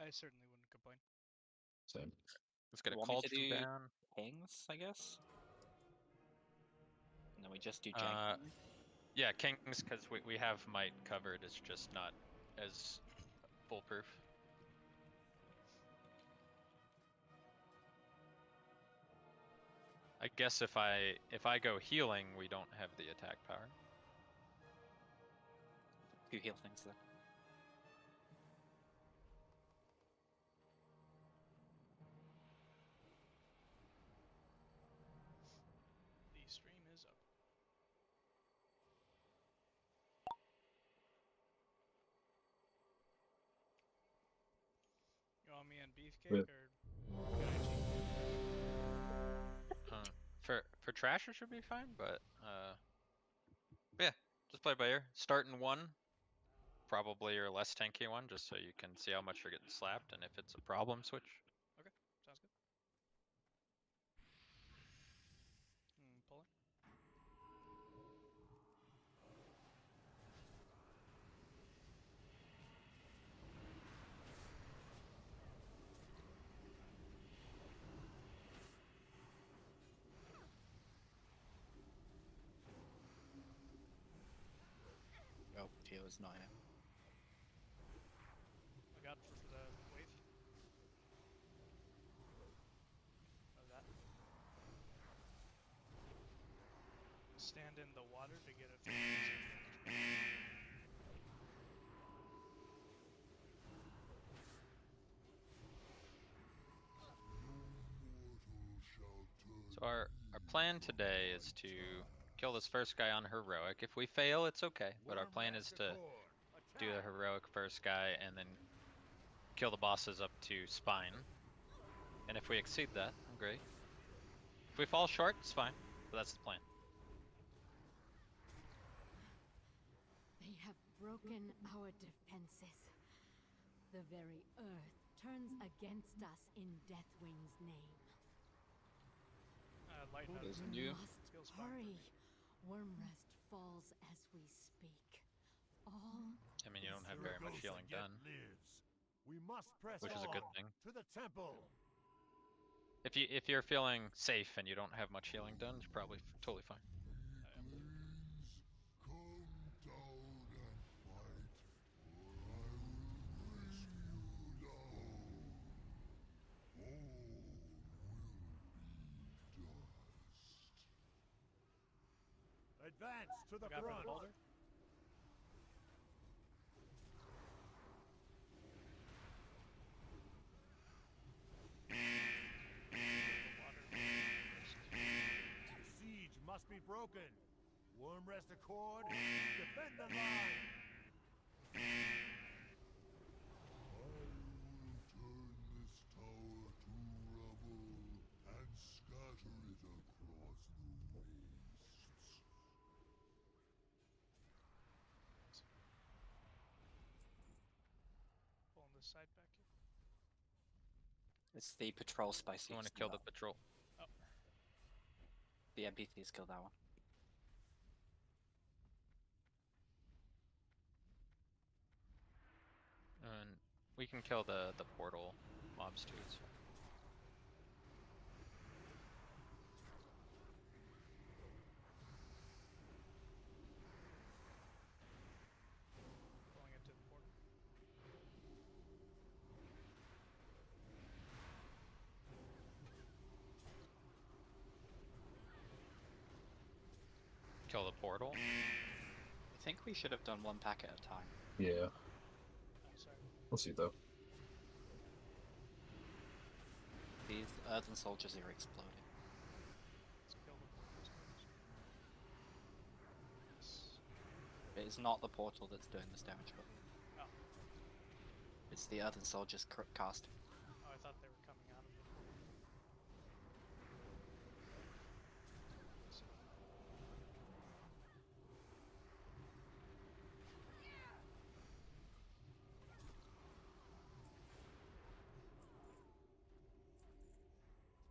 I certainly wouldn't complain. Same. Let's get a Want me to cauldron do down. kings, I guess? And then we just do Uh, jank. Yeah, kings, because we have might covered. It's just not as foolproof. I guess if I go healing, we don't have the attack power. Two heal things then. The stream is up. You want me on beefcake or For trash, it should be fine, but yeah, just play by ear. Start in one, probably your less tanky one, just so you can see how much you're getting slapped, and if it's a problem, switch. Okay, sounds good. Pulling. Oh, heal is not here. I got for the wave. Of that. Stand in the water to get it. So our plan today is to kill this first guy on heroic. If we fail, it's okay, but our plan is to do the heroic first guy and then kill the bosses up to spine. And if we exceed that, great. If we fall short, it's fine, but that's the plan. They have broken our defenses. The very earth turns against us in Deathwing's name. Lighten up. doesn't We you? must Feels fine for hurry. me. Wormrest falls as we speak. All I mean, you don't have very much healing done, We must press which is a good on thing. to the temple. If you're feeling safe and you don't have much healing done, it's probably totally fine. Please come down and fight, or I will bring you down. All will be dust. Advance to the Got for the front. boulder. The siege must be broken. Wormrest accord, defend the line. I will turn this tower to rubble and scatter it across the wastes. Pulling this side back here. It's the patrol spicy. You want to kill the patrol. Oh, The NPCs kill that one. And we can kill the portal mobs too. So. going into the portal. Kill the portal. I think we should have done one pack at a time. Yeah. I'm sorry. We'll see though. These earthen soldiers are exploding. Let's kill the portal. Yes. It is not the portal that's doing this damage, but Oh. it's the earthen soldiers cast. Oh, I thought they were coming out of it.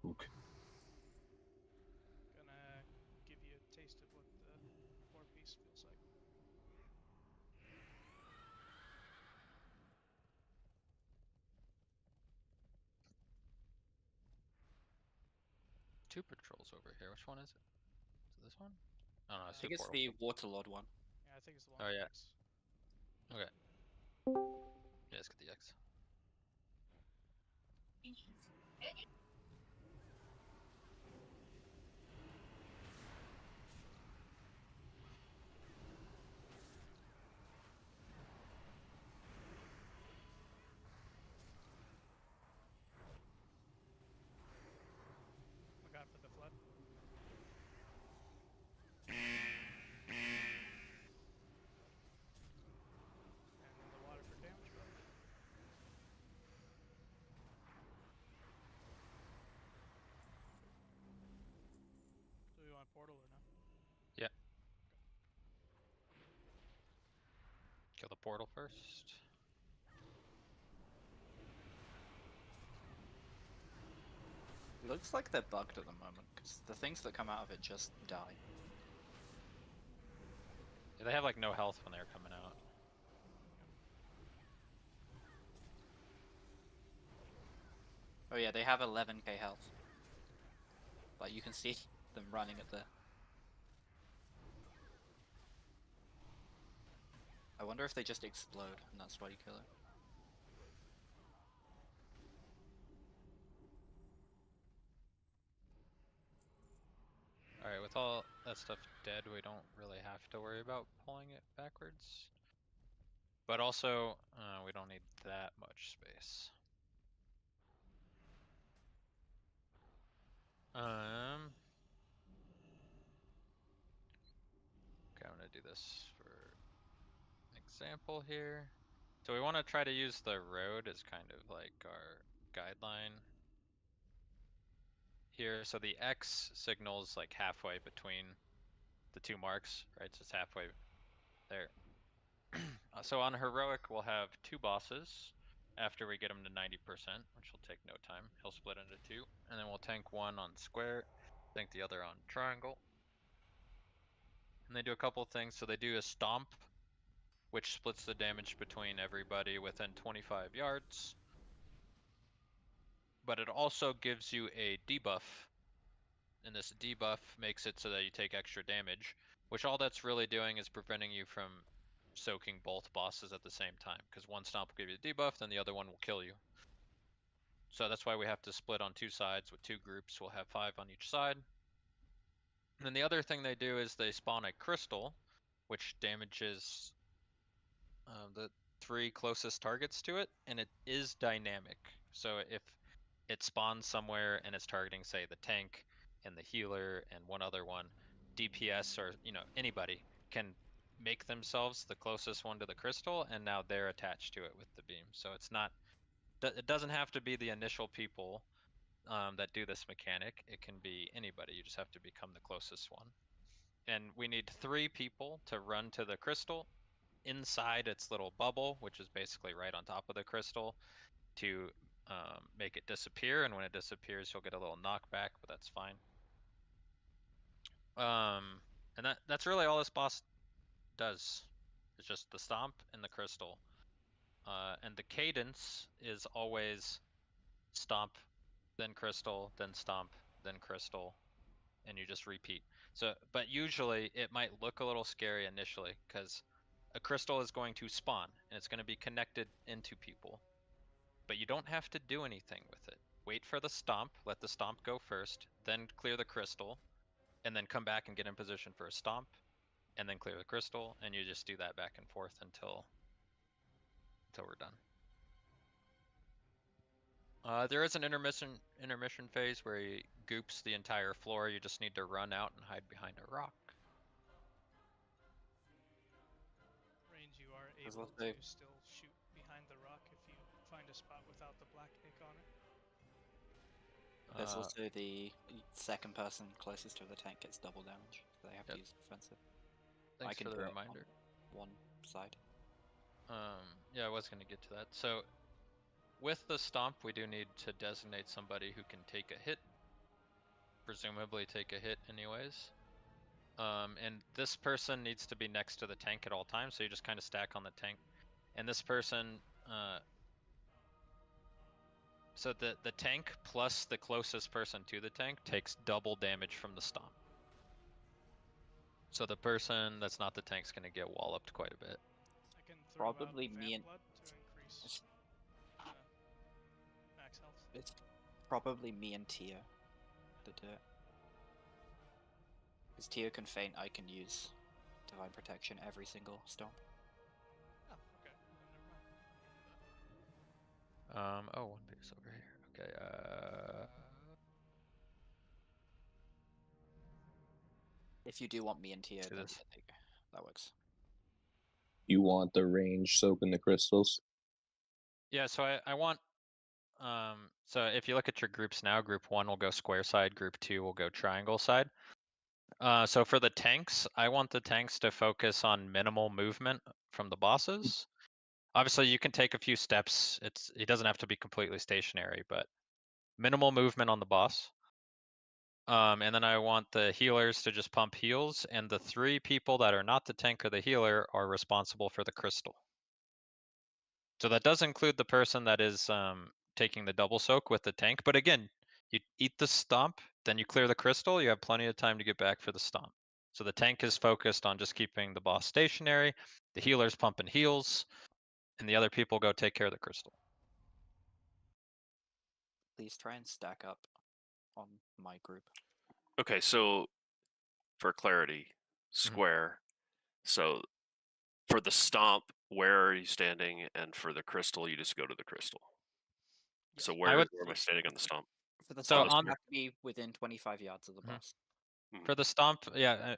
Ook. Gonna give you a taste of what the war piece feels like. portals over here. Which one is it? Is it this one? Oh no, I it's think the it's portal. the Waterlord one. Yeah, I think it's the one. Oh, with yeah. X. Okay. Yeah, let's get the X. My god, for the flood. And then the water for damage buff. Do we want portal or no? Yeah. Kill the portal first. It looks like they're bugged at the moment, because the things that come out of it just die. Yeah, they have like no health when they're coming out. Oh yeah, they have 11k health. But you can see them running at the... I wonder if they just explode, and that's why you kill it. Alright, with all that stuff dead, we don't really have to worry about pulling it backwards. But also, we don't need that much space. Okay, I'm gonna do this for example here. So we want to try to use the road as kind of like our guideline here. So the X signals like halfway between the two marks, right? So it's halfway there. So on heroic, we'll have two bosses after we get him to 90%, which will take no time. He'll split into two, and then we'll tank one on square, tank the other on triangle. And they do a couple things. So they do a stomp, which splits the damage between everybody within 25 yards. But it also gives you a debuff, and this debuff makes it so that you take extra damage, which all that's really doing is preventing you from soaking both bosses at the same time, because one stomp will give you the debuff, then the other one will kill you. So that's why we have to split on two sides with two groups. We'll have 5 on each side. And then the other thing they do is they spawn a crystal, which damages the 3 closest targets to it, and it is dynamic. So if it spawns somewhere and it's targeting, say, the tank and the healer and one other one, DPS or anybody can make themselves the closest one to the crystal, and now they're attached to it with the beam. So it's not, it doesn't have to be the initial people that do this mechanic. It can be anybody. You just have to become the closest one. And we need 3 people to run to the crystal inside its little bubble, which is basically right on top of the crystal, to make it disappear. And when it disappears, you'll get a little knockback, but that's fine. And that's really all this boss does. It's just the stomp and the crystal. And the cadence is always stomp, then crystal, then stomp, then crystal, and you just repeat. So, but usually it might look a little scary initially because a crystal is going to spawn and it's going to be connected into people. But you don't have to do anything with it. Wait for the stomp, let the stomp go first, then clear the crystal, and then come back and get in position for a stomp, and then clear the crystal, and you just do that back and forth until we're done. There is an intermission phase where he goops the entire floor. You just need to run out and hide behind a rock. Range, you are There's able also- to still shoot behind the rock if you find a spot without the black ink on it. There's also the second person closest to the tank gets double damage, so they have to use defensive. Thanks I can for the do it reminder. on one side. Yeah, I was going to get to that. So with the stomp, we do need to designate somebody who can take a hit, presumably take a hit anyways. And this person needs to be next to the tank at all times, so you just kind of stack on the tank. And this person So the tank plus the closest person to the tank takes double damage from the stomp. So the person that's not the tank's gonna get walloped quite a bit. I can throw Probably out me Vamp and- Blood to increase max health. It's probably me and Tia that do it. Because Tia can feint, I can use Divine Protection every single stomp. Oh, okay. Then never mind. Oh, one piece over here. Okay, If you do want me and Tia, do then this. yeah, there you go. That works. You want the range soak in the crystals? Yeah, so I want, so if you look at your groups now, group 1 will go square side, group 2 will go triangle side. So for the tanks, I want the tanks to focus on minimal movement from the bosses. Obviously, you can take a few steps. It doesn't have to be completely stationary, but minimal movement on the boss. And then I want the healers to just pump heals, and the 3 people that are not the tank or the healer are responsible for the crystal. So that does include the person that is taking the double soak with the tank. But again, you eat the stomp, then you clear the crystal, you have plenty of time to get back for the stomp. So the tank is focused on just keeping the boss stationary, the healer's pumping heals, and the other people go take care of the crystal. Please try and stack up on my group. Okay, so for clarity, square. So for the stomp, where are you standing? And for the crystal, you just go to the crystal. So Yes. where would- am I standing on the stomp? For the So stomp, on- you have to be within 25 yards of the Mhm. boss. For the stomp, yeah,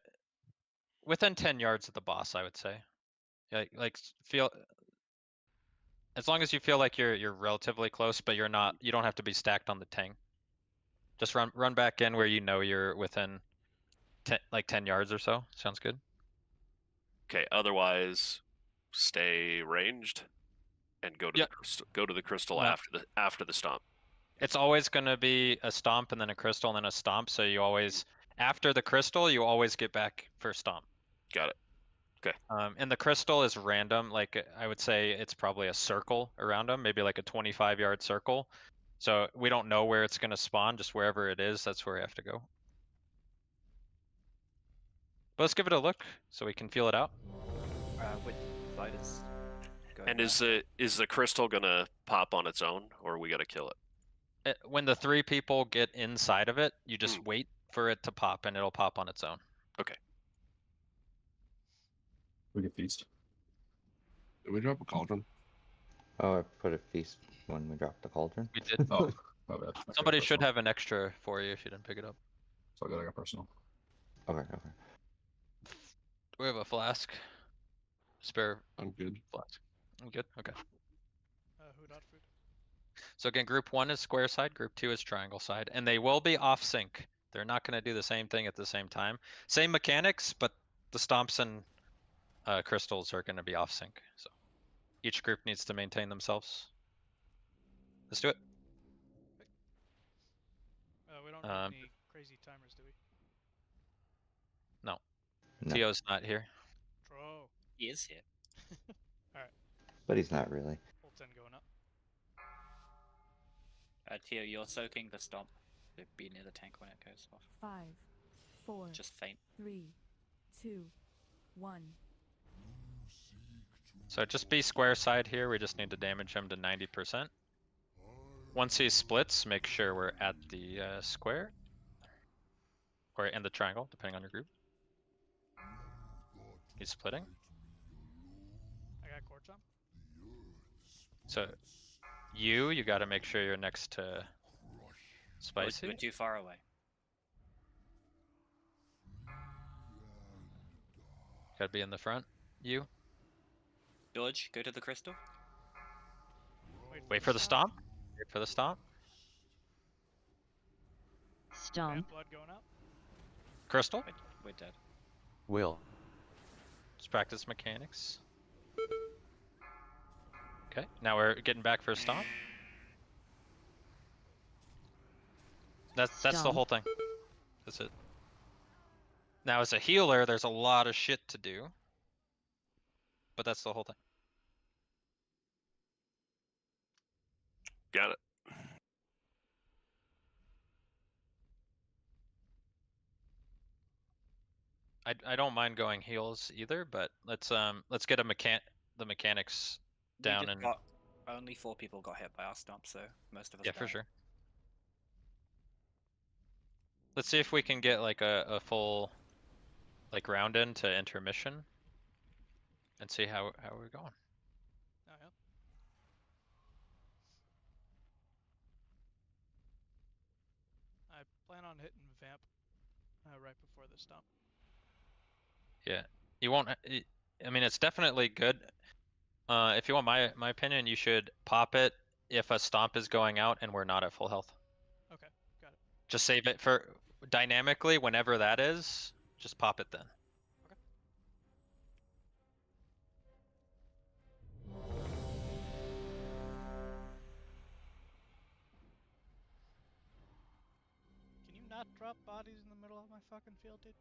within 10 yards of the boss, I would say. Yeah, like feel, as long as you feel like you're relatively close, but you're not, you don't have to be stacked on the tank. Just run back in where you know you're within 10 yards or so. Sounds good. Okay, otherwise stay ranged and go to Yeah. the crystal, No. after the stomp. It's always going to be a stomp and then a crystal and then a stomp. So you always, after the crystal, you always get back for stomp. Got it. And the crystal is random. Like I would say it's probably a circle around them, maybe like a 25-yard circle. So we don't know where it's going to spawn, just wherever it is, that's where we have to go. But let's give it a look so we can feel it out. Which side is going And there? is the crystal gonna pop on its own, or we gotta kill it? When the 3 people get inside of it, you just wait for it to pop and it'll pop on its own. Okay. We get feast. Did we drop a cauldron? Oh, I put a feast when we dropped the cauldron. We did. Oh, my bad. I Somebody got should personal. have an extra for you if you didn't pick it up. So I got personal. Okay, okay. We have a flask. Spare I'm good. flask. I'm good? Okay. Who dot food? So again, group 1 is square side, group 2 is triangle side, and they will be off sync. They're not going to do the same thing at the same time. Same mechanics, but the stomps and crystals are going to be off sync. So each group needs to maintain themselves. Let's do it. We don't need any crazy timers, do we? No. No, Tio's not here. Bro. He is here. but he's not really. Full 10 going up. Tio, you're soaking the stomp. Be near the tank when it goes off. 5, 4, Just feint. 3, 2, 1. So just be square side here. We just need to damage him to 90%. Once he splits, make sure we're at the square. Or in the triangle, depending on your group. He's splitting. I got core chomp. So you gotta make sure you're next to Spicy. We're too far away. Gotta be in the front. You. George, go to the crystal. Wait for the stomp. Wait for the stomp. Stomp. Vamp blood going up. Crystal. We're dead. Will. Just practice mechanics. Okay, now we're getting back for a stomp. That's the Stomp. whole thing. That's it. Now as a healer, there's a lot of shit to do. But that's the whole thing. Got it. I don't mind going heals either, but let's get the mechanics We down just and got only 4 people got hit by our stomp, so most of us yeah, for died. sure. Let's see if we can get like a full like round into intermission and see how we're going. Oh, yeah. I plan on hitting Vamp right before the stomp. Yeah, you won't. I mean, it's definitely good. If you want my opinion, you should pop it if a stomp is going out and we're not at full health. Okay, got it. Just save it for dynamically whenever that is. Just pop it then. Okay. Can you not drop bodies in the middle of my fucking field, dude?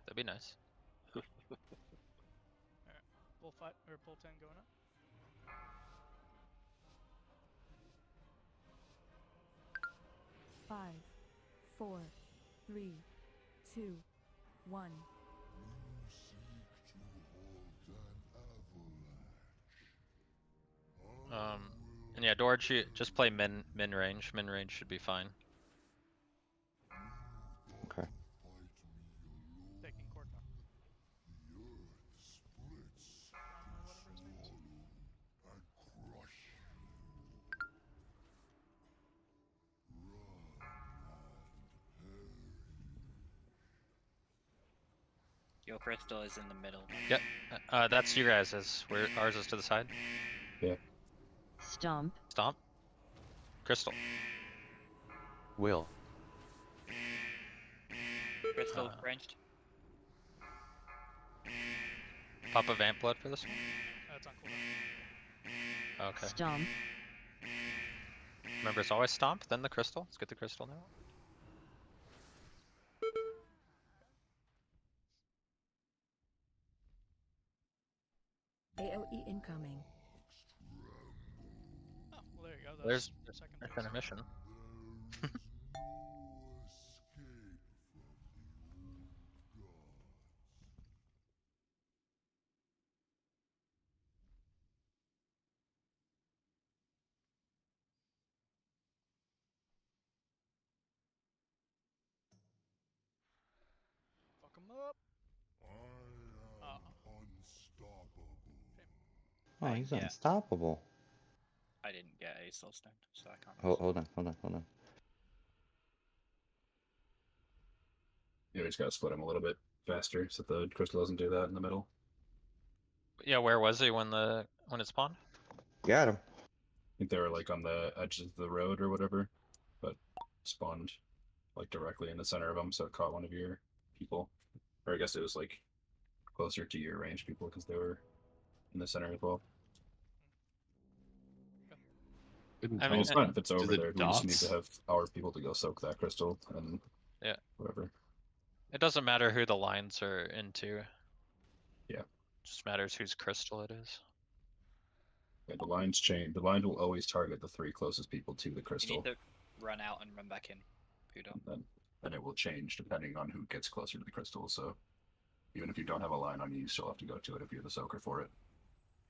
That'd be nice. Alright. Bull 5 or Bull 10 going up. Five, 4, 3, 2, 1. You seek to halt an avalanche. And yeah, Dorj, you just play min range. Min range should be fine. Okay. Taking Cork now. The earth splits Whatever his name is. and crush you. Your crystal is in the middle. Yep. That's you guys'. Where ours is to the side. Stomp. Stomp. Crystal. Will. Crystal ranged. Pop a vamp blood for this one. It's on cooldown. Okay. Stomp. Remember, it's always stomp, then the crystal. Let's get the crystal now. AOE incoming. Oh, well there you go. There's That's second there's phase. intermission. There is no escape from the old gods. Fuck him up. I am unstoppable. Oh, I he's didn't get- unstoppable. I didn't get a soul stone, so I can't. Hold on. Yeah, we just gotta split him a little bit faster so the crystal doesn't do that in the middle. Yeah, where was he when it spawned? Got him. I think they were like on the edges of the road or whatever, but spawned like directly in the center of them, so it caught one of your people. Or I guess it was like closer to your range people because they were in the center as well. I I mean, mean, it's fine if it's do over the there. We just need dots- to have our people to go soak that crystal and Yeah. whatever. It doesn't matter who the lines are into. Yeah. Just matters whose crystal it is. Yeah, the lines change. The line will always target the 3 closest people to the You crystal. need to run out and run back in. Who don't? And then it will change depending on who gets closer to the crystal. So even if you don't have a line on you, you still have to go to it if you're the soaker for it.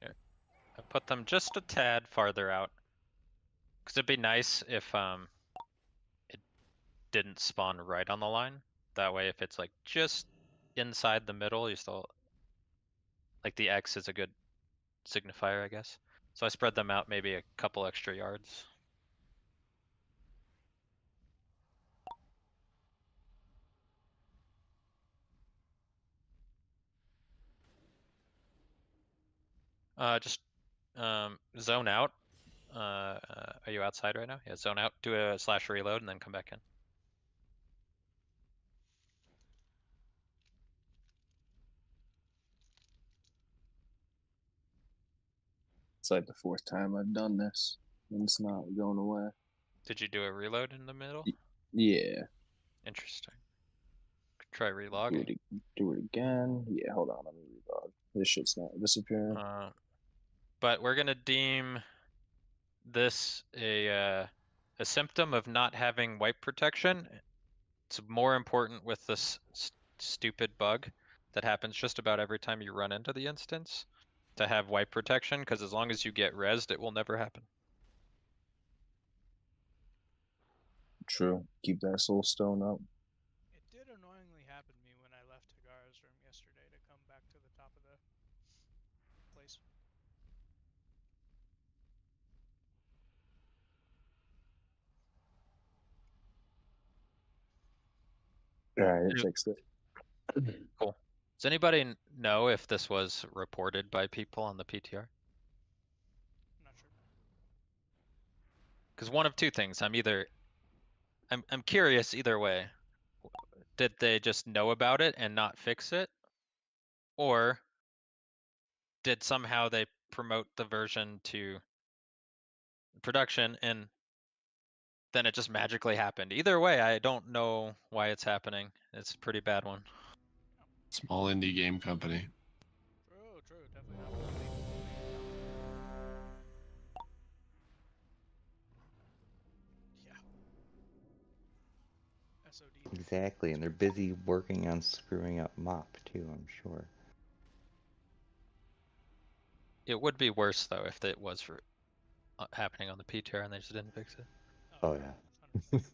I put them just a tad farther out. Because it'd be nice if it didn't spawn right on the line. That way if it's like just inside the middle, you still like the X is a good signifier, I guess. So I spread them out maybe a couple extra yards. Just zone out. Are you outside right now? Yeah, zone out, do a / reload, and then come back in. It's like the 4th time I've done this, and it's not going away. Did you do a reload in the middle? Yeah. Interesting. Try Do relogging. it again. Yeah, hold on, let me relog. This shit's not disappearing. But we're gonna deem this a symptom of not having wipe protection. It's more important with this stupid bug that happens just about every time you run into the instance to have wipe protection, because as long as you get rezzed, it will never happen. True. Keep that soul stone up. It did annoyingly happen to me when I left Hagara's room yesterday to come back to the top of the place. Alright, Yeah. fixed it. Cool. Does anybody know if this was reported by people on the PTR? I'm not sure. Because one of two things. I'm curious either way. Did they just know about it and not fix it? Or did somehow they promote the version to production and then it just magically happened? Either way, I don't know why it's happening. It's a pretty bad one. Small indie game company. True. Definitely not what they make it sound. Yeah. SOD. Exactly, and they're busy working on screwing up Mop too, I'm sure. It would be worse though if it was for happening on the PTR and they just didn't fix it. Oh yeah. 100%.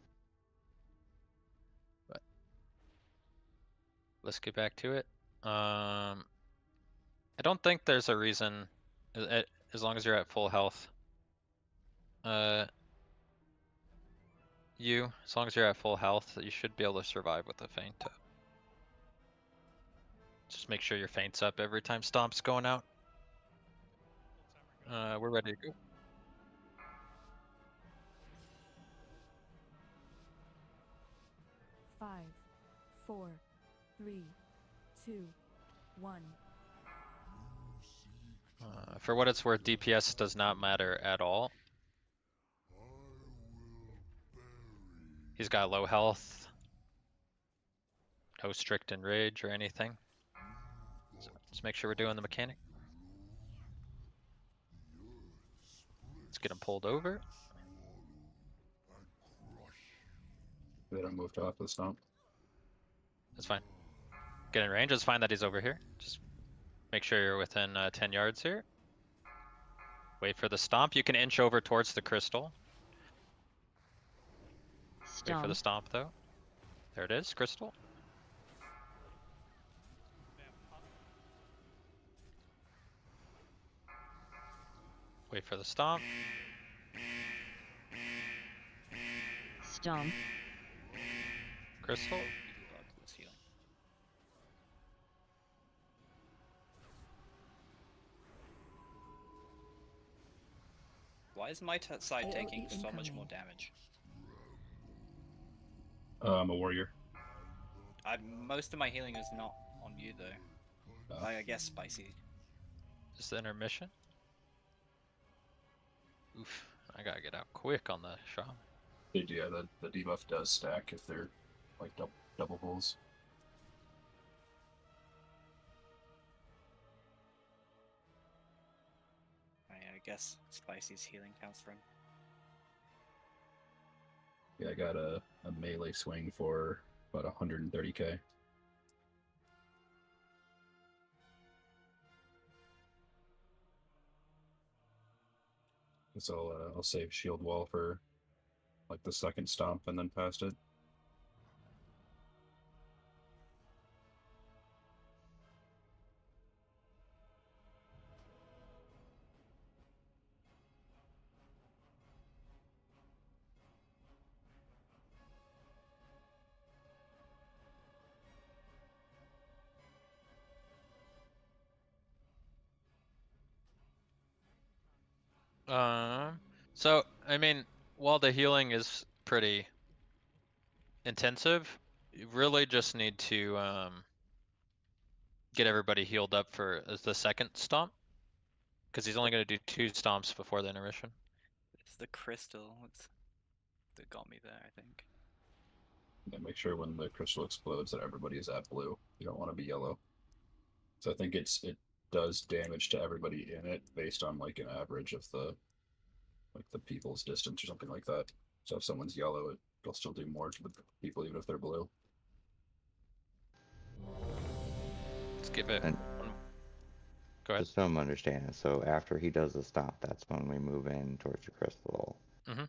But let's get back to it. I don't think there's a reason, as long as you're at full health. As long as you're at full health, you should be able to survive with a feint up. Just make sure your feint's up every time Stomp's going out. We're ready to go. Five, 4, 3, 2, 1. For what it's worth, DPS does not matter at all. He's got low health, no strict enrage or anything. So just make sure we're doing the mechanic. Let's get him pulled over. They don't move off the stump. That's fine. Get in range. It's fine that he's over here. Just make sure you're within 10 yards here. Wait for the stomp. You can inch over towards the crystal. Wait for the stomp though. There it is, crystal. Wait for the stomp. Stomp. Crystal. Why is my side AoE taking so much incoming. more damage? I'm a warrior. Most of my healing is not on you though. I guess spicy. Just the intermission. Oof. I gotta get out quick on the shot. Yeah, the debuff does stack if they're like double pulls. I guess spicy's healing counts for him. Yeah, I got a melee swing for about 130k. So I'll save shield wall for like the second stomp and then past it. So I mean, while the healing is pretty intensive, you really just need to get everybody healed up for the second stomp, because he's only going to do 2 stomps before the intermission. It's the crystal that got me there, I think. Yeah, make sure when the crystal explodes that everybody is at blue. You don't want to be yellow. So I think it does damage to everybody in it based on like an average of the people's distance or something like that. So if someone's yellow, it it'll still do more to the people even if they're blue. Let's give it. And Go ahead. just so I'm understanding, so after he does the stomp, that's when we move in towards the crystal. Mhm.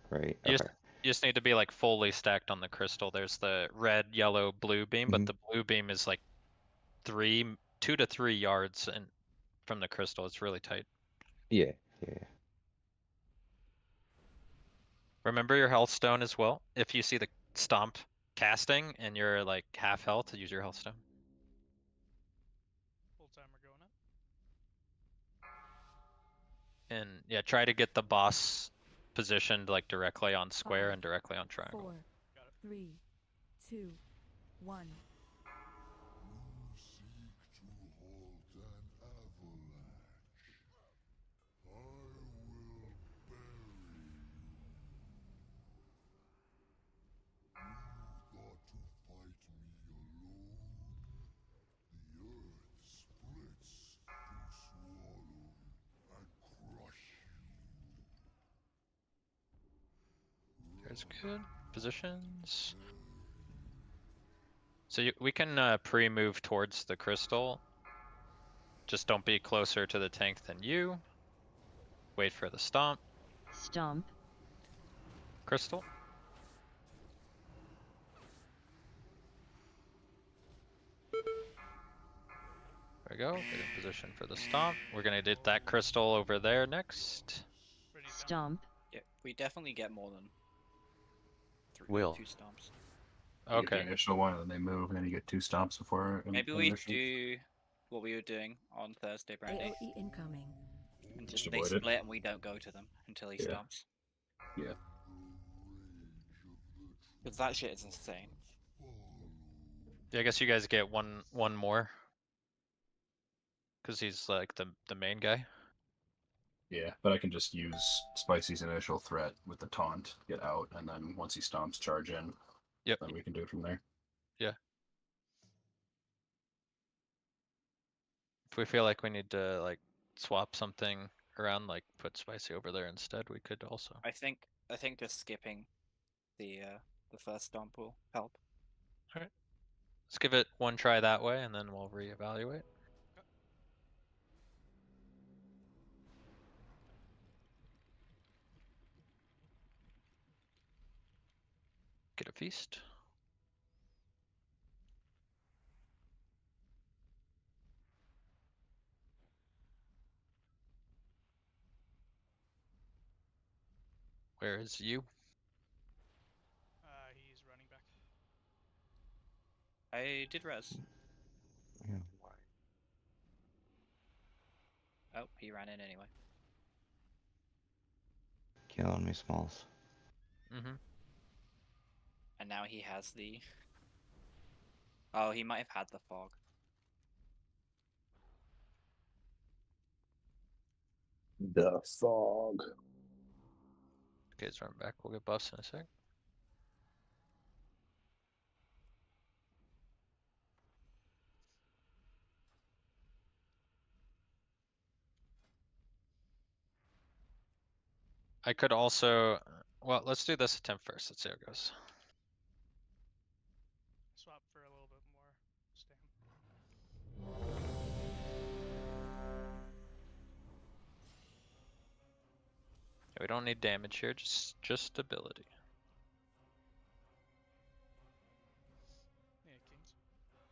Right? You Okay. just need to be like fully stacked on the crystal. There's the red, yellow, blue beam, but Mhm. the blue beam is like 2 to 3 yards from the crystal. It's really tight. Yeah, yeah. Remember your health stone as well. If you see the stomp casting and you're like half health, use your health stone. Full timer going up. And yeah, try to get the boss positioned like directly on square 5, and directly on triangle. 4, 3, 2, 1. You seek to halt an avalanche. I will bury you. You thought to fight me alone? The earth splits to swallow and crush you. There's good positions. So we can pre-move towards the crystal. Just don't be closer to the tank than you. Wait for the stomp. Stomp. Crystal. There we go. Get in position for the stomp. We're gonna get that crystal over there next. Ready down. Stomp. Yeah, we definitely get more than Will. 2 stomps. You get the Okay. initial one, and then they move, and then you get 2 stomps before. Maybe we do what we were doing on Thursday, Brandy, AOE incoming. and Just just they avoid it. split and we don't go to them until he Yeah. stomps. Yeah. Because that shit is insane. Yeah, I guess you guys get one more. Cause he's like the main guy. Yeah, but I can just use Spicy's initial threat with the taunt, get out, and then once he stomps, charge in. Yep. Then we can do it from there. Yeah. If we feel like we need to like swap something around, like put Spicy over there instead, we could also. I think just skipping the first stomp will help. Alright. Let's give it one try that way and then we'll reevaluate. Get a feast. Where is you? He's running back. I did res. Yeah. Oh, he ran in anyway. Killing me, Smalls. Mm-hmm. And now he has the... Oh, he might have had the fog. The fog. Okay, let's run back. We'll get buffs in a sec. I could also, well, let's do this attempt first. Let's see how it goes. Swap for a little bit more stam. We don't need damage here, just stability. Yeah, kings. Thank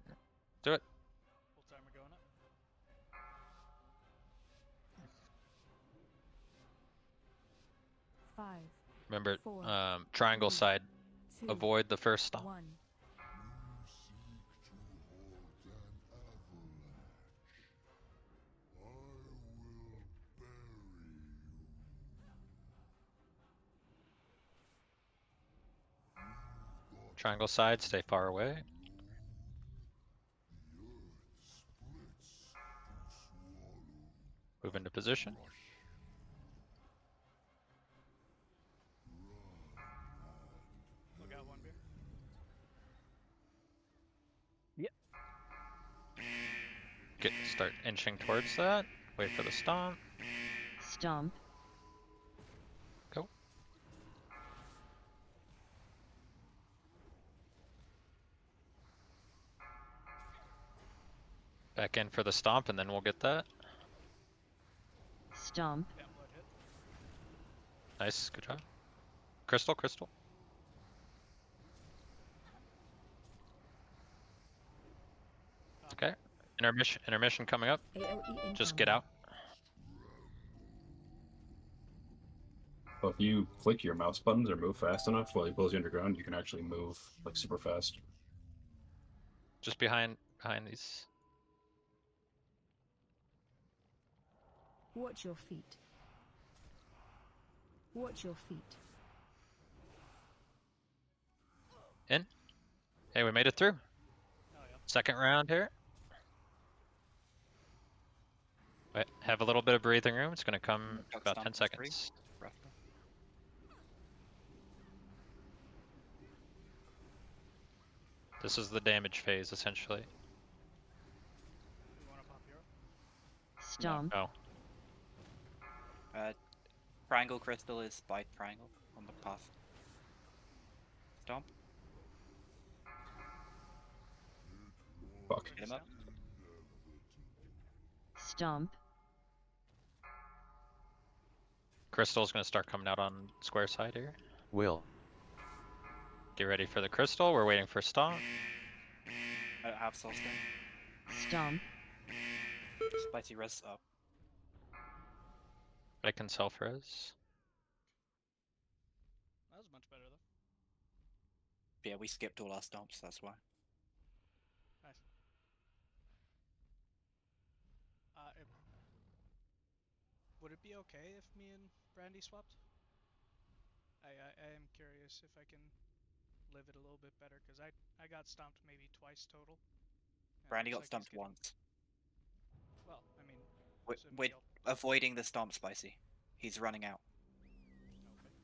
you. Do it. Full timer going up. 5, Remember, 4, triangle 3, side, 2, avoid the first stomp. 1. Triangle side, stay far away. Move into position. Look out, one beer. Start inching towards that. Wait for the stomp. Stomp. Go. Back in for the stomp, and then we'll get that. Stomp. Yeah, blood hit. Nice, good job. Crystal, crystal. Okay. Intermission coming up. AOE Just get incoming. out. So if you flick your mouse buttons or move fast enough while he pulls you underground, you can actually move like super fast. Just behind these. Watch your feet. Watch your feet. In. Hey, we made it through. Oh yeah. Second round here. Wait, have a little bit of breathing room. It's gonna come Duck about stomp 10 for free. seconds. Roughly. This is the damage phase, essentially. You wanna pop hero? Stomp. No. Triangle crystal is by triangle on the path. Stomp. Fuck. Hit him up. Stomp. Crystal's gonna start coming out on square side here. Will. Get ready for the crystal. We're waiting for stomp. I don't have soul stone. Stomp. Spicy res up. I can self res. That was much better though. Yeah, we skipped all our stomps, that's why. Nice. Would it be okay if me and Brandy swapped? I am curious if I can live it a little bit better, because I got stomped maybe twice total. and it Brandy looks got like he's stomped getting- once. Well, I mean, We're heal. avoiding the stomp, Spicy. He's running out. Okay.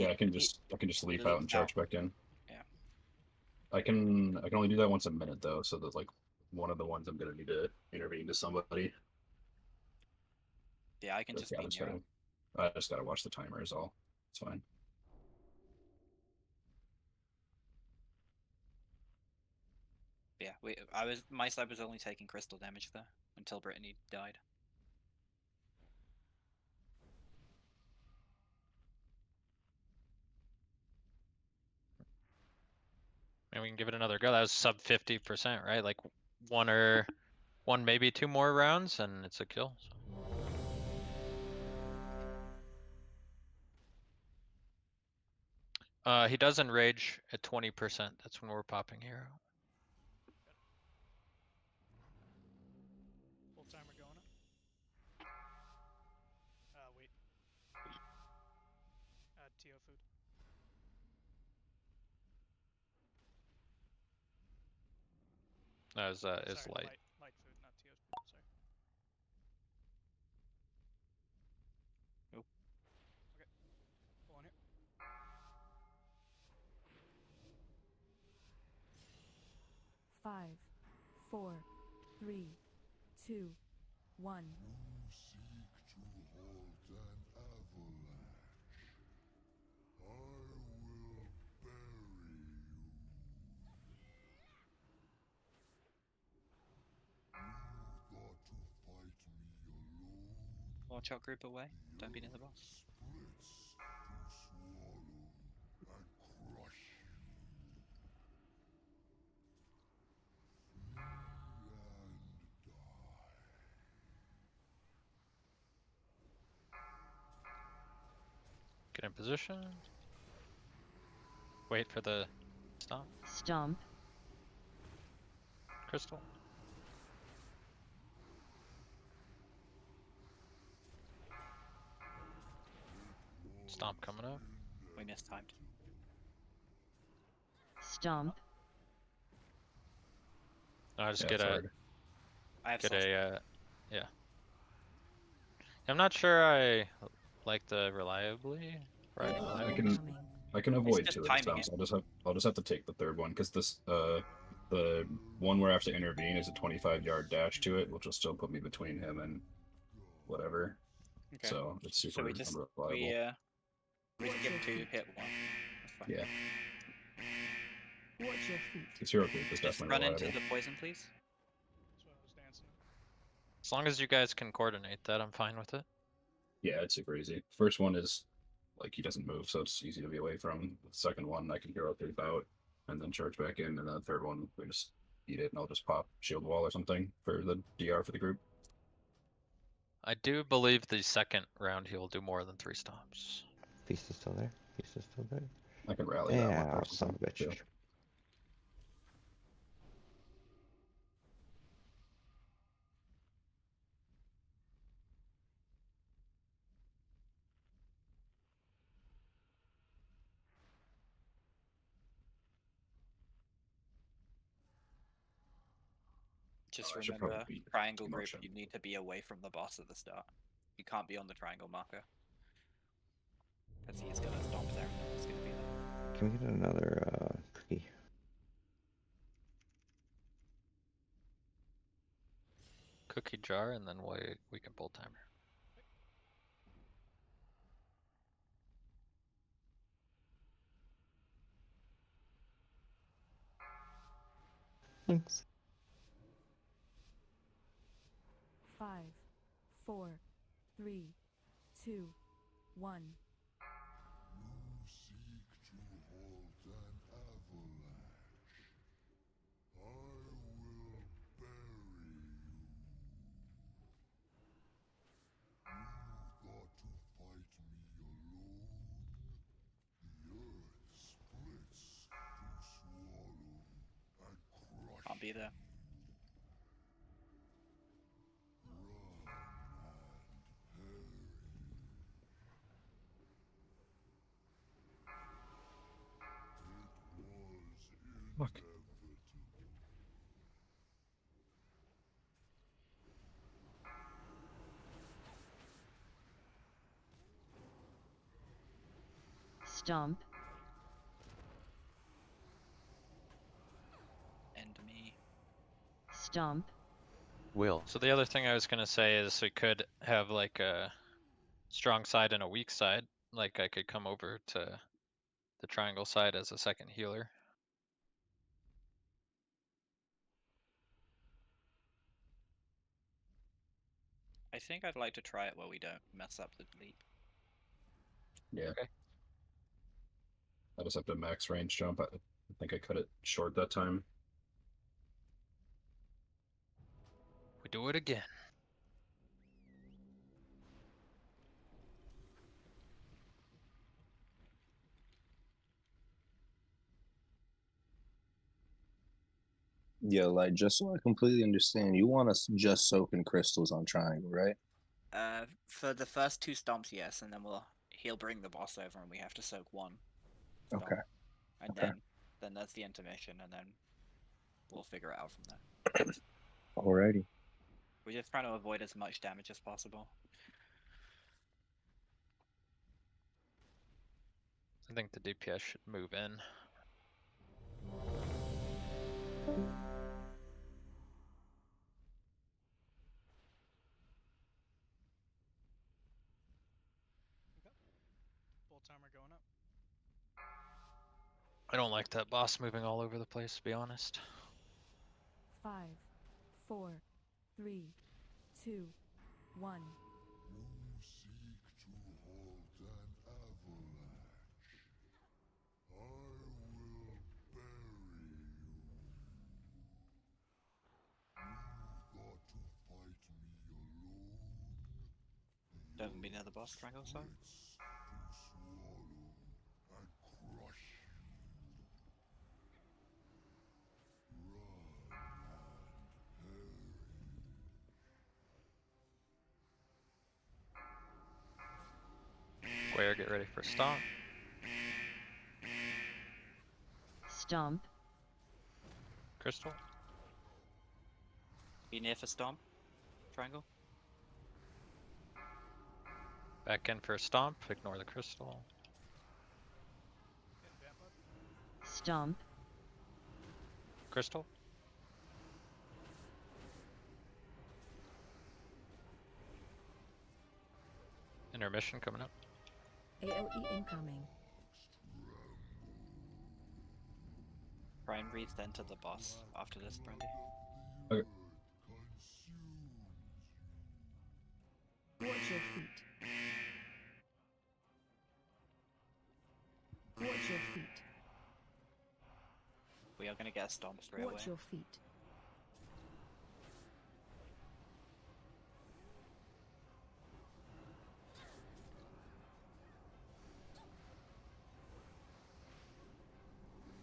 Yeah, I can just leap out and charge back in. Yeah. I can only do that once a minute though, so that like one of the ones I'm gonna need to intervene to somebody. Yeah, I can But just yeah, beam you out. I just gotta watch the timer is all. It's fine. Yeah, my side was only taking crystal damage there until Brittany died. And we can give it another go. That was sub 50%, right? Like one maybe two more rounds and it's a kill. So. He does enrage at 20%. That's when we're popping hero. Full timer going up. Wait. TO food. That is Sorry, light. light food, not TO food. Sorry. Nope. Okay. Pull on here. Five, 4, 3, 2, 1. You seek to halt an avalanche. I will bury you. You thought to fight me alone. Watch out, group away. Don't be near the boss. Splits to swallow and crush you. Flee and die. Get in position. Wait for the stomp. Stomp. Crystal. Stomp coming up. We mistimed. Stomp. No, just Yeah, get it's a hard. I have get soul a yeah. I'm not sure I like the reliably. Right. AOE I can- incoming. I can avoid just two of the timing stomps. I'll just have to take the third one because this the one where I have to intervene is a 25-yard dash to it, which will still put me between him and whatever. Okay. So it's super So we just unreliable. we just give him 2 hit 1. That's fine. Yeah. Watch your feet. Because hero creep is Just definitely run reliable. into the poison, please. That's what I was dancing at. As long as you guys can coordinate that, I'm fine with it. Yeah, it's super easy. First one is like he doesn't move, so it's easy to be away from. The second one I can hero creep out and then charge back in, and then the third one we just eat it and I'll just pop shield wall or something for the DR for the group. I do believe the second round he'll do more than 3 stomps. Feast is still there. Feast is still there. I can rally that Yeah, one. Or son of a bitch. too. Just I should probably remember, beat triangle group, motion. you need to be away from the boss at the start. You can't be on the triangle marker. Because he's gonna stomp there and he's gonna be there. Can we get another cookie? Cookie jar, and then we can pull timer. Thanks. 5, 4, 3, 2, 1. You seek to halt an avalanche. I will bury you. You thought to fight me alone? The earth splits to swallow and crush. Can't be there. Look. Stomp. End me. Stomp. Will. So the other thing I was gonna say is we could have like a strong side and a weak side. Like I could come over to the triangle side as a second healer. I think I'd like to try it where we don't mess up the leap. Yeah. Okay. I just have to max range jump. I think I cut it short that time. We do it again. Yeah, like just so I completely understand, you want us just soaking crystals on triangle, right? For the first 2 stomps, yes, and then he'll bring the boss over and we have to soak 1 stomp. Okay. And Okay. then that's the intermission, and then we'll figure it out from there. Alrighty. We're just trying to avoid as much damage as possible. I think the DPS should move in. Okay. Full timer going up. I don't like that boss moving all over the place, to be honest. 5, 4, 3, 2, 1. You seek to halt an avalanche. I will bury you. You thought to fight me alone? Don't be near the boss, triangle side. Splits to swallow and crush you. Run and perish. Square, get ready for stomp. Stomp. Crystal. Be near for stomp. Triangle. Back in for stomp. Ignore the crystal. Getting vamp up. Stomp. Crystal. Intermission coming up. AOE incoming. Try and breathe then to the boss after this, Brandy. Okay. Watch your feet. Watch your feet. We are going to get a stomp straight away. Watch your feet.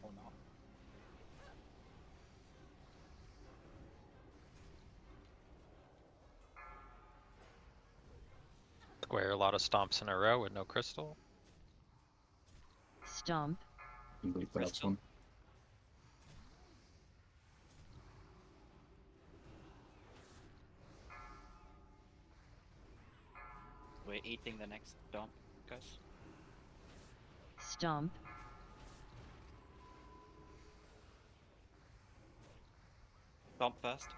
Or not. Square, a lot of stomps in a row with no crystal. Stomp. Complete the next Crystal. one. We're eating the next stomp, guys. Stomp. Stomp first.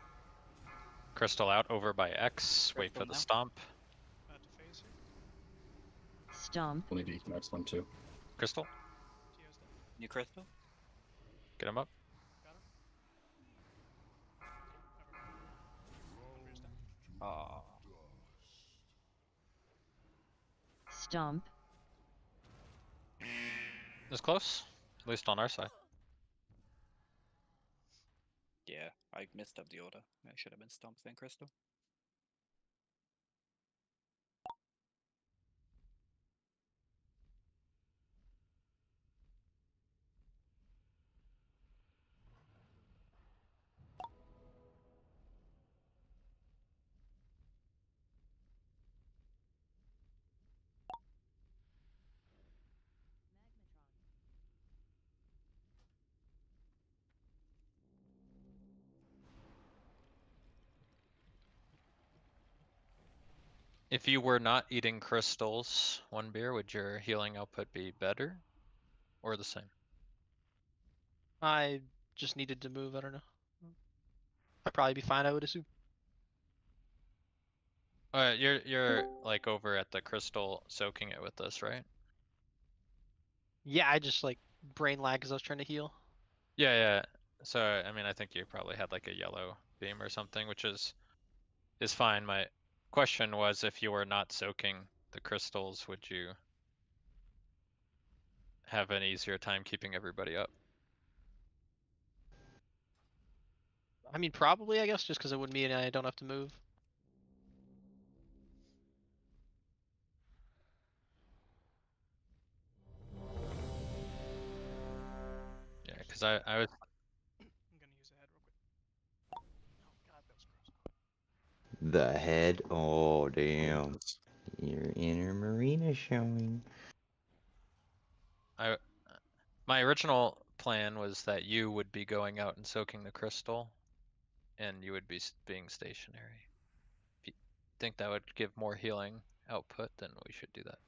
Crystal out over by X. Wait for Crystal the now. stomp. About to phase here. Stomp. We'll need to eat the next one too. Crystal, TO's dead. New crystal. get him up. Got him. Never mind. One beer's down. Ah. Stomp. It's close, at least on our side. Yeah, I messed up the order. It should have been stomp then crystal. If you were not eating crystals, one beer, would your healing output be better or the same? I just needed to move. I don't know. I'd probably be fine, I would assume. You're like over at the crystal soaking it with us, right? Yeah, I just like brain lag because I was trying to heal. Yeah, yeah. So I mean, I think you probably had like a yellow beam or something, which is fine. My question was, if you were not soaking the crystals, would you have an easier time keeping everybody up? I mean, probably, I guess, just because it would mean I don't have to move. Yeah, because I was. I'm gonna use a head real quick. Oh god, that was gross. The head. Oh, damn. Yes. Your inner marina showing. My original plan was that you would be going out and soaking the crystal, and you would be being stationary. If you think that would give more healing output, then we should do that.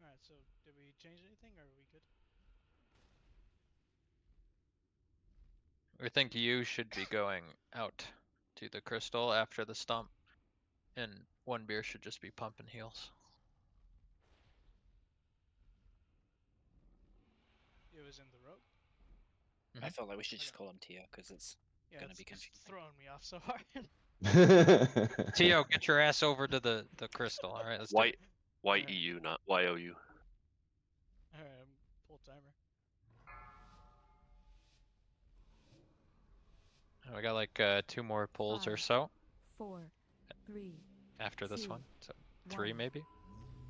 Alright, so did we change anything or are we good? I think you should be going out to the crystal after the stomp, and one beer should just be pumping heals. It was in the road? I felt like we should just Okay. call him Tia because it's Yeah, gonna be it's confusing. throwing me off so hard. Tio, get your ass over to the crystal. All right, let's do it. YEU, not YOU. Alright, I'm full timer. We got like 2 more pulls or 5, so 4, 3, after this 2, one. So 3 1. maybe. You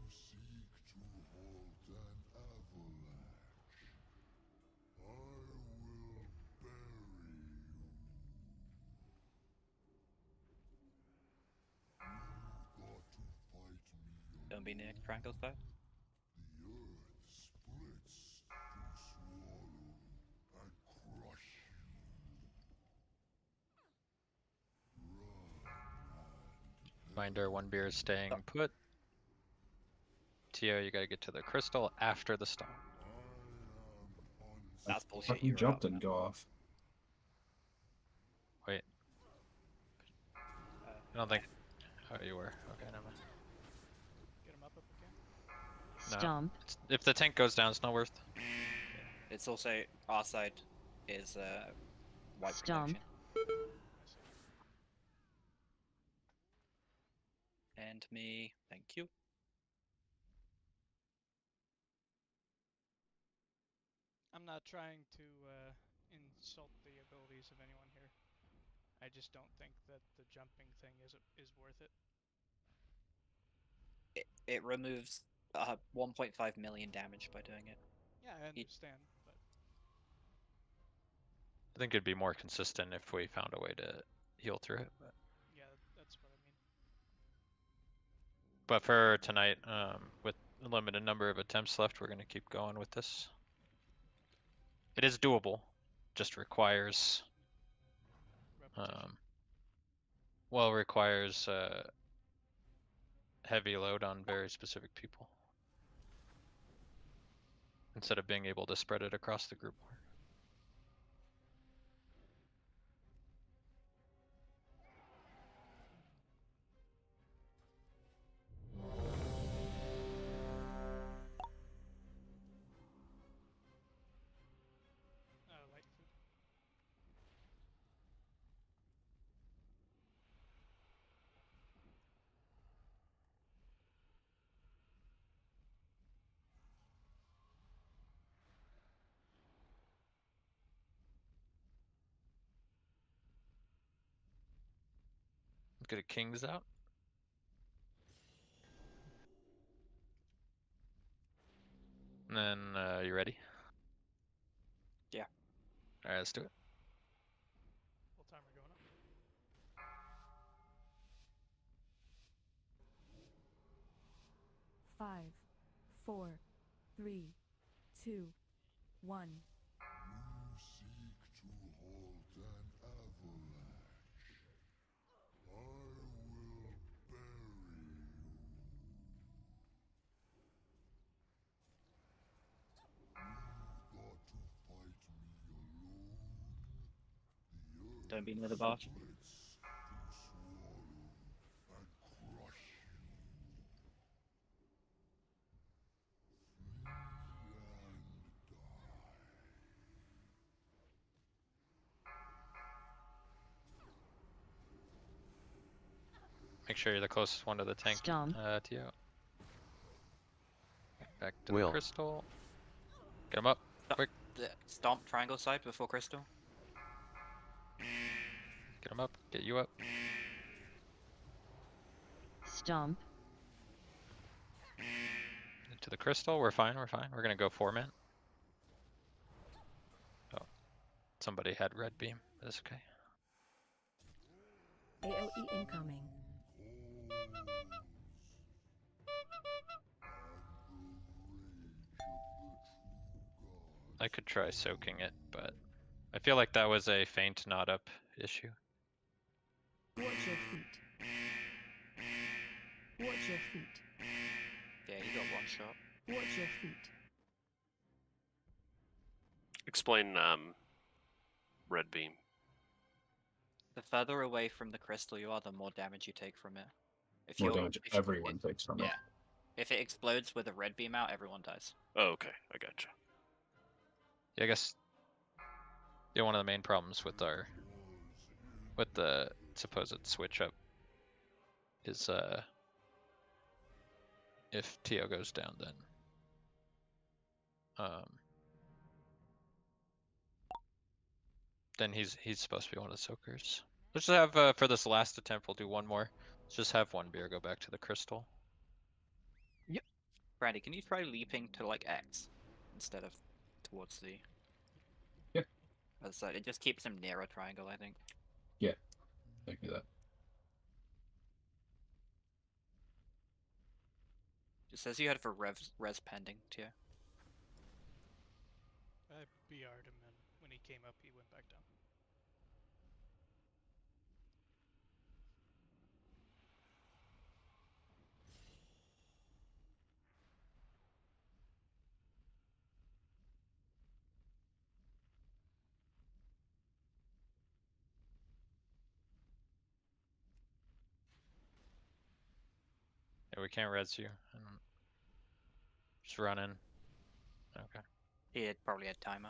seek to halt an avalanche. I will bury you. You thought to fight me Don't be near triangles though. Reminder, 1 beer is staying put. Tio, you gotta get to the crystal after the stomp. That's bullshit. Fucking You were jumped out. and go off. Wait. I don't think. Oh, you were. Okay, never mind. Get him up if we can. No. Stomp. If the tank goes down, it's not worth. It's also our side is white Stomp. protection. I see. And me, thank you. I'm not trying to insult the abilities of anyone here. I just don't think that the jumping thing is worth it. It removes 1.5 million damage by doing it. Yeah, I understand, but I think it'd be more consistent if we found a way to heal through it. yeah, that's what I mean. But for tonight, with a limited number of attempts left, we're gonna keep going with this. It is doable, just requires Repetition. well, requires heavy load on very specific people instead of being able to spread it across the group more. Light food. Get a kings out. And then, you ready? Yeah. Alright, let's do it. Full timer going up. Five, four, three, two, one. You seek to halt an avalanche. I will bury you. You thought to fight me alone? The earth Don't be near the boss. splits to swallow and crush you. Flee and die. Make sure you're the closest one to the tank, Stomp. Tio. Back to the crystal. Get him up, quick. The stomp triangle side before crystal. Get him up, get you up. Stomp. Into the crystal, we're fine, we're fine. We're gonna go 4-man. Oh, somebody had red beam, that's okay. AOE incoming. I could try soaking it, but I feel like that was a feint not up issue. Watch your feet. Watch your feet. Yeah, he got one shot. Watch your feet. Explain red beam. The further away from the crystal you are, the more damage you take from it. If More you're, damage if everyone takes from it. yeah, if it explodes with a red beam out, everyone dies. Oh, okay, I gotcha. Yeah, I guess one of the main problems with the supposed switch up is if Tio goes down, then he's supposed to be one of the soakers. Let's just have for this last attempt we'll do one more. Let's just have one beer go back to the crystal. Brandy, can you try leaping to like X instead of towards the? Yeah. Other side? It just keeps him near a triangle, I think. Yeah, I can do that. It says you had for res pending too. I BR'd him, and when he came up, he went back down. we can't res you. Just run in. Okay. He had probably had timer.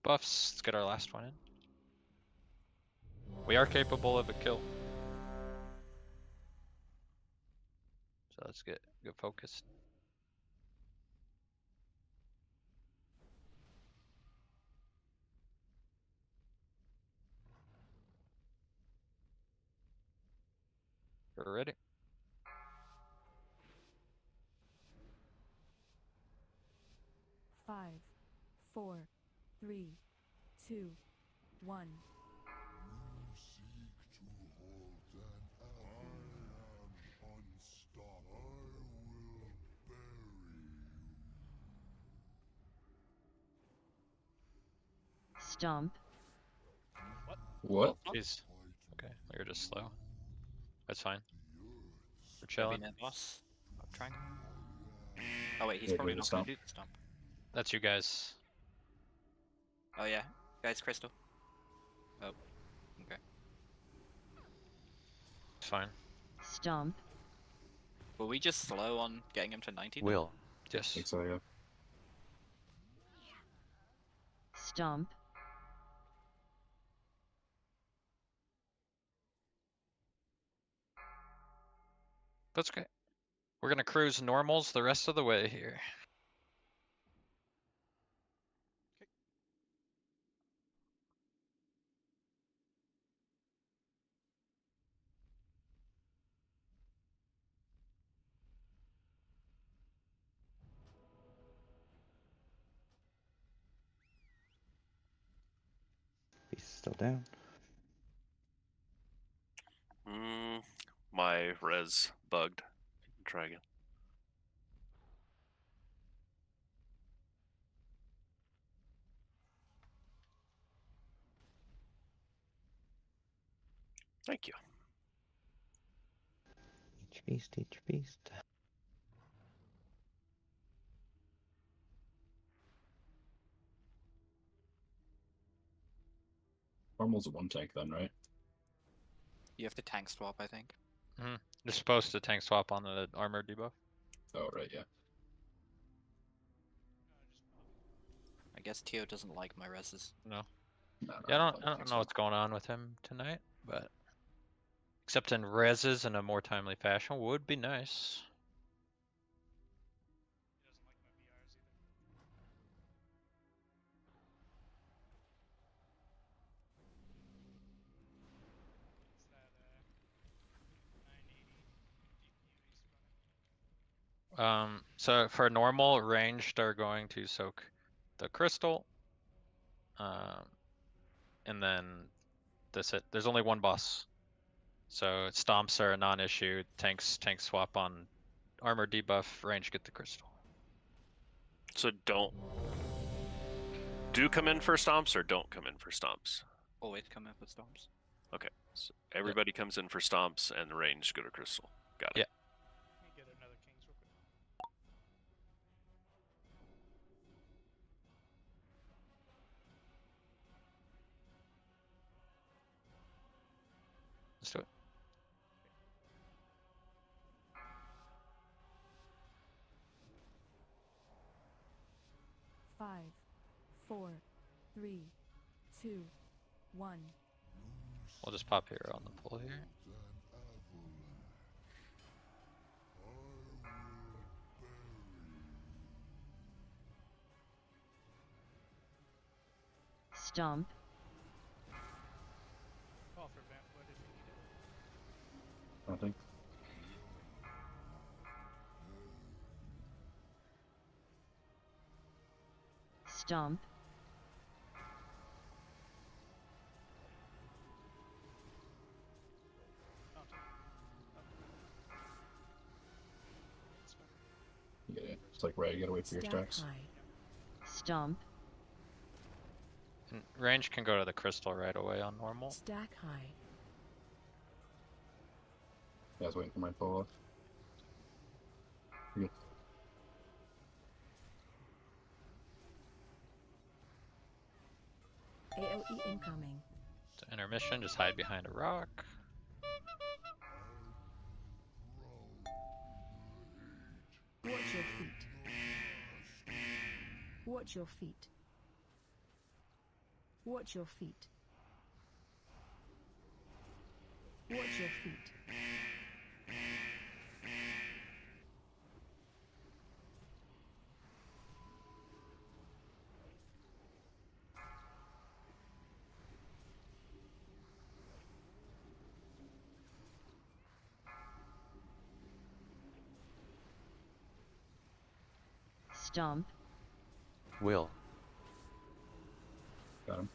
Buffs. Let's get our last one in. We are capable of a kill. So let's get focused. We're ready. Five, 4, 3, 2, 1. You seek to halt an avalanche. I am unstoppable. I will bury you. Stomp. What? Jeez. Okay, we were just slow. That's fine. We're Maybe chilling. net boss. Up triangle. Oh wait, he's Wait, probably wait, not stomp. going to do the stomp. That's you guys. Oh yeah, guys, crystal. Oh, okay. It's fine. Stomp. Were we just slow on getting him to 90? then? Will. I Yes. think so, yeah. Stomp. That's okay. We're gonna cruise normals the rest of the way here. He's still down. My res bugged. Try again. Thank you. Each beast, each beast. Normal's a one tank then, right? You have to tank swap, I think. You're supposed to tank swap on the armor debuff. Oh, right, yeah. I guess Tio doesn't like my reses. No. No, Yeah, like I don't know what's going on with him tonight, but except in reses in a more timely fashion would be nice. He doesn't like my BRs either. It's that 980 DPU he's running. So for normal, ranged are going to soak the crystal. And then that's it. There's only one boss. So stomps are a non-issue. Tanks swap on armor debuff, range get the crystal. So do come in for stomps or don't come in for stomps. Always come in for stomps. Okay, so everybody comes in for stomps and the range go to crystal. Got it. Yeah. Let me get another kings real quick. Let's do it. Five, 4, 3, 2, 1. We'll just pop here on the pull here. Stomp. Call for Vampwood if you need it. Nothing. Stomp. Fountain. It's fine. You get it. It's like, right, you gotta wait for your Stack stacks. high. Stomp. And range can go to the crystal right away on normal. Stack high. Yeah, I was waiting for my pull off. Good. AOE incoming. So intermission, just hide behind a rock. Watch your feet. Watch your feet. Watch your feet. Watch your feet. Stomp. Will. Got him.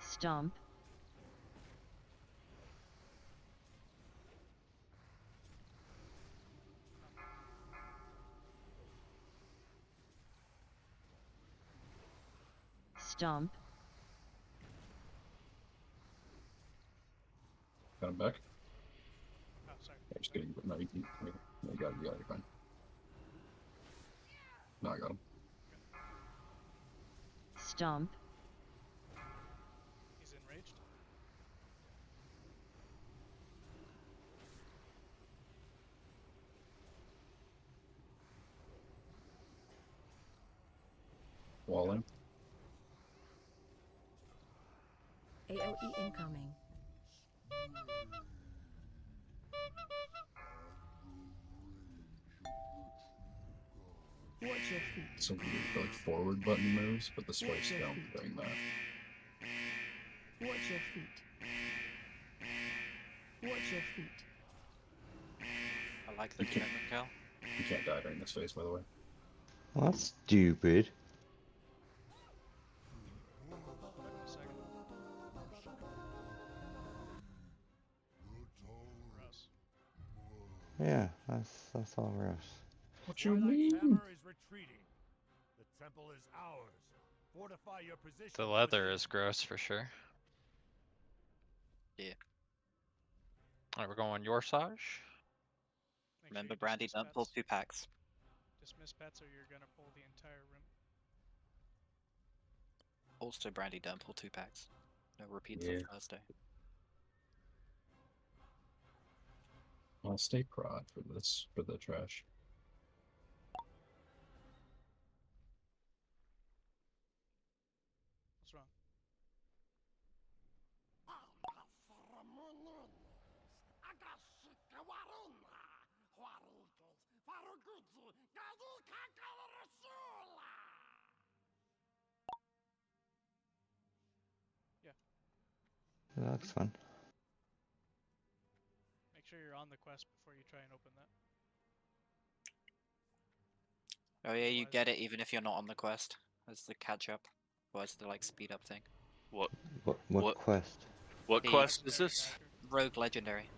Stomp. Stomp. Got him back. Oh, sorry. Yeah, just kidding. No, you got it. You're fine. No, I got him. Stomp. He's enraged. Walling. AOE incoming. Watch your feet. Some weird, like forward button moves, but the strikes don't bring that. Watch your feet. Watch your feet. I like the You can't- commitment, Cal. You can't die during this phase, by the way. Well, that's stupid. Wait a second. Gross. Yeah, that's all gross. What you mean? Hammer is retreating. The temple is ours. Fortify your position. The leather is gross for sure. Yeah. Alright, we're going Yorsage. Make sure Remember, you Brandy, dismiss don't pull pets. 2 packs. Dismiss pets or you're gonna pull the entire room. Also, Brandy, don't pull 2 packs. No repeats Yeah. of Thursday. I'll stay prod for this, for the trash. What's wrong? That looks fun. Make sure you're on the quest before you try and open that. Oh yeah, you Otherwise- get it even if you're not on the quest. As the catch up. Or as the like speed up thing. What What quest? what The- quest is this? Rogue Legendary.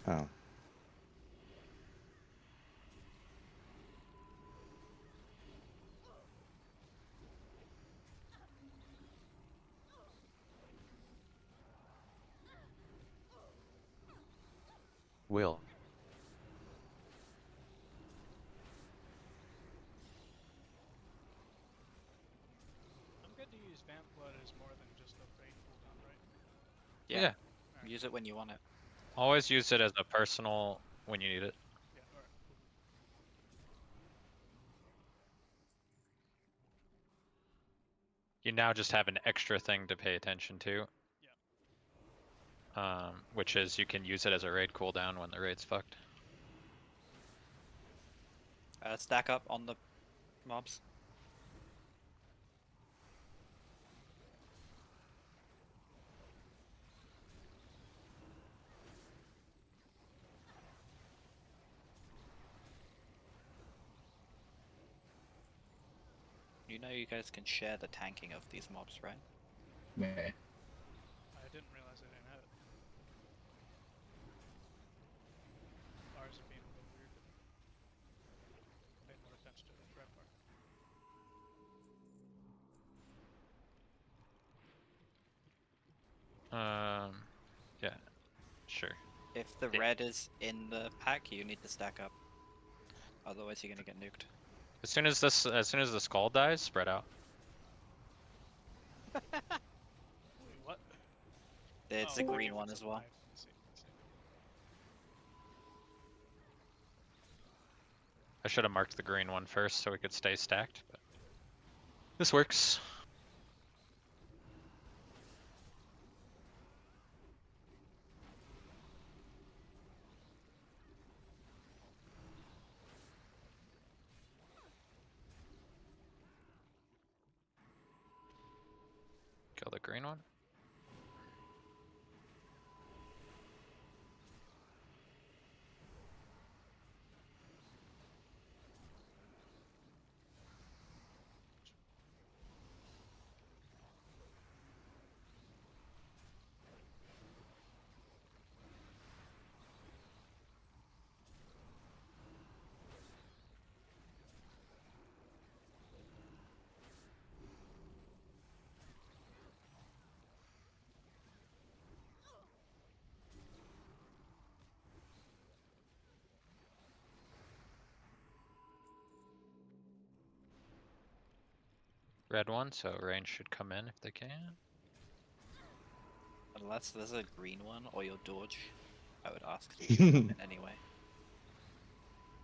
Oh. Will. I'm good to use Vamp Blood as more than just a raid cooldown, right? Yeah. Yeah. Use it when you want it. Always use it as a personal when you need it. Yeah, alright. You now just have an extra thing to pay attention to. Which is you can use it as a raid cooldown when the raid's fucked. Stack up on the mobs. You know you guys can share the tanking of these mobs, right? Nah. I didn't realize I didn't have it. Ours are being a little weird. Pay more attention to the threat bar. Yeah, sure. If the red is in the pack, you need to stack up. Otherwise you're gonna get nuked. As soon as the skull dies, spread out. Wait, what? It's Oh, a like green if one it's as well. alive. I see. I should have marked the green one first so we could stay stacked, but this works. Kill the green one. Red one, so range should come in if they can. Unless there's a green one or your dodge, I would ask to come in anyway.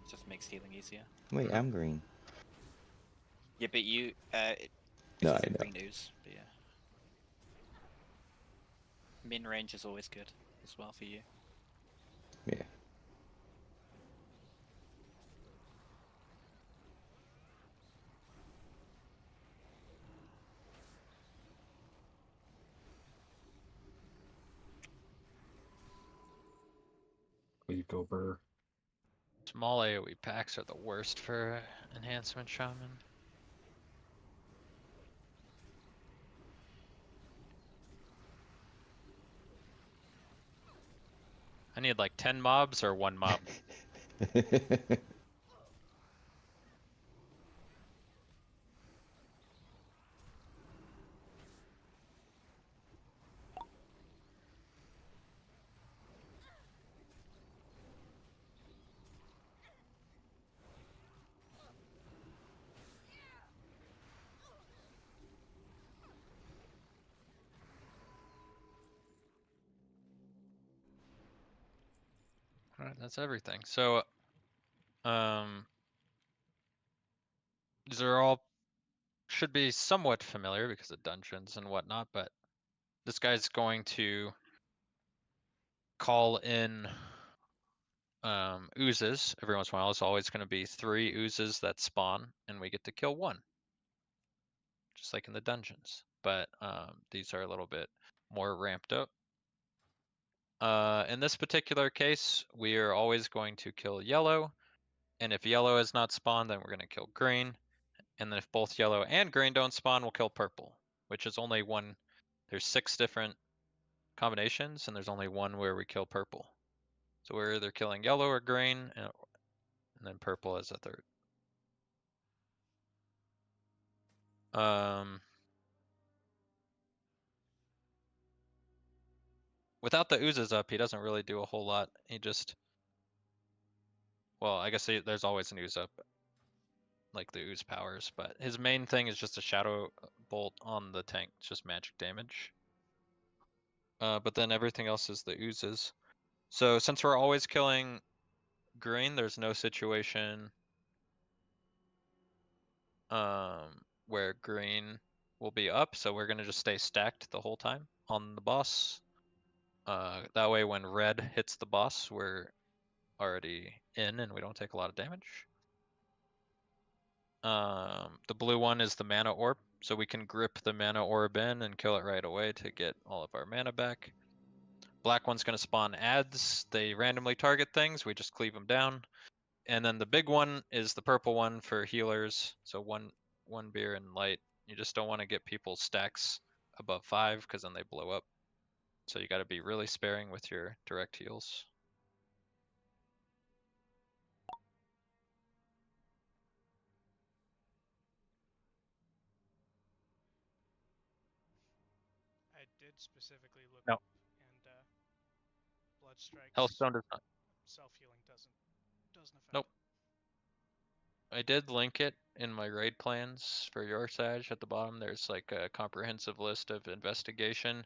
It just makes healing easier. Wait, I'm green. Yeah, but you, if No, there's I a know. green ooze, but yeah. Min range is always good as well for you. Yeah. Leave go burr. Small AoE packs are the worst for enhancement shaman. I need like 10 mobs or 1 mob. Alright, that's everything. So, these are all should be somewhat familiar because of dungeons and whatnot, but this guy's going to call in oozes every once in a while. It's always going to be 3 oozes that spawn, and we get to kill 1, just like in the dungeons. But these are a little bit more ramped up. In this particular case, we are always going to kill yellow, and if yellow is not spawned, then we're going to kill green. And then if both yellow and green don't spawn, we'll kill purple, which is only one. There's 6 different combinations, and there's only one where we kill purple. So we're either killing yellow or green, and then purple as a third. Without the oozes up, he doesn't really do a whole lot. He just, well, I guess there's always an ooze up, like the ooze powers, but his main thing is just a shadow bolt on the tank, it's just magic damage. But then everything else is the oozes. So since we're always killing green, there's no situation where green will be up, so we're gonna just stay stacked the whole time on the boss. That way when red hits the boss, we're already in and we don't take a lot of damage. The blue one is the mana orb, so we can grip the mana orb in and kill it right away to get all of our mana back. Black one's gonna spawn adds, they randomly target things, we just cleave them down. And then the big one is the purple one for healers, so one beer and light. You just don't want to get people's stacks above 5 because then they blow up. So you got to be really sparing with your direct heals. I did specifically look No. up, and blood strikes. Healthstone does not. Self healing doesn't affect Nope. it. I did link it in my raid plans for your Sag at the bottom. There's like a comprehensive list of investigation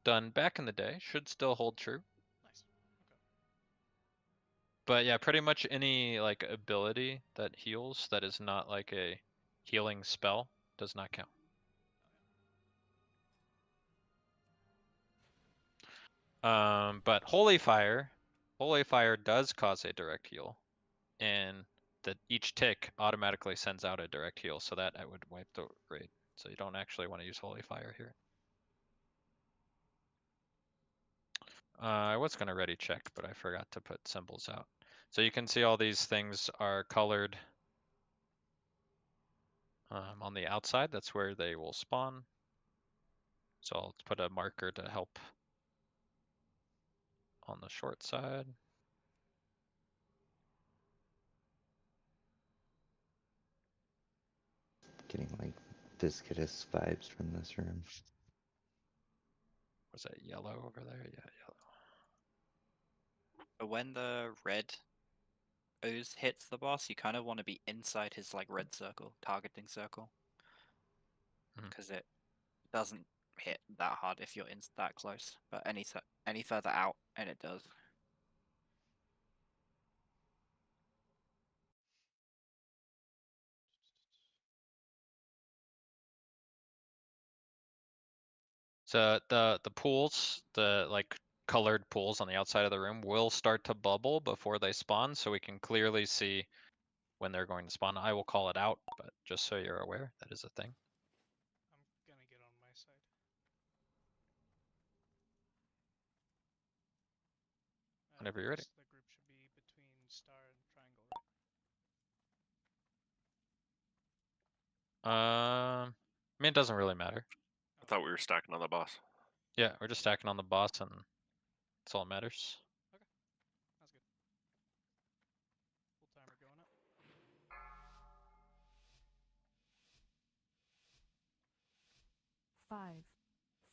done back in the day. Should still hold true. Nice. Okay. But yeah, pretty much any like ability that heals that is not like a healing spell does not count. But Holy Fire does cause a direct heal, and that each tick automatically sends out a direct heal, so that I would wipe the raid. So you don't actually want to use Holy Fire here. I was gonna ready check, but I forgot to put symbols out. So you can see all these things are colored on the outside. That's where they will spawn. So I'll put a marker to help on the short side. Getting like viscous vibes from this room. Was that yellow over there? Yeah, yellow. But when the red ooze hits the boss, you kind of want to be inside his like red circle, targeting circle, because it doesn't hit that hard if you're in that close. But any further out, and it does. So the pools, the like colored pools on the outside of the room will start to bubble before they spawn, so we can clearly see when they're going to spawn. I will call it out, but just so you're aware, that is a thing. I'm gonna get on my side. Whenever you're ready. The group should be between star and triangle, right? I mean, it doesn't really matter. I thought we were stacking on the boss. Yeah, we're just stacking on the boss, and that's all that matters. Okay, that's good. Full timer going up. 5,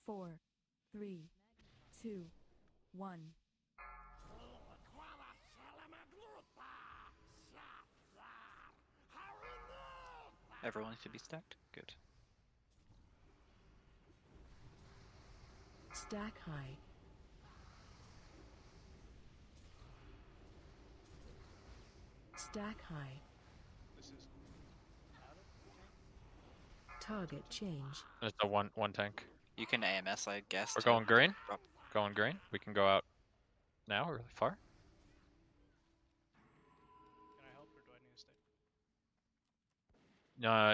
4, 3, 2, 1. Everyone should be stacked. Good. Stack high. Stack high. This is out of tank. Target change. It's a one tank. You can AMS, I guess. We're to going green. drop. Going green. We can go out now or really far. Can I help, or do I need to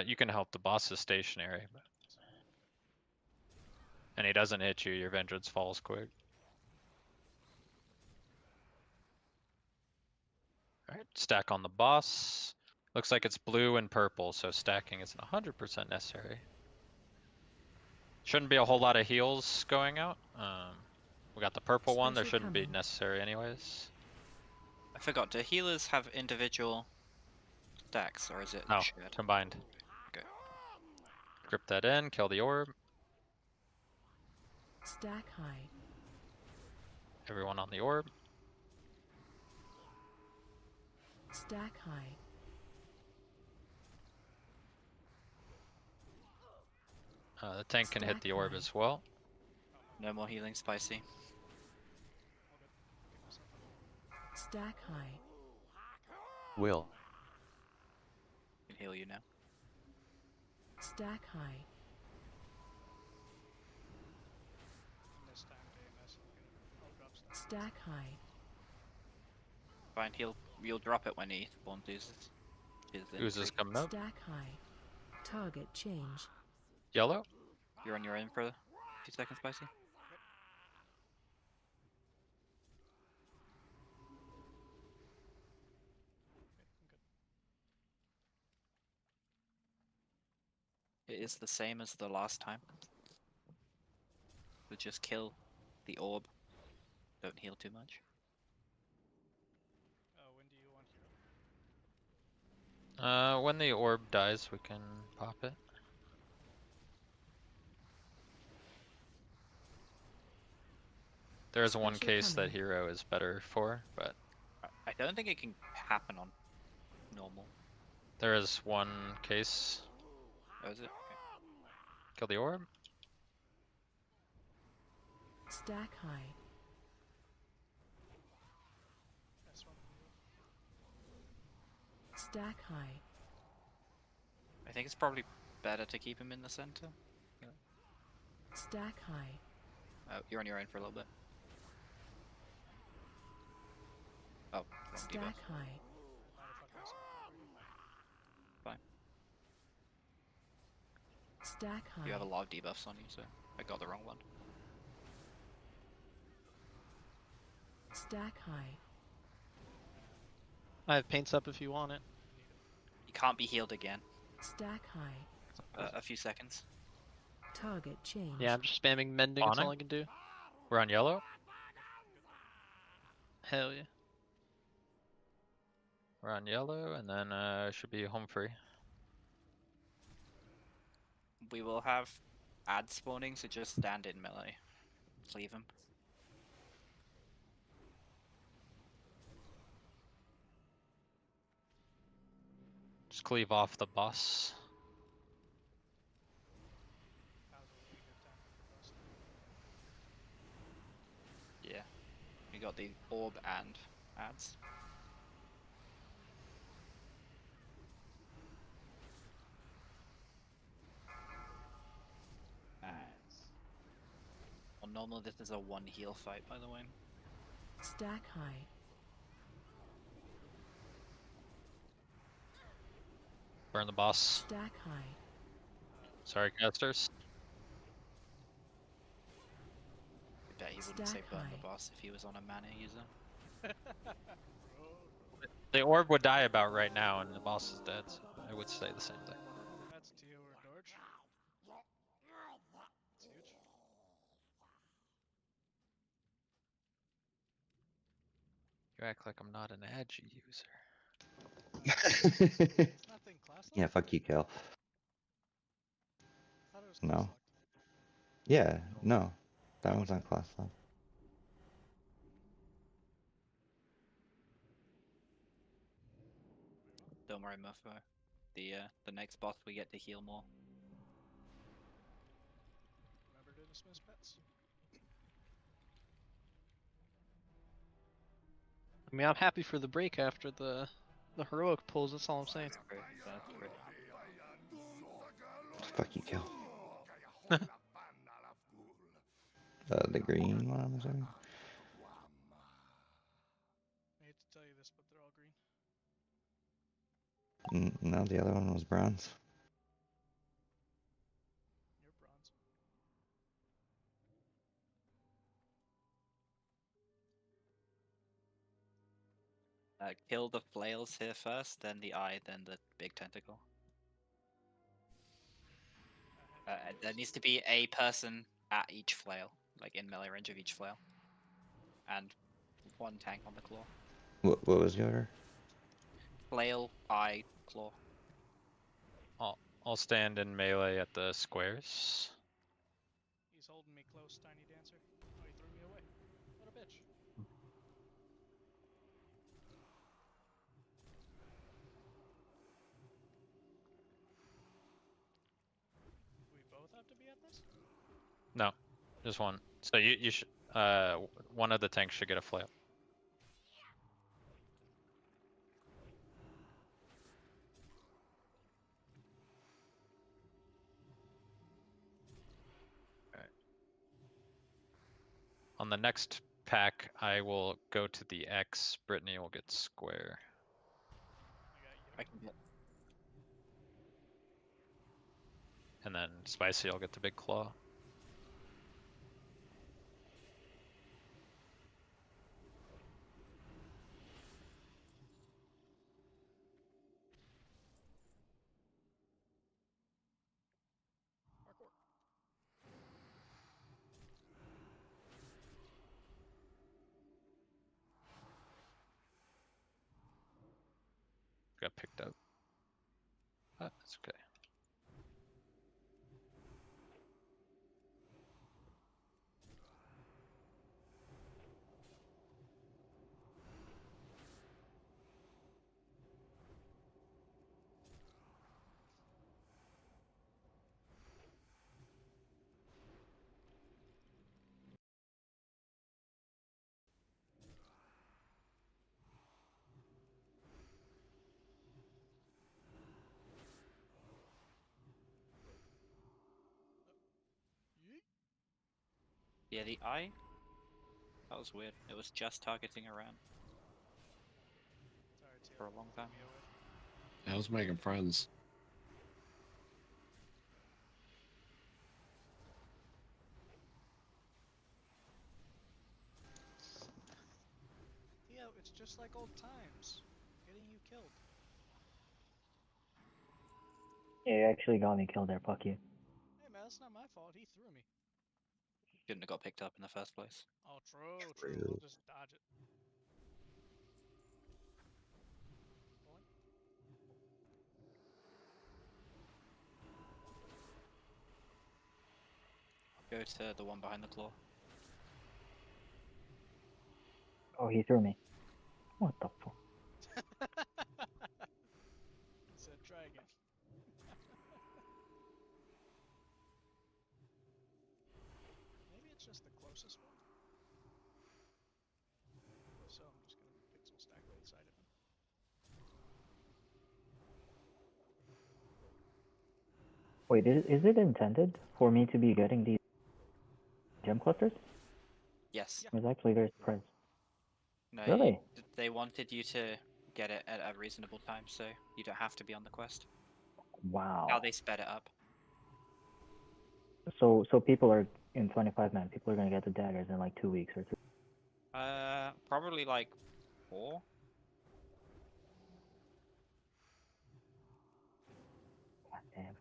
stay? You can help. The boss is stationary, but... and he doesn't hit you. Your vengeance falls quick. Alright, stack on the boss. Looks like it's blue and purple, so stacking isn't 100% necessary. Shouldn't be a whole lot of heals going out. We got the purple one, there shouldn't be necessary anyways. I forgot, do healers have individual stacks, or is it No, shared? combined. Okay. Grip that in, kill the orb. Stack high. Everyone on the orb. Stack high. The tank can hit the orb as well. No more healing, spicy. Stack high. Will. I can heal you now. Stack high. And this time to AMS, I'll drop stuff. Stack high. Fine, you'll drop it when he spawns oozes. Oozes coming up. Stack high. Target change. Yellow. You're on your own for 2 seconds, spicy. It is the same as the last time. We just kill the orb. Don't heal too much. When do you want hero? When the orb dies, we can pop it. There is one case that hero is better for, but I don't think it can happen on normal. There is one case. Oh, is it? Okay. Kill the orb. Stack high. Nice one. Stack high. I think it's probably better to keep him in the center. Stack high. Oh, you're on your own for a little bit. Oh, wrong debuff. Stack high. Motherfuckers. Fine. Stack high. You have a lot of debuffs on you, so I got the wrong one. Stack high. I have paints up if you want it. You can't be healed again. Stack high. A few seconds. Target change. Yeah, I'm just spamming mending. That's all Spawning? I can do. We're on yellow. Hell yeah. We're on yellow, and then should be home free. We will have ads spawning, so just stand in melee. Cleave him. Just cleave off the boss. That was a really good time for the boss. Yeah. You got the orb and ads. Nice. Well, normally this is a one heal fight, by the way. Stack high. Burn the boss. Stack high. Sorry, casters. I bet he wouldn't say Stack burn high. the boss if he was on a mana user. The orb would die about right now, and the boss is dead. So I would say the same thing. That's Tio or Dorch. It's huge. You act like I'm not an Agi user. Nothing class Yeah, locked? fuck you, Kel. I thought it was class No. locked. Yeah, no. That one's on class lock. Don't worry, Mofo. The next boss we get to heal more. Remember to dismiss pets. I mean, I'm happy for the break after the heroic pulls. That's all I'm saying. That's great. Fuck you, Kel. The green one, I'm assuming? I hate to tell you this, but they're all green. No, the other one was bronze. You're bronze. Kill the flails here first, then the eye, then the big tentacle. There needs to be a person at each flail, like in melee range of each flail. And one tank on the claw. What was the order? Flail, eye, claw. I'll stand in melee at the squares. He's holding me close, Tiny Dancer. Oh, he threw me away. What a bitch. Do we both have to be at this? No, just one. So you should one of the tanks should get a flail. Alright. On the next pack, I will go to the X. Brittany will get square. I can get. And then Spicy will get the big claw. Parkour. Got picked up. Ah, that's okay. Yeah, the eye. That was weird. It was just targeting around Sorry, Teal. for a long time. Me away. I was making friends. Theo, it's just like old times. Getting you killed. Yeah, you actually got me killed there. Fuck you. Hey man, that's not my fault. He threw me. Shouldn't have got picked up in the first place. Oh, true. I'll just dodge it. Pulling. Go to the one behind the claw. Oh, he threw me. What the fuck? He said, try again. Maybe it's just the closest one? If so, I'm just gonna pixel stack right side of him. Wait, is it intended for me to be getting these gem clusters? Yes. Yeah. I was actually very surprised. No, Really? they wanted you to get it at a reasonable time, so you don't have to be on the quest. Wow. How they sped it up. So people are in 25 man. People are gonna get the daggers in like 2 weeks or 2. Probably like 4. God damn.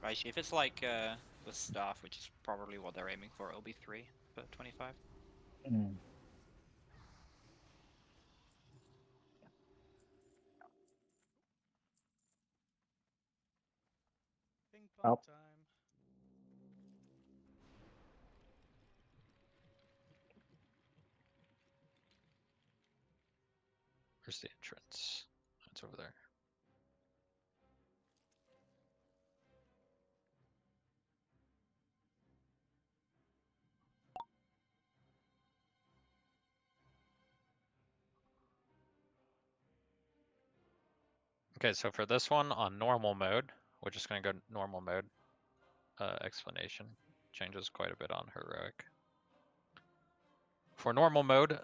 Right, if it's like the staff, which is probably what they're aiming for, it'll be 3 for 25. Mm. Ping pong time. Where's the entrance? It's over there. Okay, so for this one on normal mode, we're just gonna go normal mode. Explanation changes quite a bit on heroic. For normal mode,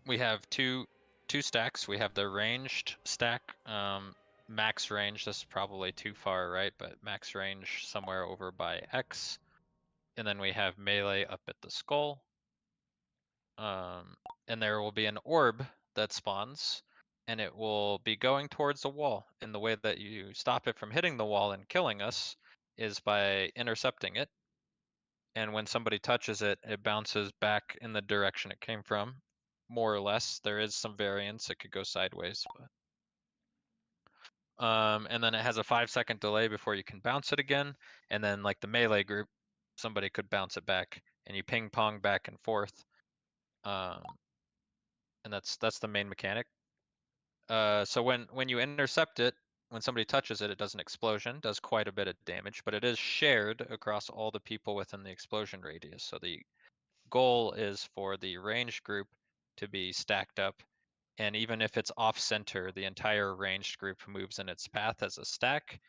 we have two stacks. We have the ranged stack, max range. This is probably too far, right? But max range somewhere over by X, and then we have melee up at the skull. And there will be an orb that spawns, and it will be going towards the wall. And the way that you stop it from hitting the wall and killing us is by intercepting it. And when somebody touches it, it bounces back in the direction it came from, more or less. There is some variance; it could go sideways, but. And then it has a 5-second delay before you can bounce it again. And then, like the melee group, somebody could bounce it back, and you ping pong back and forth. And that's the main mechanic. So when you intercept it, when somebody touches it, it does an explosion, does quite a bit of damage, but it is shared across all the people within the explosion radius. So the goal is for the ranged group to be stacked up, and even if it's off center, the entire ranged group moves in its path as a stack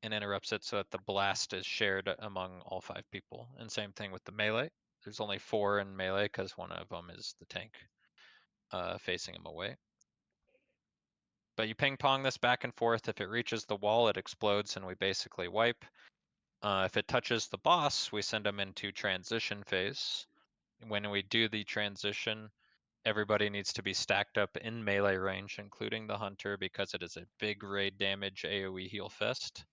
and interrupts it so that the blast is shared among all 5 people. And same thing with the melee. There's only 4 in melee because one of them is the tank facing him away. But you ping pong this back and forth. If it reaches the wall, it explodes and we basically wipe. If it touches the boss, we send them into transition phase. When we do the transition, everybody needs to be stacked up in melee range, including the hunter, because it is a big raid damage AoE heal fest.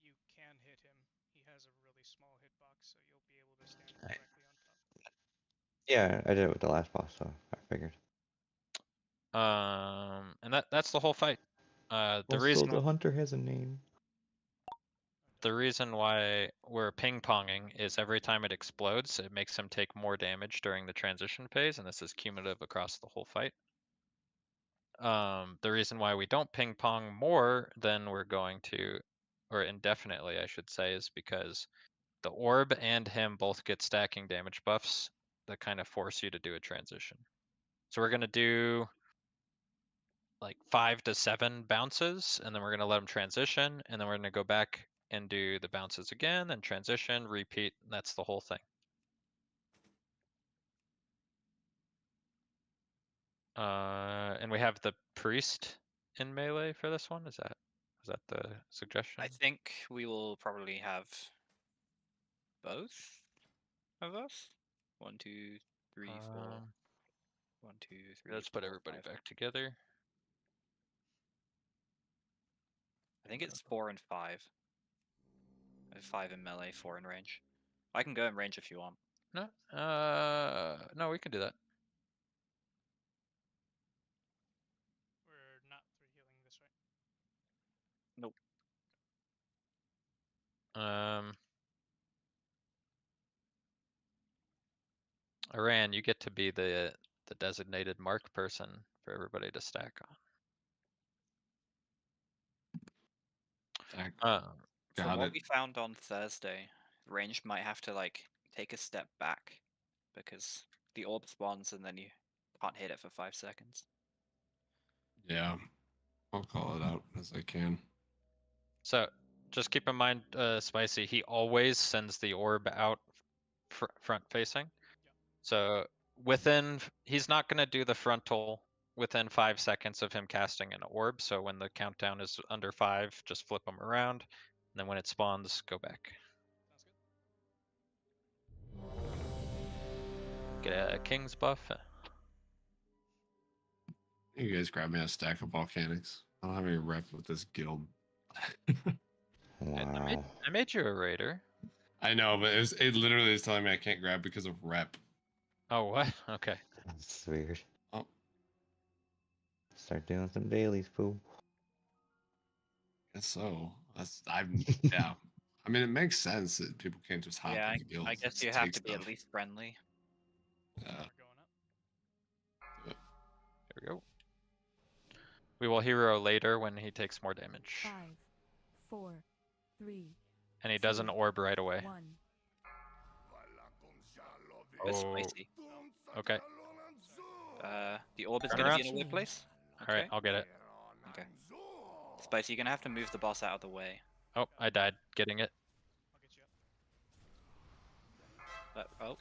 You can hit him. He has a really small hitbox, so you'll be able to stand directly on top. Yeah, I did it with the last boss, so I figured. And that's the whole fight. The Also, reason the hunter has a name. The reason why we're ping-ponging is every time it explodes, it makes him take more damage during the transition phase, and this is cumulative across the whole fight. The reason why we don't ping-pong more than we're going to, or indefinitely, I should say, is because the orb and him both get stacking damage buffs that kind of force you to do a transition. So we're going to do like 5 to 7 bounces, and then we're gonna let them transition, and then we're gonna go back and do the bounces again, then transition, repeat. And that's the whole thing. And we have the priest in melee for this one. Is that the suggestion? I think we will probably have both of us. 1, 2, 3, 4. 1, 2, 3. Let's put 4, everybody 5. back together. I think it's 4 and 5. I have 5 in melee, 4 in range. I can go in range if you want. No, no, we can do that. We're not 3 healing this, right? Nope. Aran, you get to be the designated mark person for everybody to stack on. From Got what it. we found on Thursday, range might have to like take a step back because the orb spawns and then you can't hit it for 5 seconds. Yeah, I'll call it out as I can. So just keep in mind, Spicy, he always sends the orb out front facing. So he's not going to do the frontal within 5 seconds of him casting an orb. So when the countdown is under 5, just flip him around. And then when it spawns, go back. Get a king's buff. You guys grab me a stack of volcanics. I don't have any rep with this guild. Wow. I made you a raider. I know, but it literally is telling me I can't grab because of rep. Oh, what? Okay. That's weird. Oh. Start doing some dailies, fool. Guess so. Yeah. I mean, it makes sense that people can't just hop Yeah, into guilds. I guess and you have take to be stuff. at least friendly. Yeah. Here we go. We will hero later when he takes more damage. 5, 4, 3. And he does an orb right away. 1. It's Oh. spicy. Okay. The orb is Turn going to around. be in a weird place. Alright, I'll get it. Okay. Spicy, you're going to have to move the boss out of the way. Oh, I died getting it. I'll get you up. Oh.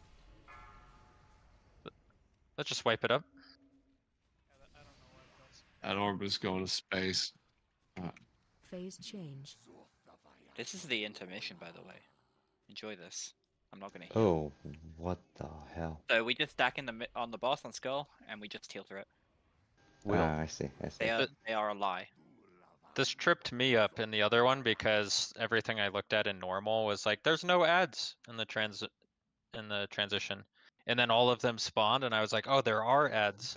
Let's just wipe it up. Yeah, I don't know what it does. That orb is going to space. Phase change. This is the intermission, by the way. Enjoy this. I'm not going to heal. Oh, what the hell? So we just stack in on the boss on Skull, and we just heal through it. I see. They are a lie. This tripped me up in the other one because everything I looked at in normal was like, there's no ads in the transition. And then all of them spawned and I was like, oh, there are ads.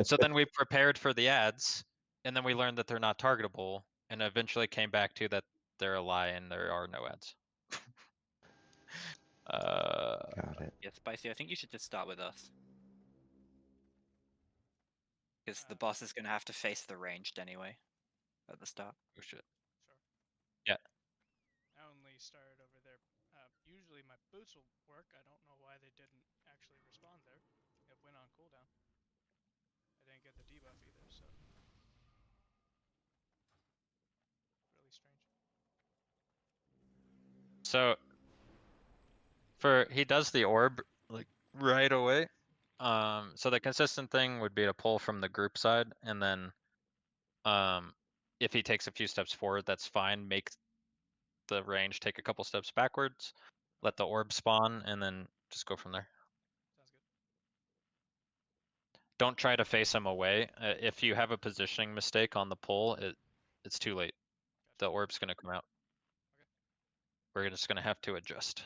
So then we prepared for the ads and then we learned that they're not targetable and eventually came back to that they're a lie and there are no ads. Got it. Yeah, Spicy, I think you should just start with us. Because the boss is going to have to face the ranged anyway. At the start. Oh shit. Sure. Yeah. I only started over there. Usually my boots will work. I don't know why they didn't actually respond there. It went on cooldown. I didn't get the debuff either, so. Really strange. So he does the orb like right away. So the consistent thing would be to pull from the group side and then if he takes a few steps forward, that's fine. Make the range take a couple steps backwards, let the orb spawn, and then just go from there. Sounds good. Don't try to face him away. If you have a positioning mistake on the pull, it's too late. The orb's gonna come out. Okay. We're just gonna have to adjust.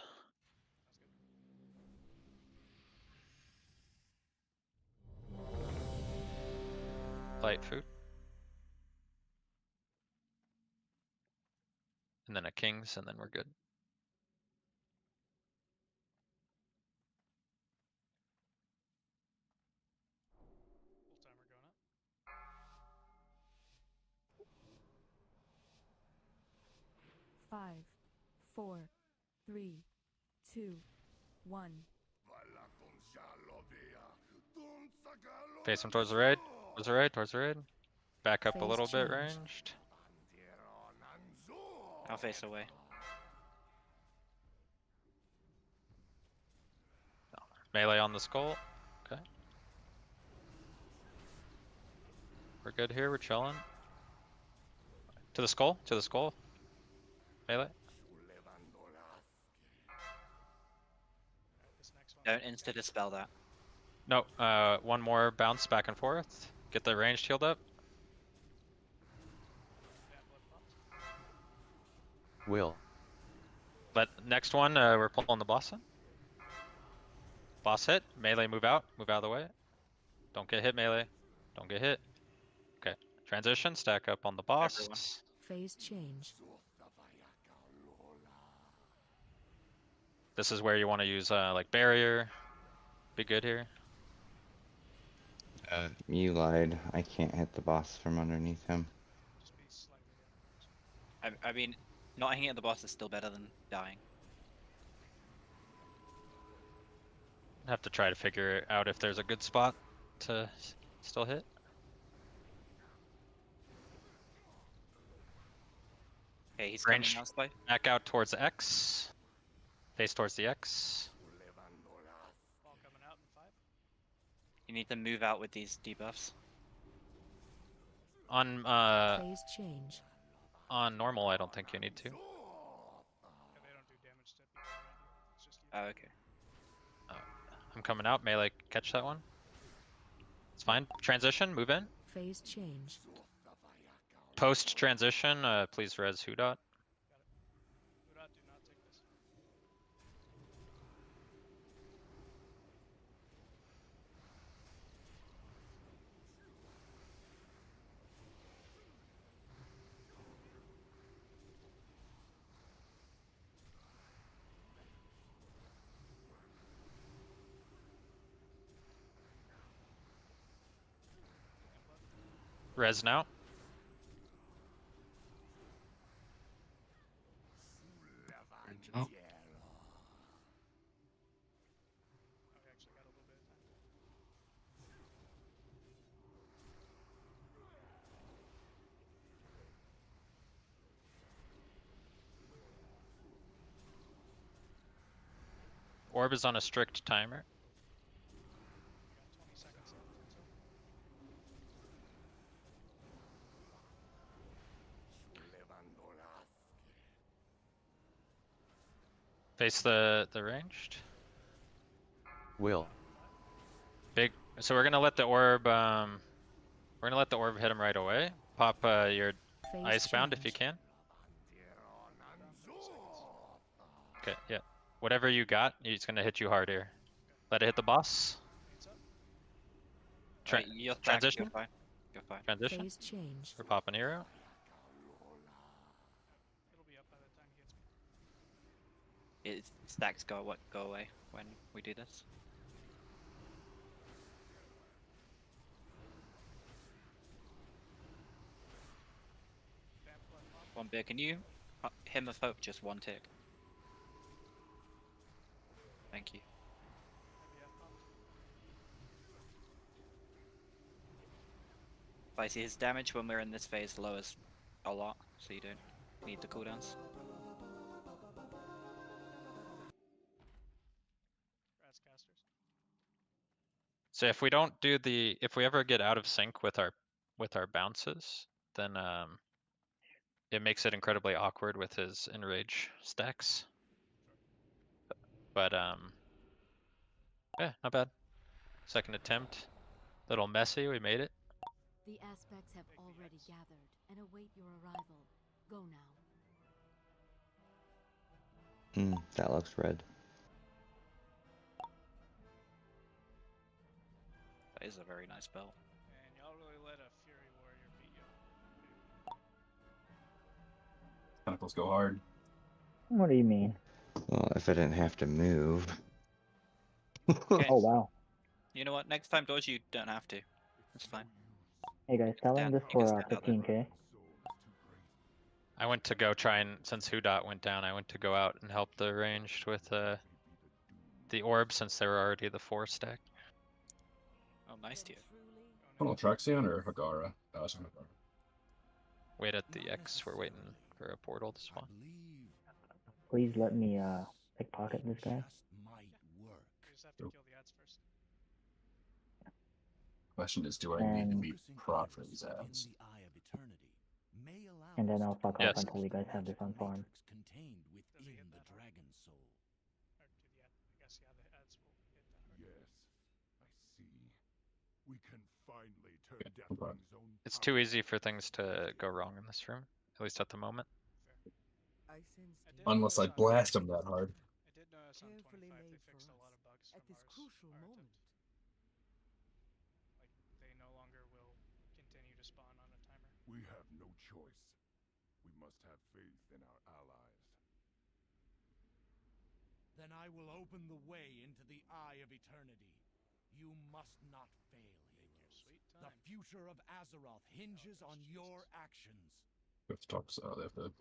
Light food. And then a king's, and then we're good. Full timer going up. 5, 4, 3, 2, 1. Face him towards the right. Towards the right. Towards the right. back up a Phase little bit change. ranged. I'll face away. Melee on the skull. Okay. We're good here, we're chilling. To the skull, to the skull. Melee. This next one. Don't insta dispel that. No, one more bounce back and forth. Get the ranged healed up. Yeah, blood popped. Will. Next one, we're pulling the boss in. Boss hit, melee move out of the way. Don't get hit, melee. Don't get hit. Okay, transition, stack up on the boss. Everyone. Phase change. This is where you want to use like barrier. Be good here. You lied. I can't hit the boss from underneath him. Just be slightly ahead. I mean, not hitting at the boss is still better than dying. Have to try to figure out if there's a good spot to still hit. Okay, he's Range. coming outside. Back out towards the X. Face towards the X. Ball coming out in 5. You need to move out with these debuffs. On Phase change. on normal, I don't think you need to. Yeah, they don't do damage to people around you. It's just you. Oh, okay. I'm coming out, melee, catch that one. It's fine. Transition, move in. Phase change. Post transition, please res Hudot. Got it. Udot, do not take this. Res now. Oh, Okay, actually got a little bit of time. Orb is on a strict timer. We got 20 seconds left until. Face the ranged. Will. Big. So we're gonna let the orb. We're gonna let the orb hit him right away. Pop your Phase icebound if you change. can. Okay, yeah. Whatever you got, it's gonna hit you hard here. Let it hit the boss. Fates up. Tra Wait, you're stacked, transition. You're fine. You're fine. Transition. Phase change. We're popping hero. It'll be up by the time he hits me. Stacks go away when we do this. Vamp blood pop. One beer, can you hymn of hope just one tick? Thank you. Heavy F popped. But I see his damage when we're in this phase lowers a lot, so you don't need the cooldowns. Rats casters. So if we don't do if we ever get out of sync with our bounces, then it makes it incredibly awkward with his enrage stacks. But yeah, not bad. Second attempt. Little messy, we made it. The aspects have already gathered and await your arrival. Go now. That looks red. That is a very nice belt. And y'all really let a Fury Warrior beat you. Tentacles go hard. What do you mean? Well, if I didn't have to move. Okay. Oh wow. You know what? Next time, Dodge, you don't have to. It's fine. Hey guys, tell him Stand- this you can for stand out there. 15k. I went to go try and, since Hudot went down, I went to go out and help the ranged with the orb since they were already the 4 stack. Oh, nice to you. Tunnel Traxion or Hagara? Oh, it's not Hagara. Wait at the X. We're waiting for a portal to spawn. Please let me pickpocket this guy. We just have to kill the ads first. Question is, do I need to be prod for these ads? And then I'll fuck Yes. off until you guys have this on farm. Does he hit that hard? Or do the ad, I guess, yeah, the ads will hit that hard. Yes, I see. We can finally turn Okay, no problem. Deathwing's own It's power too easy for things to go wrong in this room, at least at the moment. I did Unless I notice on- blast them that hard. I did notice on 25 they fixed a lot of bugs from our attempt. Like, they no longer will continue to spawn on a timer. We have no choice. We must have faith in our allies. Then I will open the way into the Eye of Eternity. You must not fail, heroes. Sweet The time. future of Azeroth hinges on your actions. We have to talk. So they have to.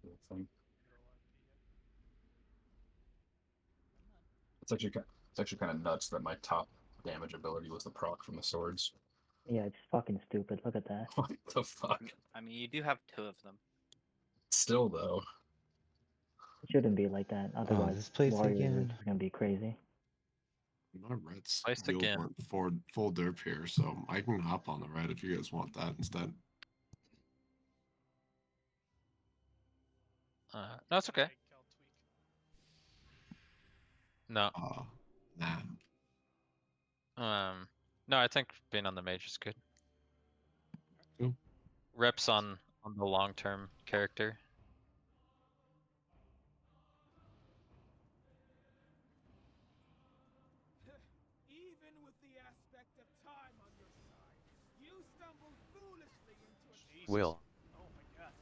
The thing. It's actually kind of nuts that my top damage ability was the proc from the swords. Yeah, it's fucking stupid. Look at that. What the fuck? I mean, you do have 2 of them. Still though. It shouldn't be like that. Otherwise, this place Warriors again. is gonna be crazy. My red's Placed deals again. weren't full derp here, so I can hop on the red if you guys want that instead. No, it's okay. No. Nah. No, I think being on the mage is good. Cool. Reps on the long-term character. Even with the aspect of time on your side, you stumble foolishly into a Will. Oh my god.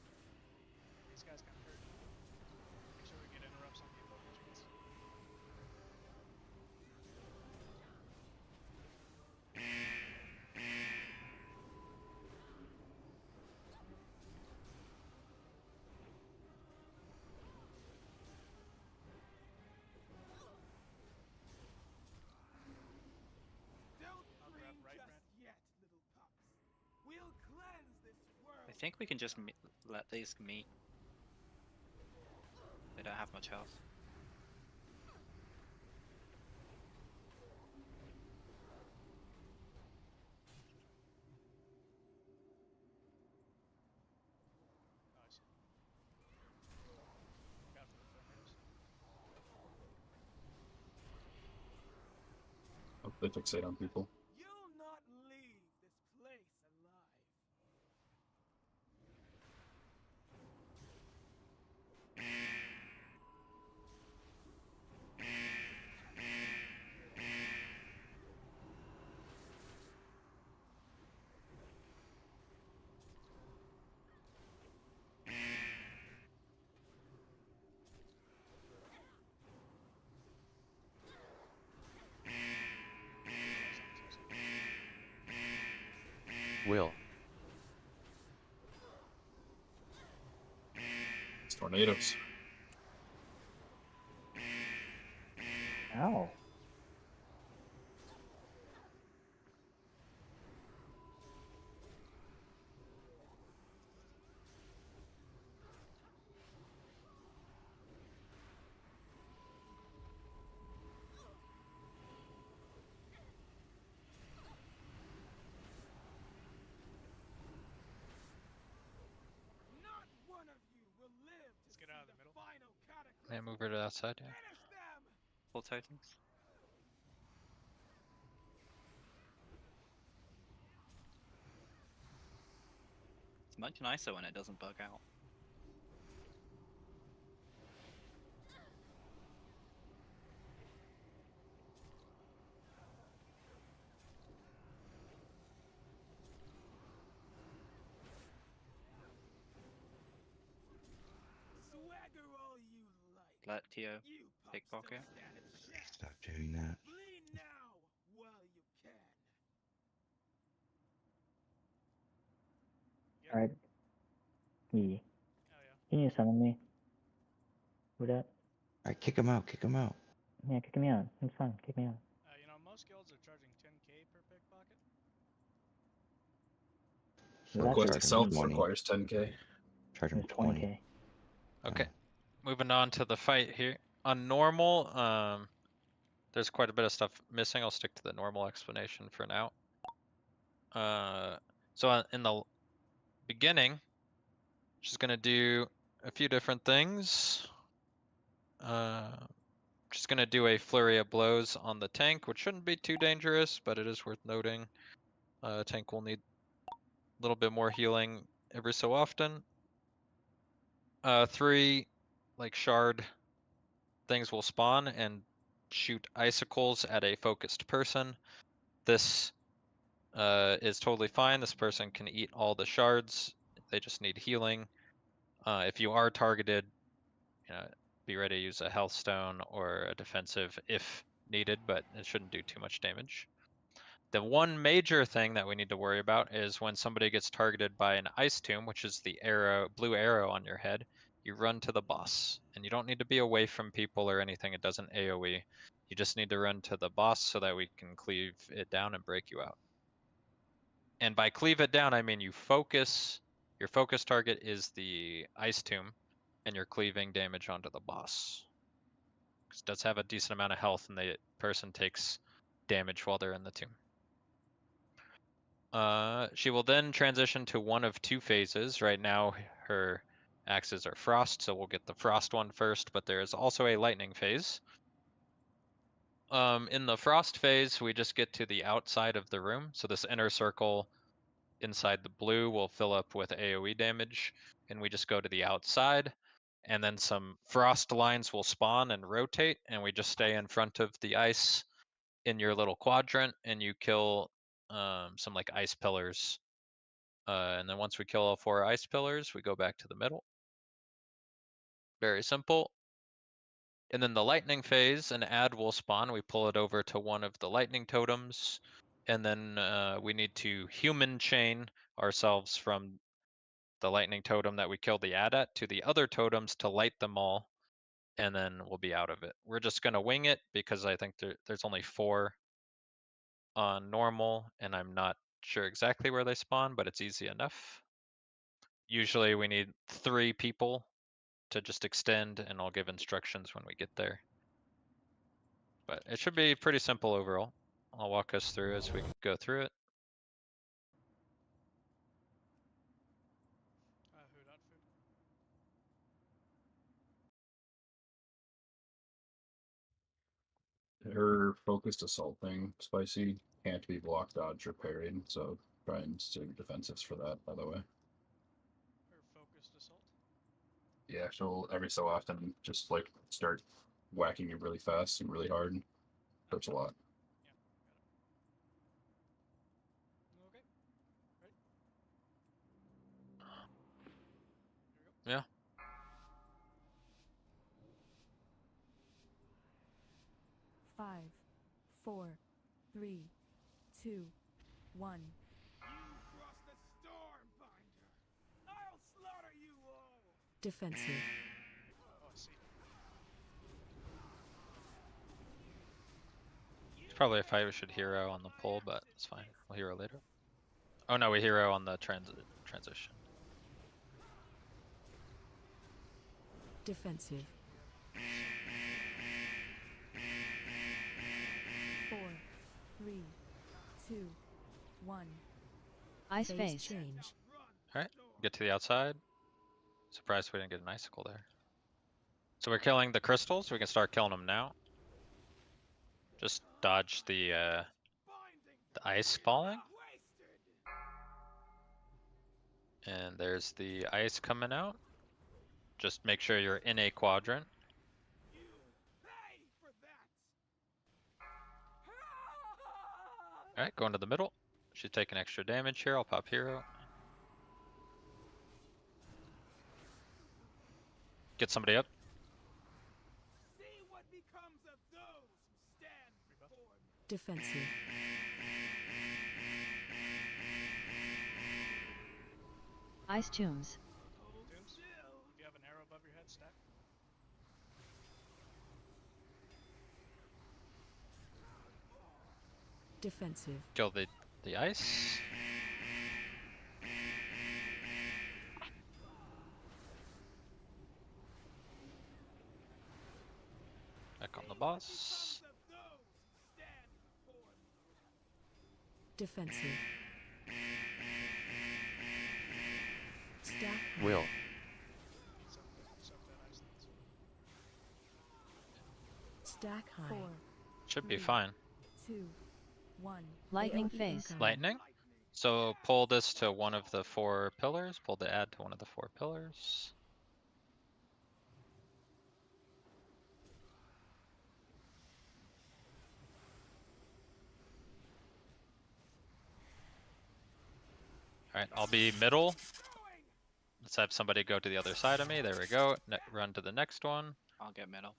These guys got hurt. Make sure we get interrupts on the invocations. Don't bring just yet, little pups. We'll cleanse this world. I think we can just let these meet. They don't have much health. Nice. Got for the flamers. Hope they fixate on people. You'll not leave this place alive. Will. It's tornadoes. Ow. Not one of you will live to Let's get out of the see middle. final cataclysm. Yeah, move her to that side. Yeah. Finish them! Full totals. It's much nicer when it doesn't bug out. Swagger all you like. Let Tio You pups pickpocket. don't stand a chance. Stop doing that. Flee now while you can. Alright. Yeah. Oh yeah. Can you summon me? Who that? Alright, kick him out, kick him out. Yeah, kick me out. It's fine. Kick me out. You know, most guilds are charging 10k per pickpocket. Is The that quest charge itself 20. requires 10k. Charge him It's 20. 20k. Okay, moving on to the fight here. On normal, there's quite a bit of stuff missing. I'll stick to the normal explanation for now. So in the beginning, she's gonna do a few different things. She's gonna do a flurry of blows on the tank, which shouldn't be too dangerous, but it is worth noting. Tank will need a little bit more healing every so often. 3 like shard things will spawn and shoot icicles at a focused person. This is totally fine. This person can eat all the shards. They just need healing. If you are targeted, be ready to use a health stone or a defensive if needed, but it shouldn't do too much damage. The one major thing that we need to worry about is when somebody gets targeted by an ice tomb, which is the blue arrow on your head, you run to the boss. And you don't need to be away from people or anything. It doesn't AoE. You just need to run to the boss so that we can cleave it down and break you out. And by cleave it down, I mean you focus, your focus target is the ice tomb, and you're cleaving damage onto the boss. Because it does have a decent amount of health, and the person takes damage while they're in the tomb. She will then transition to one of 2 phases. Right now, her axes are frost, so we'll get the frost one first, but there is also a lightning phase. In the frost phase, we just get to the outside of the room. So this inner circle inside the blue will fill up with AoE damage, and we just go to the outside, and then some frost lines will spawn and rotate, and we just stay in front of the ice in your little quadrant, and you kill some like ice pillars. And then once we kill all 4 ice pillars, we go back to the middle. Very simple. And then the lightning phase, an ad will spawn. We pull it over to one of the lightning totems. And then we need to human chain ourselves from the lightning totem that we killed the ad at to the other totems to light them all. And then we'll be out of it. We're just going to wing it because I think there's only 4 on normal. And I'm not sure exactly where they spawn, but it's easy enough. Usually we need 3 people to just extend, and I'll give instructions when we get there. But it should be pretty simple overall. I'll walk us through as we go through it. Who dot food? Her focused assault thing, spicy, can't be blocked, dodged, or parried, so try and stay defensives for that, by the way. Or focused assault? Yeah, she'll every so often just like start whacking you really fast and really hard. Hurts a lot. Okay. Ready? Yeah. Five, 4, 3, 2, 1. You cross the Stormbinder. I'll slaughter you all. Defensive. Oh, I see. It's probably a fight we should hero on the pull, but it's fine. We'll hero later. Oh no, we hero on the transition. Defensive. 4, 3, 2, 1. Ice phase. Change. Alright, get to the outside. Surprised we didn't get an icicle there. So we're killing the crystals. We can start killing them now. Just dodge the ice falling. And there's the ice coming out. Just make sure you're in a quadrant. Alright, going to the middle. She's taking extra damage here. I'll pop hero. Get somebody up. See what becomes of those who stand before me. Defensive. Ice tombs. Tombs? If you have an arrow above your head, stack. Defensive. Kill the ice. boss. Defensive. Stack. Will. Stack high. 4, Should be 3, fine. 2, 1. Lightning AoE phase. incoming. Lightning. So pull this to one of the 4 pillars. Pull the add to one of the 4 pillars. Alright, I'll be middle. Let's have somebody go to the other side of me. There we go. Run to the next one. I'll get middle.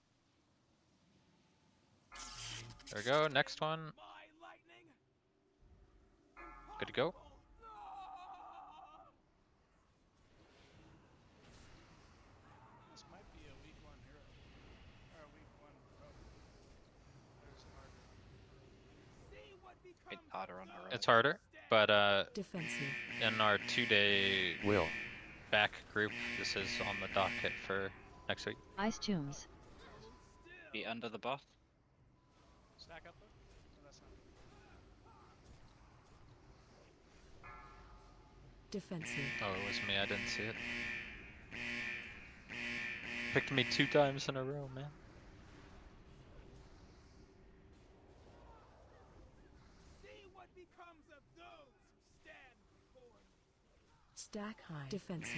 There we go. Next one. Good to go. This might be a week 1 hero. Or a week 1 rogue. There's It's harder on her. It's harder, but Defensive. in our 2-day Will. back group, this is on the docket for next week. Ice tombs. Be under the buff. Stack up though? So that's not. Defensive. Oh, it was me. I didn't see it. Picked me 2 times in a row, man. Stack high. Defensive.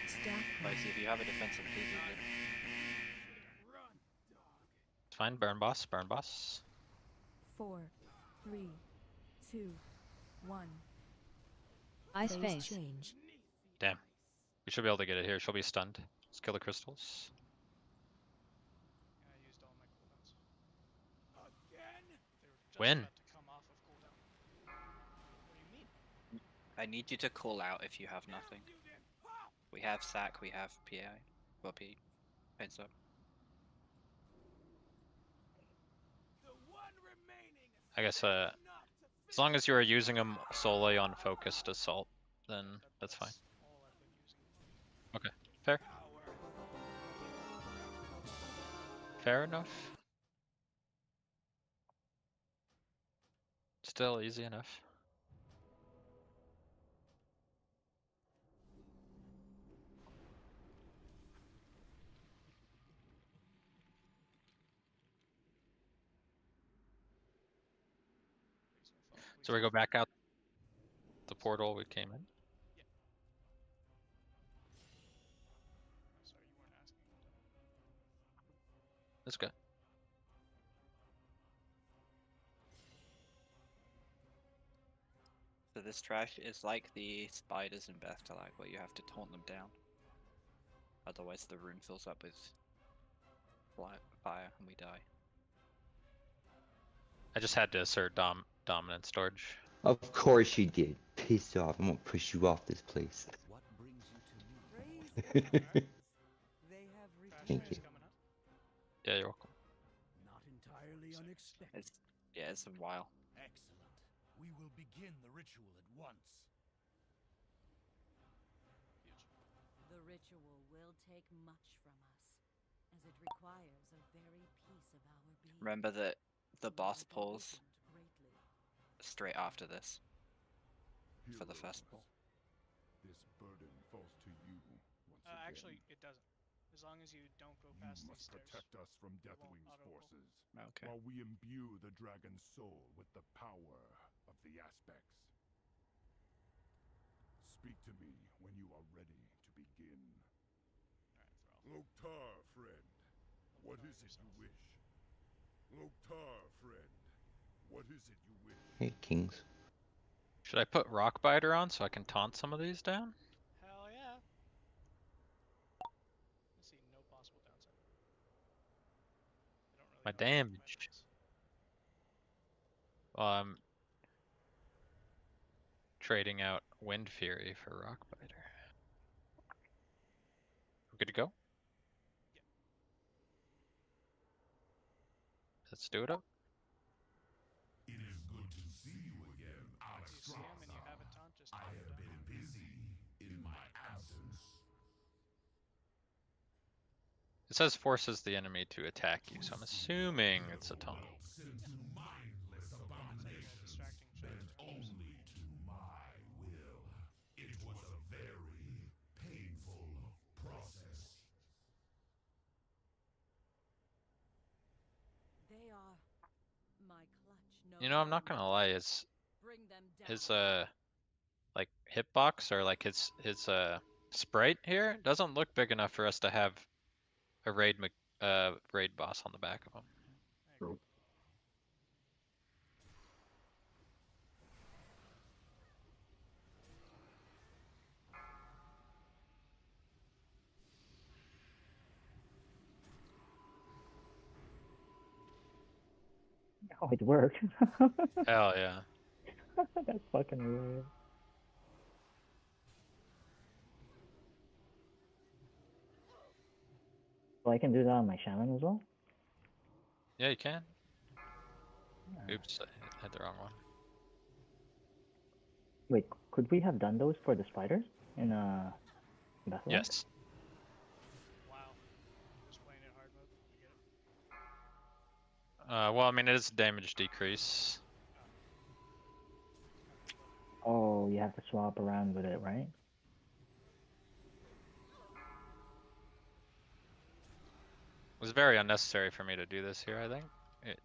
Stack high. Like, if you have a defensive, please use it. It's fine. Burn boss. Burn boss. 4, 3, 2, 1. Ice Phase phase. change. Damn. We should be able to get it here. She'll be stunned. Let's kill the crystals. Yeah, I used all my cooldowns. They were just When? about to come off of cooldown. What do you mean? I need you to call out if you have nothing. We have sack, we have PI. Well, P. Heads up. I guess as long as you are using them solely on focused assault, then that's fine. All I've been using. Okay, fair. Fair enough. Still easy enough. So we go back out the portal we came in. Sorry, you weren't asking. That's good. So this trash is like the spiders in Bethlehem, where you have to taunt them down. Otherwise the rune fills up with fire and we die. I just had to assert dominant storage. Of course you did. Piss off. I'm gonna push you off this place. What brings you to me? They have Thank returned. you. Coming up. Yeah, you're welcome. Not entirely unexpected. It's a while. Excellent. We will begin the ritual at once. The ritual will take much from us, as it requires a very piece of our being. Remember that the We boss will be pulls weakened greatly. straight after this for the Heroes, festival. This burden falls to you once again. Actually, it doesn't. As long as you don't go past You these must stairs. protect us from won't Deathwing's auto-pull. forces, Okay. while we imbue the dragon's soul with the power of the aspects. Speak to me when you are ready to begin. Alright, Thrall. Loktar, friend. What is it you wish? Loktar, friend. What is it you wish? Hey, kings. Should I put Rockbiter on so I can taunt some of these down? Hell yeah. I see no possible downside. I don't really My know what to do with damage. this. Well, I'm trading out Wind Fury for Rockbiter. We're good to go? Yep. Let's do it up. It is good to see you again, If you see him and you have a taunt, just I taunt him have down. been busy in my absence. It says forces the enemy to attack you, so I'm assuming it's a taunt. Distracting shot. They are my clutch. No You know, I'm not gonna lie, Bring them down. his like hitbox or like his sprite here doesn't look big enough for us to have a raid boss on the back of him. True. Oh, it worked. Hell yeah. That's fucking weird. So I can do that on my shaman as well? Yeah, you can. Oops, I had the wrong one. Wait, could we have done those for the spiders in Bethel? Yes. Wow. Just playing it hard mode. I get it. Well, I mean, it is damage decrease. Oh, you have to swap around with it, right? It was very unnecessary for me to do this here, I think. It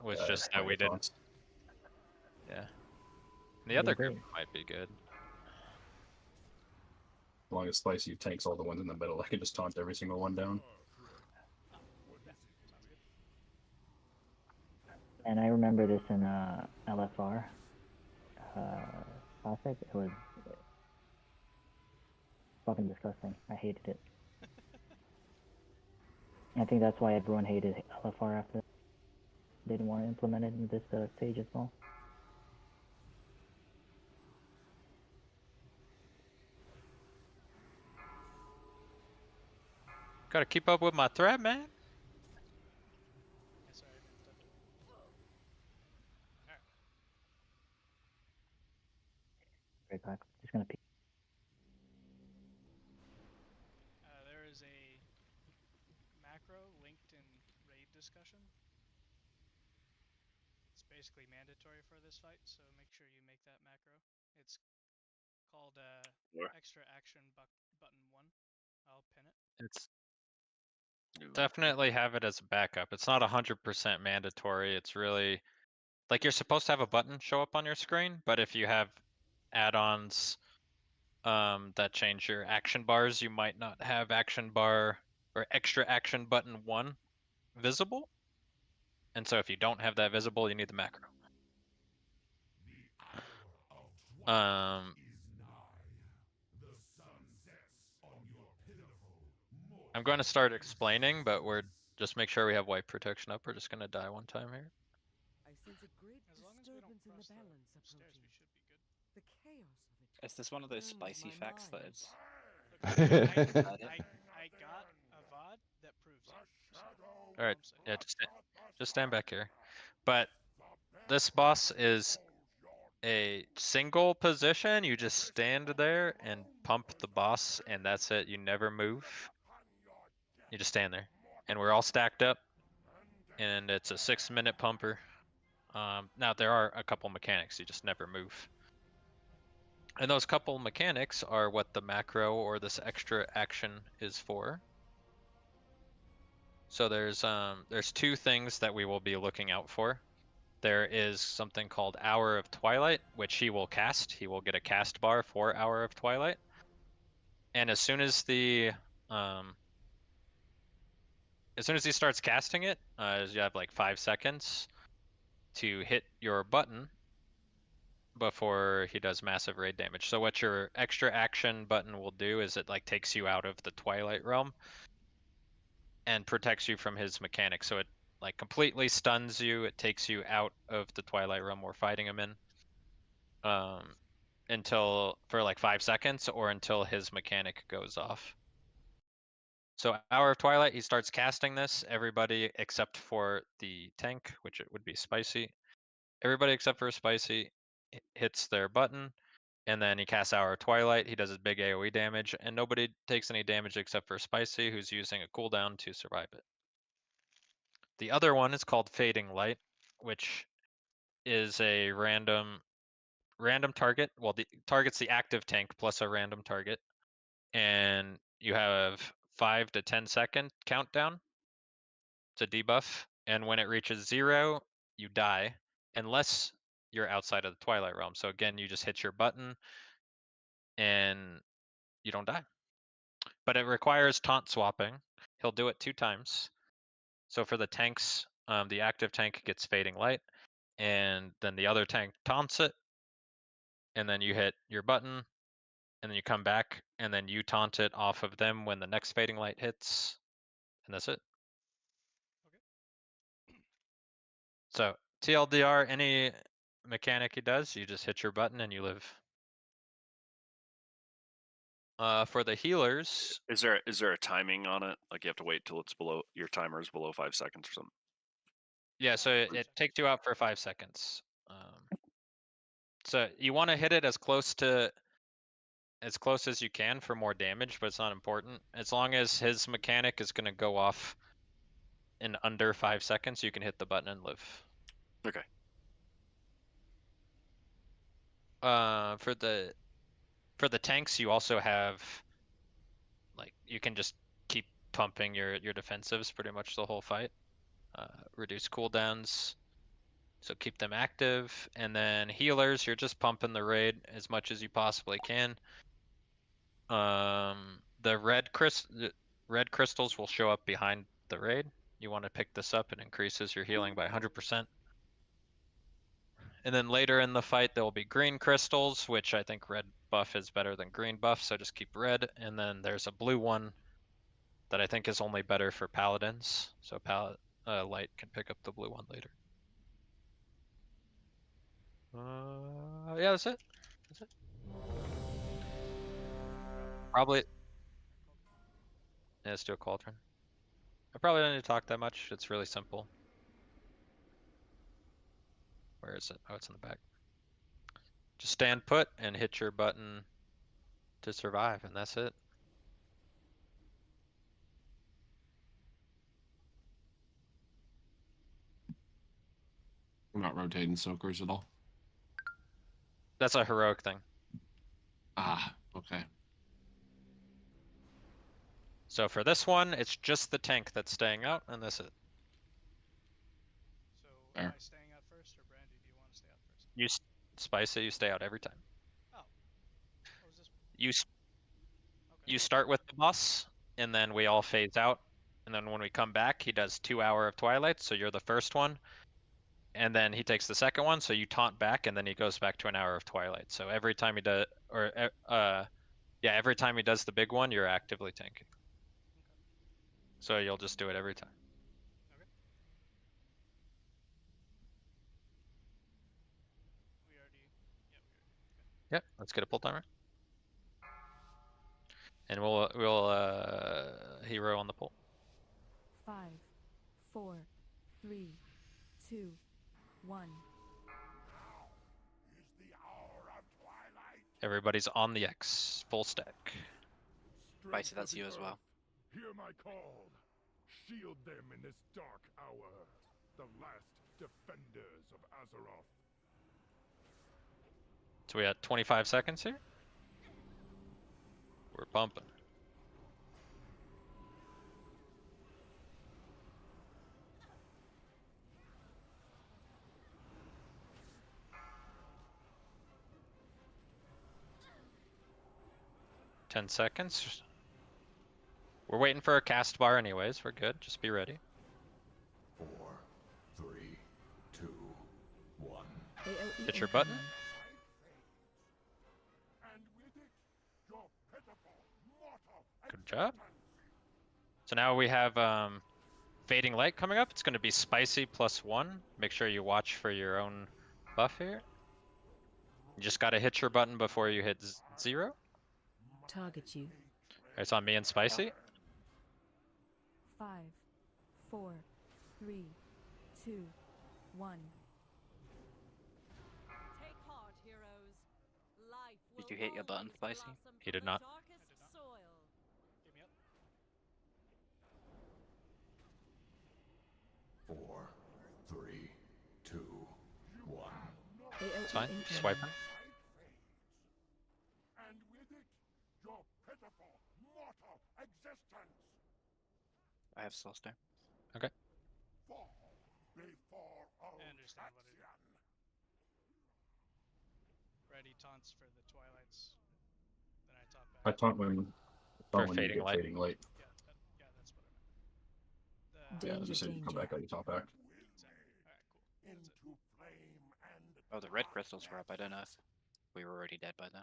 was just that we didn't. Yeah. The other group might be good. As long as Spicy tanks all the ones in the middle, I can just taunt every single one down. And I remember this in LFR Classic. It was fucking disgusting. I hated it. I think that's why everyone hated LFR after. They didn't want to implement it in this stage as well. Gotta keep up with my threat, man. Right back. Just gonna peek. There is a macro linked in raid discussion. It's basically mandatory for this fight, so make sure you make that macro. It's called extra action button 1. I'll pin it. It's definitely have it as a backup. It's not 100% mandatory. It's really like you're supposed to have a button show up on your screen, but if you have add-ons that change your action bars, you might not have action bar or extra action button 1 visible. And so if you don't have that visible, you need the macro. I'm going to start explaining, but we're just make sure we have white protection up. We're just going to die one time here. I sense a great disturbance in the balance approaching. The chaos of it. Is this one of those spicy facts that it's? I got a VOD that proves it. All right, yeah, just stand back here. But this boss is a single position. You just stand there and pump the boss, and that's it. You never move. You just stand there, and we're all stacked up, and it's a 6-minute pumper. Now there are a couple mechanics. You just never move. And those couple mechanics are what the macro or this extra action is for. So there's 2 things that we will be looking out for. There is something called Hour of Twilight, which he will cast. He will get a cast bar for Hour of Twilight. And as soon as he starts casting it, you have like 5 seconds to hit your button before he does massive raid damage. So what your extra action button will do is it like takes you out of the Twilight Realm and protects you from his mechanic. So it like completely stuns you. It takes you out of the Twilight Realm we're fighting him in. Until for like 5 seconds or until his mechanic goes off. So Hour of Twilight, he starts casting this. Everybody except for the tank, which it would be Spicy. Everybody except for Spicy hits their button. and then he casts Hour of Twilight. He does his big AoE damage, and nobody takes any damage except for Spicy, who's using a cooldown to survive it. The other one is called Fading Light, which is a random target. Well, the target's the active tank plus a random target, and you have 5 to 10 second countdown to debuff, and when it reaches 0, you die, unless you're outside of the Twilight Realm. So again, you just hit your button, and you don't die. But it requires taunt swapping. He'll do it 2 times. So for the tanks, the active tank gets Fading Light, and then the other tank taunts it, and then you hit your button, and then you come back, and then you taunt it off of them when the next Fading Light hits, and that's it. So TLDR, any mechanic he does, you just hit your button and you live. For the healers, Is there a timing on it? Like you have to wait till it's below your timer is below 5 seconds or something? yeah, so it takes you out for 5 seconds. So you want to hit it as close as you can for more damage, but it's not important. As long as his mechanic is going to go off in under 5 seconds, you can hit the button and live. Okay. For the tanks, you also have, like, you can just keep pumping your defensives pretty much the whole fight. Reduce cooldowns, so keep them active. And then healers, you're just pumping the raid as much as you possibly can. The red crystals will show up behind the raid. You want to pick this up, it increases your healing by 100%. And then later in the fight, there will be green crystals, which I think red buff is better than green buff, so just keep red. And then there's a blue one that I think is only better for paladins, so light can pick up the blue one later. Yeah, that's it. That's it. Probably. Yeah, let's do a cauldron. I probably don't need to talk that much. It's really simple. Where is it? Oh, it's in the back. Just stand put and hit your button to survive, and that's it. I'm not rotating soakers at all. That's a heroic thing. Ah, okay. So for this one, it's just the tank that's staying out, and that's it. So am I staying out first, or Brandy, do you want to stay out first? You spice it, you stay out every time. Oh. What was this? You start with the boss, and then we all phase out. And then when we come back, he does 2 Hour of Twilight, so you're the first one. And then he takes the second one, so you taunt back, and then he goes back to an Hour of Twilight. So every time he does, every time he does the big one, you're actively tanking. Okay. So you'll just do it every time. Okay. We already. Okay. Yep, let's get a pull timer. And we'll hero on the pull. 5, 4, 3, 2, 1. Everybody's on the X, full stack. Spicy, that's you as well. Hear my call. Shield them in this dark hour. The last defenders of Azeroth. So we got 25 seconds here. We're pumping. $10 seconds. We're waiting for a cast bar anyways. We're good. Just be ready. 4, 3, 2, 1. Hit your button. Good job. So now we have Fading Light coming up. It's going to be Spicy +1. Make sure you watch for your own buff here. You just got to hit your button before you hit 0. Target you. It's on me and Spicy. 5, 4, 3, 2, 1. Take heart, heroes. Life will Did you hit your button, Spicy? He did not. Give me up. 4, 3, 2, 1. It's fine. Swiping. And with it, your pitiful, mortal existence. I have slow stone. Okay. Fall before old I understand what it is. Tatsian. Ready taunts for the twilights. Then I taunt back. I taunt when For you fading get light. fading light. Yeah, that's what I meant. Yeah, you said you come back out, you taunt back. Exactly. Alright, cool. That's it. Into flame and Oh, the red crystals were up. I don't know if we were already dead by then.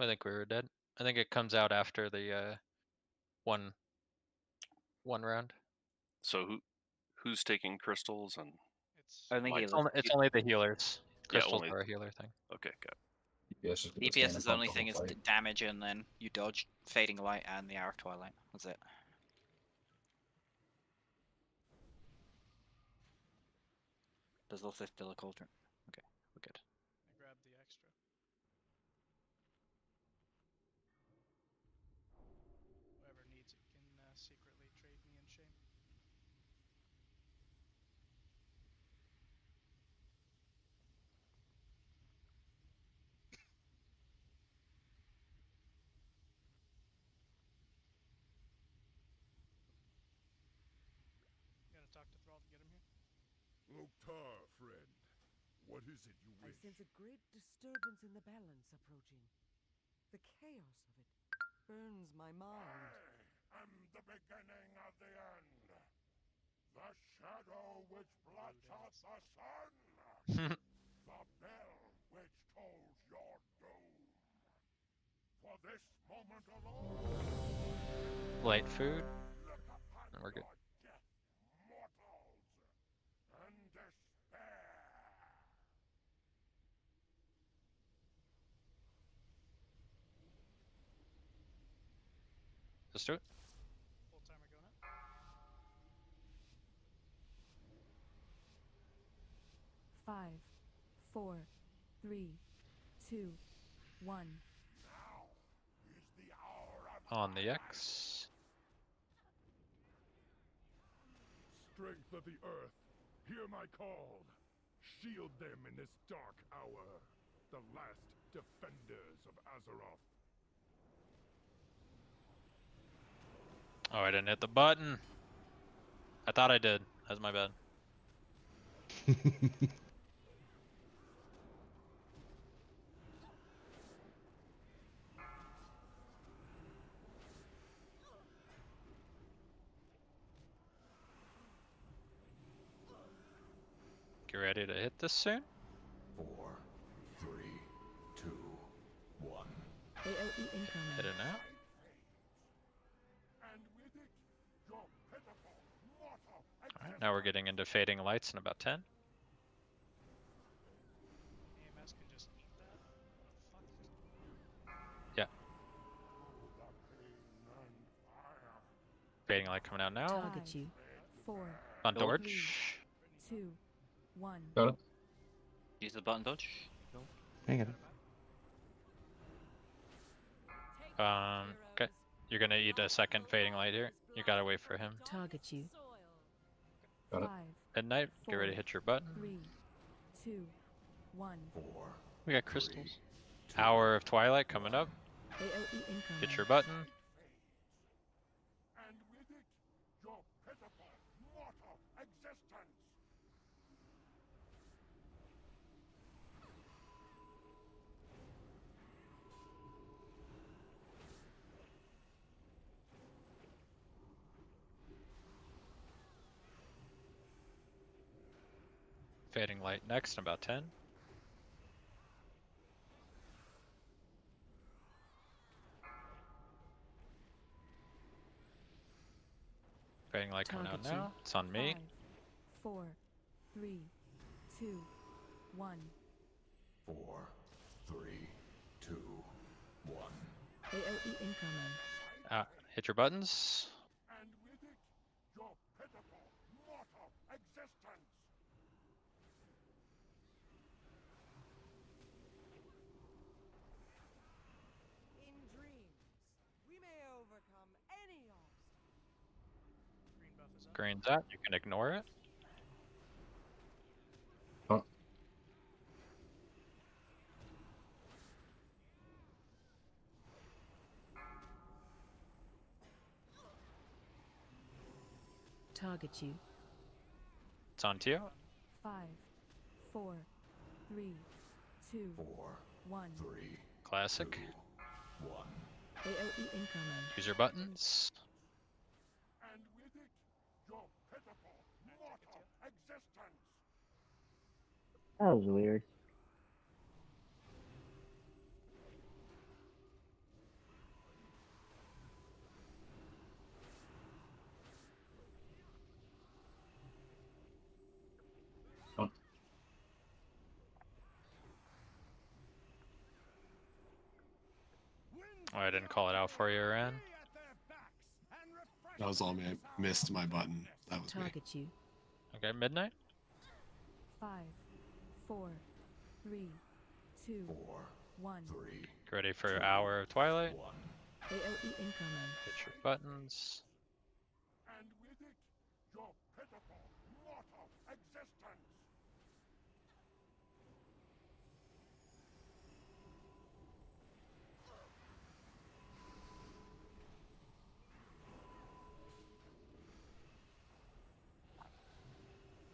I think we were dead. I think it comes out after the one round. So who's taking crystals and It's Only Mike. healers. It's only the healers. Yeah, Crystals only- are a healer thing. okay, got it. Yeah, it's just DPS's only thing is damage, and then you dodge Fading Light and the Hour of Twilight. That's it. There's also still a cauldron. Okay, we're good. I grabbed the extra. Whoever needs it can secretly trade me in shame. You gotta talk to Thrall to get him here? Loktar, friend. What is it you I wish? sense a great disturbance in the balance approaching. The chaos of it burns my mind. I am the beginning of the end. The shadow which blots out the sun. The bell which tolls your doom. For this moment alone. Light food. Look upon And we're good. your death, mortals, and despair. Let's do it. Full timer going up. Five, 4, 3, 2, 1. Now is the hour of On the X. strength of the earth, hear my call. Shield them in this dark hour. The last defenders of Azeroth. Oh, I didn't hit the button. I thought I did. That's my bad. Get ready to hit this soon. 4, 3, 2, 1. AOE incoming. Hit it now. And with it, your pitiful, mortal Alright, now we're getting into fading lights in about 10. AMS can just eat that? What the fuck? Yeah. Fading light coming out now. Target you. 4, On torch. 2, 1. Got it. Use the button dodge. I get it. Okay. You're gonna eat a second fading light here. You gotta wait for him. Target you. Got it. 5, Midnight, get ready to hit your button. 3, 2, 1. 4. We got crystals. Hour of Twilight coming up. AOE incoming. Hit your button. And with it, your pitiful, mortal existence. Fading light next in about 10. Fading light coming out Target you. now. It's on me. 5, 4, 3, 2, 1. 4, 3, 2, 1. AOE incoming. Hit your buttons. And with it, your pitiful, mortal existence. green's at. You can ignore it. Oh, Target you. It's on to you. 5, 4, 3, 2, 1. Classic. AOE incoming. Use your buttons. And with it, your pitiful, mortal existence. That was weird. oh. Oh, I didn't call it out for you, Aaron. That was all me. I missed my button. That was me. Target you. Okay, midnight. 5, 4, 3, 2, 1. Get ready for your hour of twilight. AOE incoming. Hit your buttons. And with it, your pitiful, mortal existence.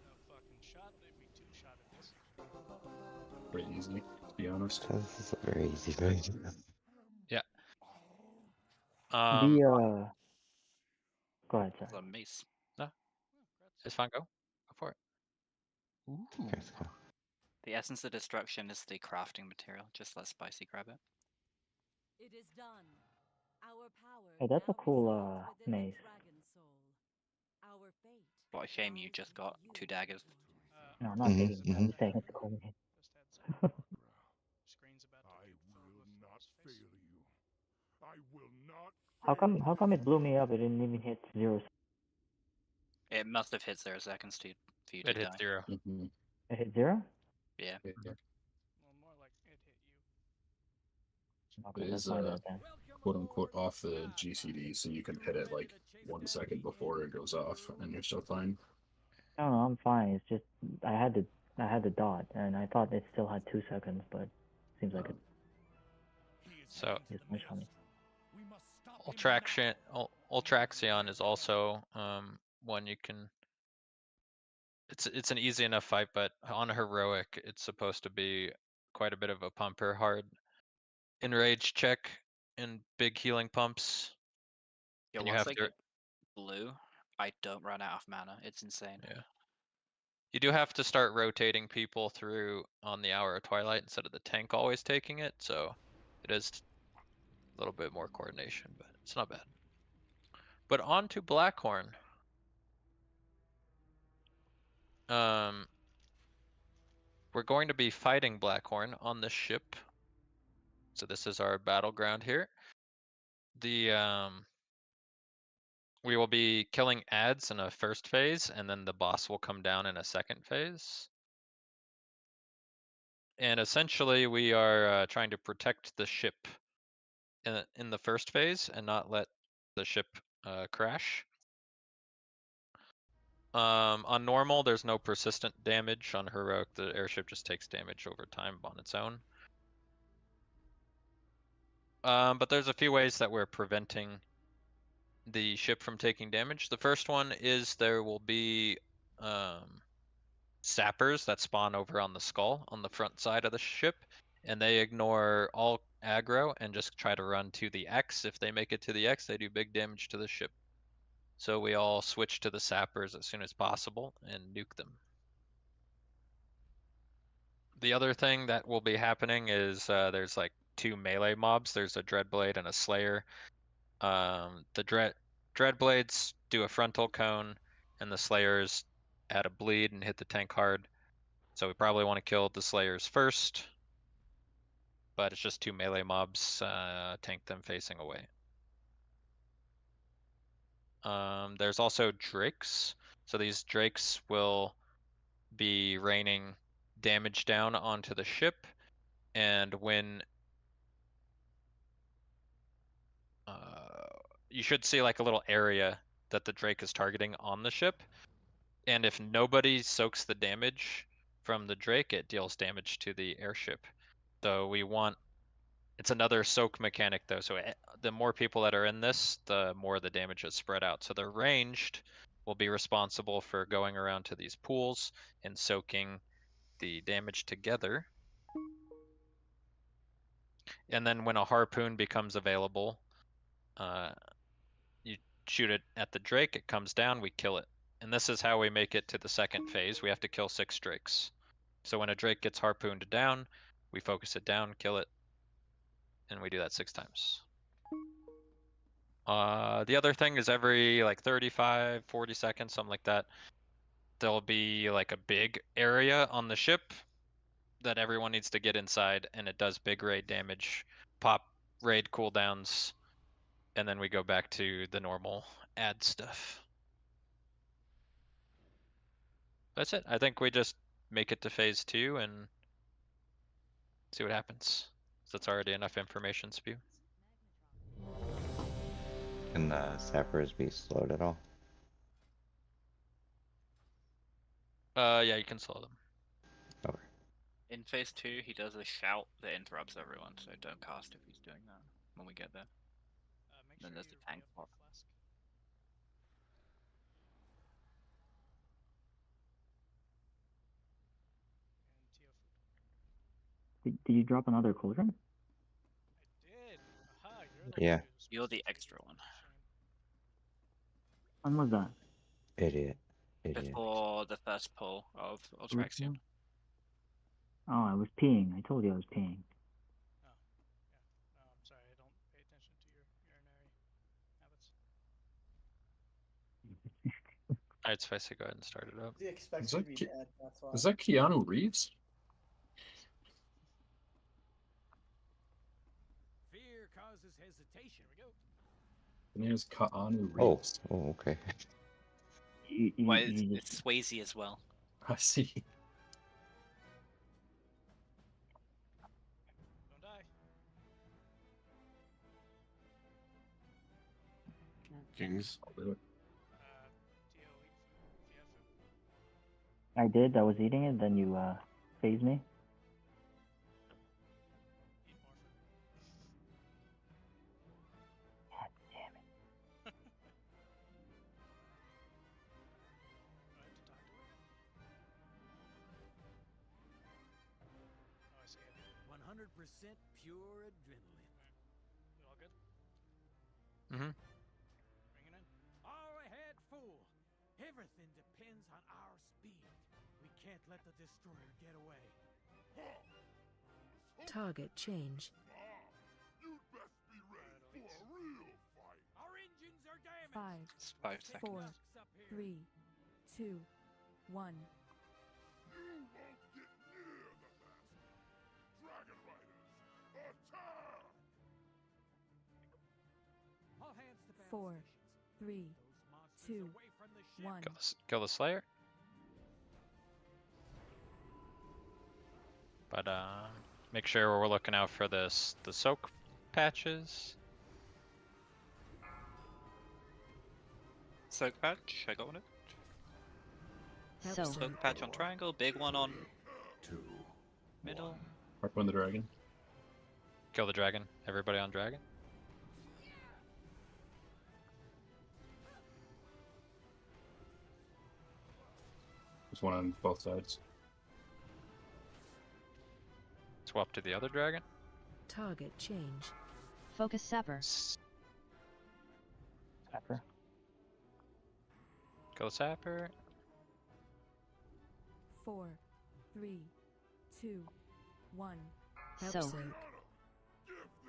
No fucking shot. They'd be two-shot at this. Pretty easy, to be honest. This is a very easy version. Yeah. Go ahead, sir. It's a mace. No. It's fine. Go. Go for it. Okay, let's go. The essence of destruction is the crafting material. Just let Spicy grab it. It is done. Our power Hey, that's a now cool resides within the maze. dragon soul. Our fate What a shame you lies just with got you, 2 daggers. mortals. No, I'm not taking it. I'm just saying it's a cool name. Just heads up. Screen's about to I get filled will with not what's fail face. you. I will not. How come it blew me up? It didn't even hit 0. It must have hit 0 seconds for you to It hit die. 0. Mm-hmm. It hit 0? Yeah. Yeah. Well, more like it hit you. Okay, It that's is my bad then. quote unquote off the GCD, so you can hit it like 1 second before it goes off, and you're still fine. No, I'm fine. It's just I had the dot, and I thought it still had 2 seconds, but seems like it So is much funny. Ultraxion is also one you can. It's an easy enough fight, but on heroic, it's supposed to be quite a bit of a pumper. Hard enrage check and big healing pumps. Yeah, And you once have I to. get blue, I don't run out of mana. It's insane. Yeah. You do have to start rotating people through on the Hour of Twilight instead of the tank always taking it, so it is a little bit more coordination, but it's not bad. But on to Blackhorn. We're going to be fighting Blackhorn on the ship. So this is our battleground here. We will be killing ads in a first phase, and then the boss will come down in a second phase. And essentially, we are trying to protect the ship in the first phase and not let the ship crash. On normal, there's no persistent damage. On heroic, the airship just takes damage over time on its own. But there's a few ways that we're preventing the ship from taking damage. The first one is there will be sappers that spawn over on the skull on the front side of the ship, and they ignore all aggro and just try to run to the X. If they make it to the X, they do big damage to the ship. So we all switch to the sappers as soon as possible and nuke them. The other thing that will be happening is there's like 2 melee mobs. There's a Dreadblade and a Slayer. The Dreadblades do a frontal cone, and the Slayers add a bleed and hit the tank hard. So we probably want to kill the Slayers first, but it's just 2 melee mobs. Tank them facing away. There's also Drakes. So these Drakes will be raining damage down onto the ship, and when you should see like a little area that the Drake is targeting on the ship. And if nobody soaks the damage from the Drake, it deals damage to the airship. So we want, it's another soak mechanic though. So the more people that are in this, the more the damage is spread out. So the ranged will be responsible for going around to these pools and soaking the damage together. And then when a harpoon becomes available, you shoot it at the Drake, it comes down, we kill it. And this is how we make it to the second phase. We have to kill 6 Drakes. So when a Drake gets harpooned down, we focus it down, kill it, and we do that 6 times. The other thing is every like 35, 40 seconds, something like that, there'll be like a big area on the ship that everyone needs to get inside, and it does big raid damage, pop raid cooldowns, and then we go back to the normal ad stuff. That's it. I think we just make it to phase 2 and see what happens. So that's already enough information, Spew. Can the sappers be slowed at all? Yeah, you can slow them. Okay. In phase 2, he does a shout that interrupts everyone, so don't cast if he's doing that when we get there. Then there's the tank pot. Did you drop another cauldron? Did. Aha, you're the Yeah. one who's You're the extra one. When was that? Idiot. Idiot. Before the first pull of Ultraxion. Oh, I was peeing. I told you I was peeing. Oh, yeah. No, I'm sorry. I don't pay attention to your urinary habits. Alright, Spicy, go ahead and start it up. He expects Is to that, be Ke- dead, that's why. is that Keanu Reeves? Fear causes hesitation. Here we go. The name is Keanu Oh, Reeves. oh, okay. Well, it's Swayze as well. I see. Don't die. Kings. I'll do it. Tio, eat food if you have food. I did. I was eating it. Then you phased me. Eat more food. God damn it! Do I have to talk to her? Oh, I see it. 100% pure adrenaline. You all good? Mm-hmm. Bring it in. All ahead, fool. Everything depends on our speed. We can't let the destroyer get away. Target change. You'd best be ready for a real fight. Our engines are damaged. 5, It's 5 seconds. 4, 3, 2, 1. You won't get near the best. Dragon Riders, attack! All hands to battle 4, stations. 3, Those monsters 2, away from the ship. 1. Kill the Slayer. But make sure we're looking out for the soak patches. Soak patch, I got on it. So, Soak patch on triangle, big one on middle. Harpoon the dragon. Kill the dragon. Everybody on dragon. There's one on both sides. Swap to the other dragon. target change. Focus sapper. Sapper. Kill the sapper. 4, 3, 2, 1. Help So. soak.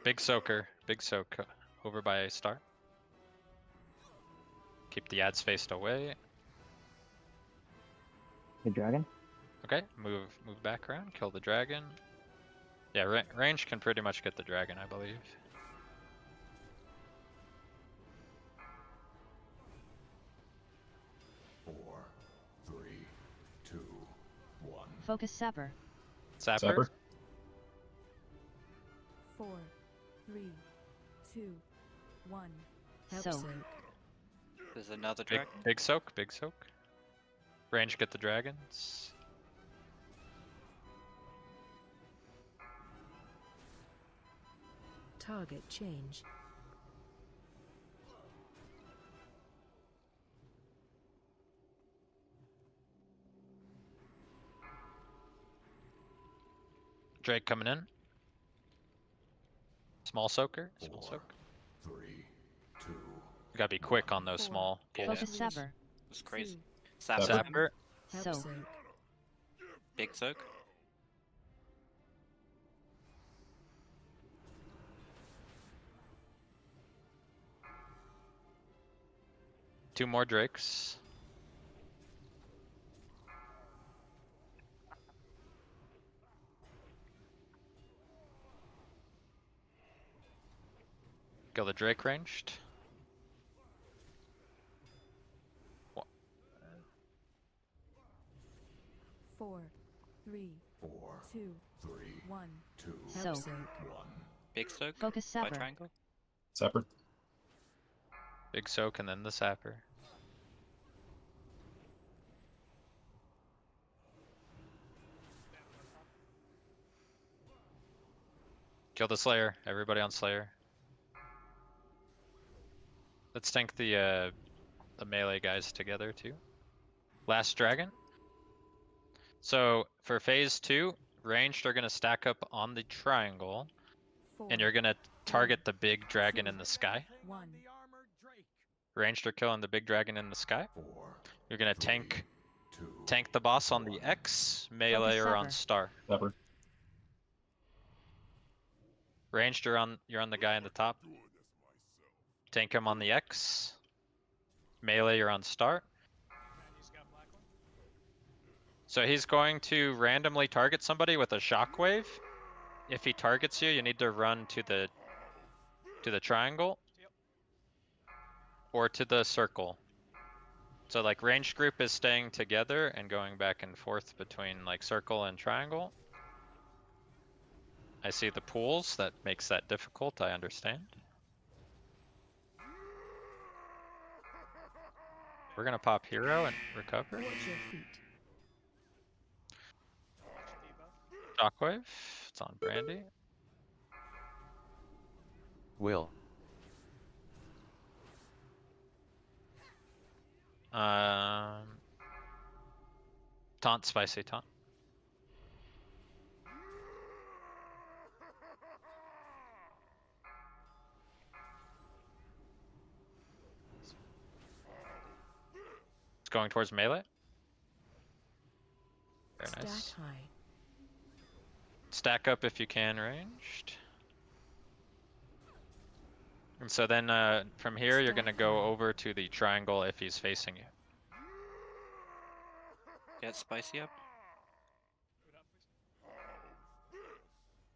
Big soaker. Big soak over by star. Keep the ads faced away. The dragon. Okay, move back around. Kill the dragon. Yeah, range can pretty much get the dragon, I believe. Focus sapper. Sapper. 4, 3, 2, 1. Help So. soak. There's another Big, dragon. big soak, big soak. Range get the dragons. Target change. Drake coming in. Small soaker, small soak. 3, 2. You gotta be quick on those small pools. Focus Sapper. It's crazy. Sapper. Sapper. Soak. Big soak. Two more drakes. Kill the drake ranged. 4, 3, 4, 2, 3, 1. 2, Soak. 1. Big soak. Focus By Sapper. triangle. Sapper. Big soak and then the sapper. Kill the Slayer. Everybody on Slayer. Let's tank the melee guys together too. Last dragon. So for phase 2, ranged are gonna stack up on the triangle, and you're gonna target the big dragon in the sky. 1. Ranged are killing the big dragon in the sky. 4, You're gonna 3, tank the boss on the X, melee or on Sapper. star. Sapper. Ranged you're on the guy in the top. Tank him on the X. Melee you're on star. So he's going to randomly target somebody with a shockwave. If he targets you, you need to run to the triangle or to the circle. So like ranged group is staying together and going back and forth between like circle and triangle. I see the pools, that makes that difficult, I understand. We're gonna pop hero and recover. Watch your feet. Shockwave, it's on Brandy. Will. Taunt, spicy taunt. It's going towards melee. Very nice. Stack high. Stack up if you can, ranged. And so then from here, you're gonna go over to the triangle if he's facing you. Get spicy up.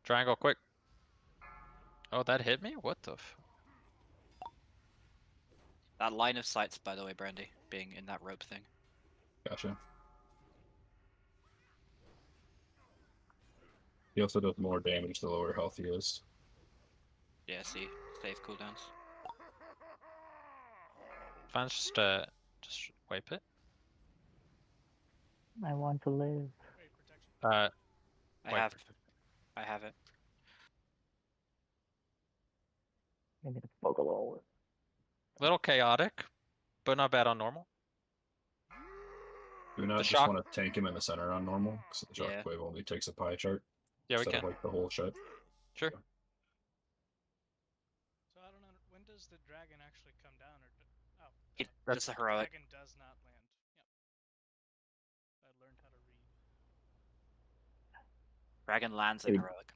Triangle, quick. Oh, that hit me? What the f... That line of sight's, by the way, Brandy, being in that rope thing. Gotcha. He also does more damage the lower health he is. Yeah, see, save cooldowns. Fine, just wipe it. I want to live. I Wipe have it. Maybe the Pokeball. Little chaotic, but not bad on normal. Do we not The just shock- want to tank him in the center on normal? Because the Yeah. shockwave only takes a pie chart. Yeah, we instead can. of like the whole shot. Sure. So I don't know, when does the dragon actually come down? Or oh, That's a heroic. dragon does not land. Yep. I learned how to read. Dragon lands in Dude. heroic.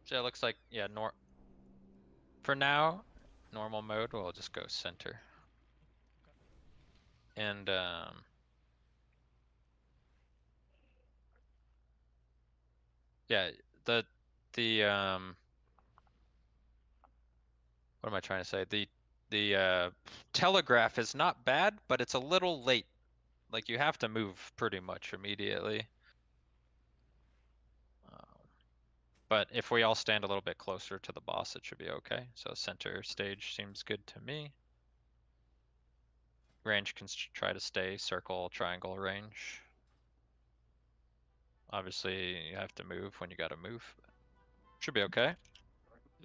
So it looks like, yeah, for now, normal mode, we'll just go center. And yeah, the what am I trying to say? The telegraph is not bad, but it's a little late. Like you have to move pretty much immediately. But if we all stand a little bit closer to the boss, it should be okay. So center stage seems good to me. Range can try to stay circle, triangle range. Obviously, you have to move when you gotta move. Should be okay.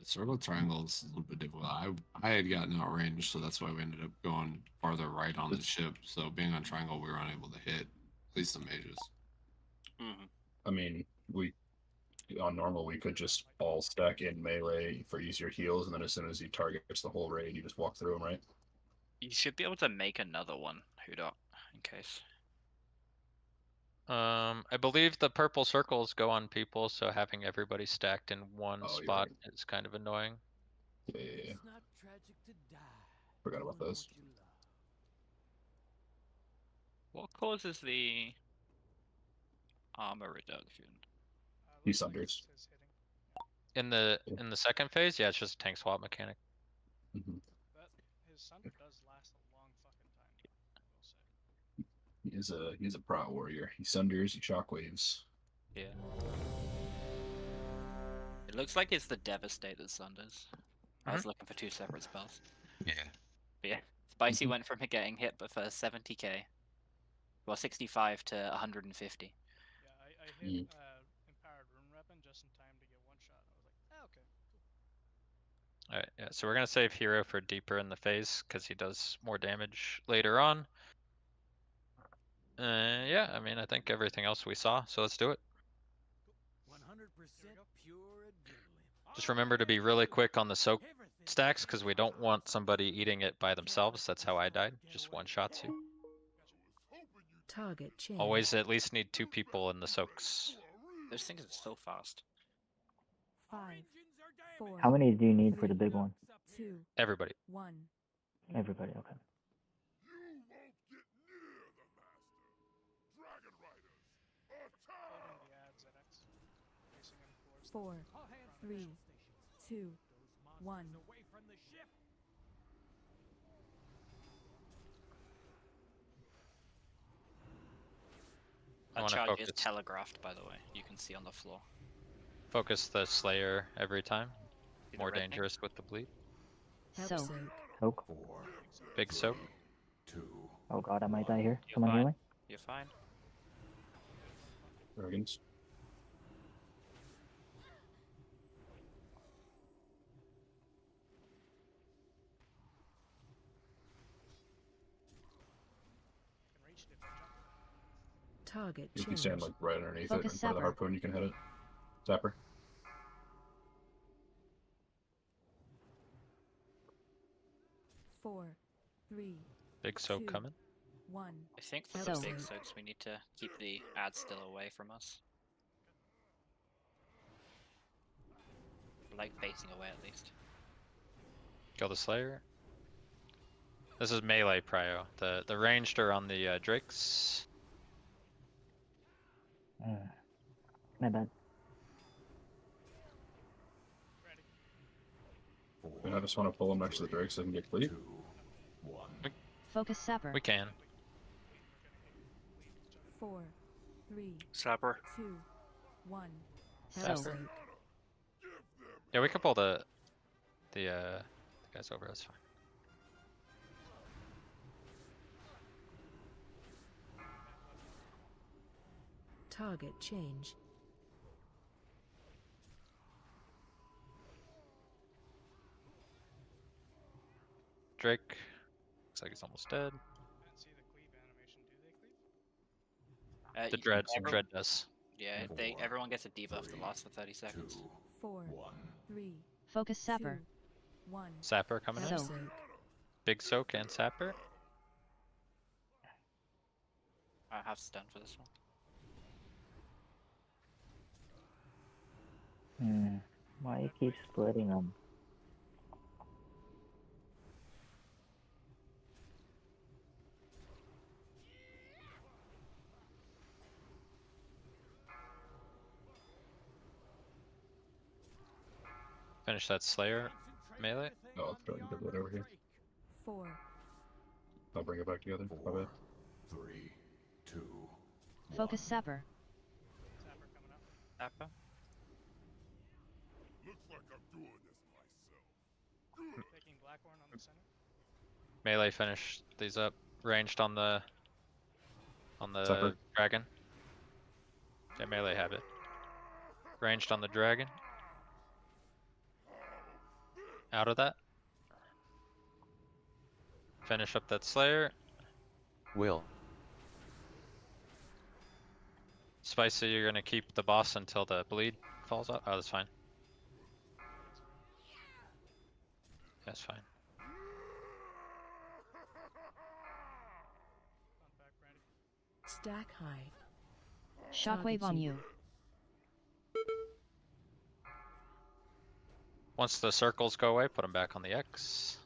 Circle triangle is a little bit difficult. I had gotten outranged, so that's why we ended up going farther right on the ship. So being on triangle, we were unable to hit at least the mages. I mean, we on normal we could just all stack in melee for easier heals, and then as soon as he targets the whole raid, you just walk through him, right? You should be able to make another one, Hudot, in case. I believe the purple circles go on people, so having everybody stacked in one Oh, you're spot right. is kind of annoying. Yeah. It's not tragic to die. Forgot about doing those. what you love. What causes the armor reduction? He sunders. In the second phase, yeah, it's just a tank swap mechanic. But his Sunder does last a long fucking time, though, I will say. He's a prot warrior. He sunders, he shockwaves. Yeah. It looks like it's the Devastator Sunders. I was looking for two separate spells. Yeah. But yeah, Spicy went from getting hit for 70k, well 65 to 150. Yeah, I hit Empowered Rune Weapon just in time to get one shot. I was like, ah, okay, cool. Alright, yeah, so we're gonna save Hero for deeper in the phase, because he does more damage later on. Yeah, I mean, I think everything else we saw, so let's do it. 100% pure adrenaline. Just remember to be really quick on the soak stacks, because we don't want somebody eating it by themselves. That's how I died. Just one shots you. Target change. Always at least need 2 people in the soaks. Those things are so fast. 5, 4. How many do you need for the big one? 2, Everybody. 1. Everybody, okay. You won't get near the master. Dragon Riders, attack! Holding the ad ZX, facing him towards 4, 3, 2, 1. Away from the ship. I That want to charge is focus, telegraphed, by the way. You can see on the floor. focus the Slayer every time. See the More red thing? dangerous with the bleed. So. Soak. Big soak. Oh god, I might die here. You're Someone fine. heal me? You're fine. Dragons. can reach it if I jump. Target If you change. stand like right underneath it in Focus front of the sapper. harpoon, you can hit it. Zapper. 4, 3, Big soak 2, coming. 1. I think for So. the big soaks we need to keep the ad still away from us. Like facing away at least. Kill the Slayer. This is melee prio. The ranged are on the Drakes. My bad. And I just want to pull him next to the Drake so I can get bleed. Focus sapper. We can. 4, 3, Sapper. 2, 1. Sapper. Soak. Yeah, we can pull the guys over. That's fine. Target change. Drake. Looks like he's almost dead. I didn't see the cleave animation. Do they cleave? The dread does. Yeah, everyone gets a debuff that lasts for 30 seconds. 4, 3, Focus sapper. 2, 1. Sapper coming in. So. Big soak and sapper. I have stun for this one. Why you keep splitting them? Finish that Slayer melee. Oh, I'll throw you the over here. 4, I'll bring it back together. My bad. 3, 2, Focus sapper. Sapper coming up. Sapper. Looks like I'm doing this myself. Taking Blackhorn on the center. Melee finish these up. Ranged on the Separate. dragon. Yeah, melee have it. Ranged on the dragon. Out of that. Finish up that Slayer. Will. Spicy, you're gonna keep the boss until the bleed falls out. Oh, that's fine. That's fine. Back, Brandy. Stack high. Shockwave on you. Once the circles go away, put them back on the X.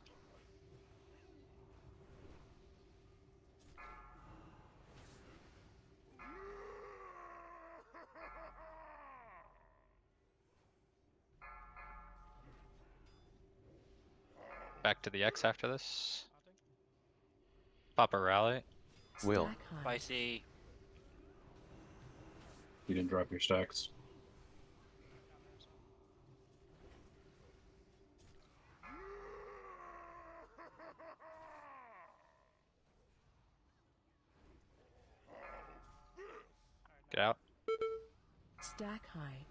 Back to the X after this. Pop a rally. Will. Spicy. You didn't drop your stacks. Get out. Stack high.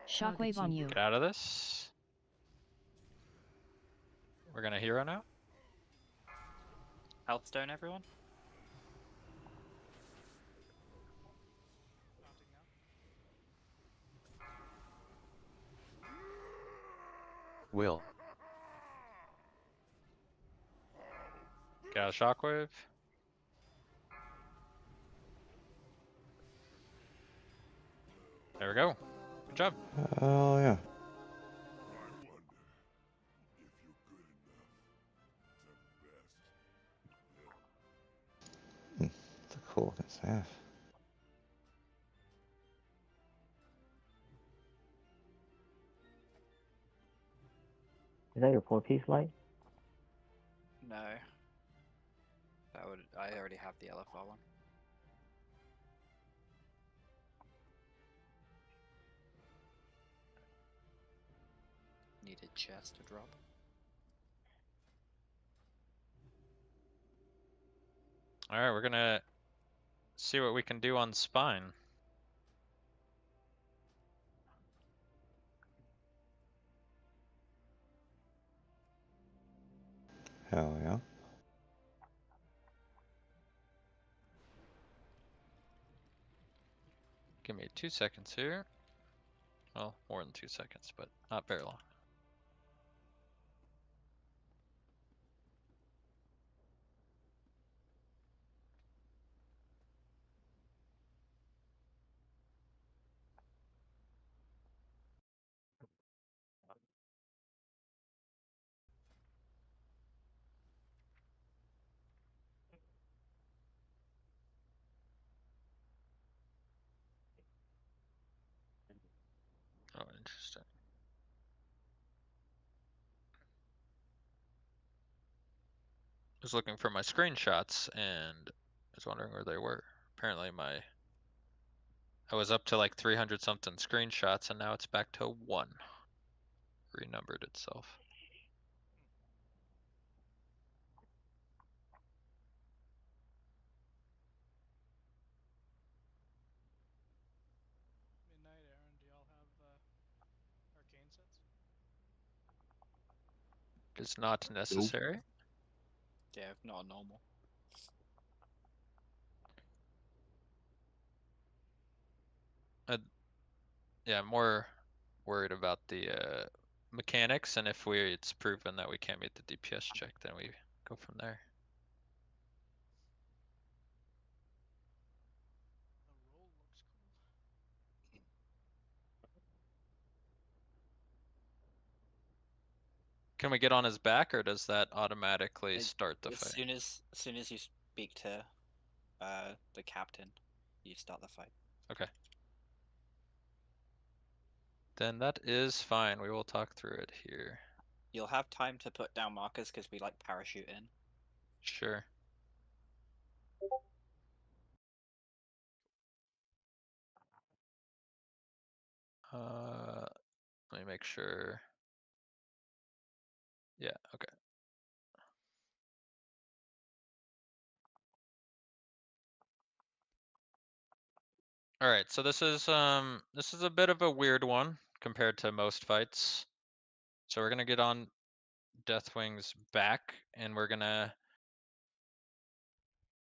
Shockwave on you. Get out of this. We're gonna hero now. Healthstone, everyone. Will. Get out of shockwave. There we go. Good job. Oh yeah. It's a cool looking staff. Is that your 4-piece light? No. That would. I already have the LFR one. Needed chest to drop. Alright, we're gonna see what we can do on spine. Hell yeah. Give me 2 seconds here. Well, more than 2 seconds, but not very long. Oh, interesting. I was looking for my screenshots and I was wondering where they were. Apparently I was up to like 300 something screenshots and now it's back to 1. Renumbered itself. Midnight, Aaron, do y'all have arcane sets? It's not necessary. Yeah, not normal. Yeah, I'm more worried about the mechanics, and if it's proven that we can't meet the DPS check, then we go from there. The roll looks cool. Can we get on his back, or does that automatically start the As fight? soon as you speak to the captain, you start the fight. Okay. Then that is fine. We will talk through it here. You'll have time to put down markers because we like parachute in. Sure. Let me make sure. Yeah, okay. All right, so this is a bit of a weird one compared to most fights. So we're gonna get on Deathwing's back, and we're gonna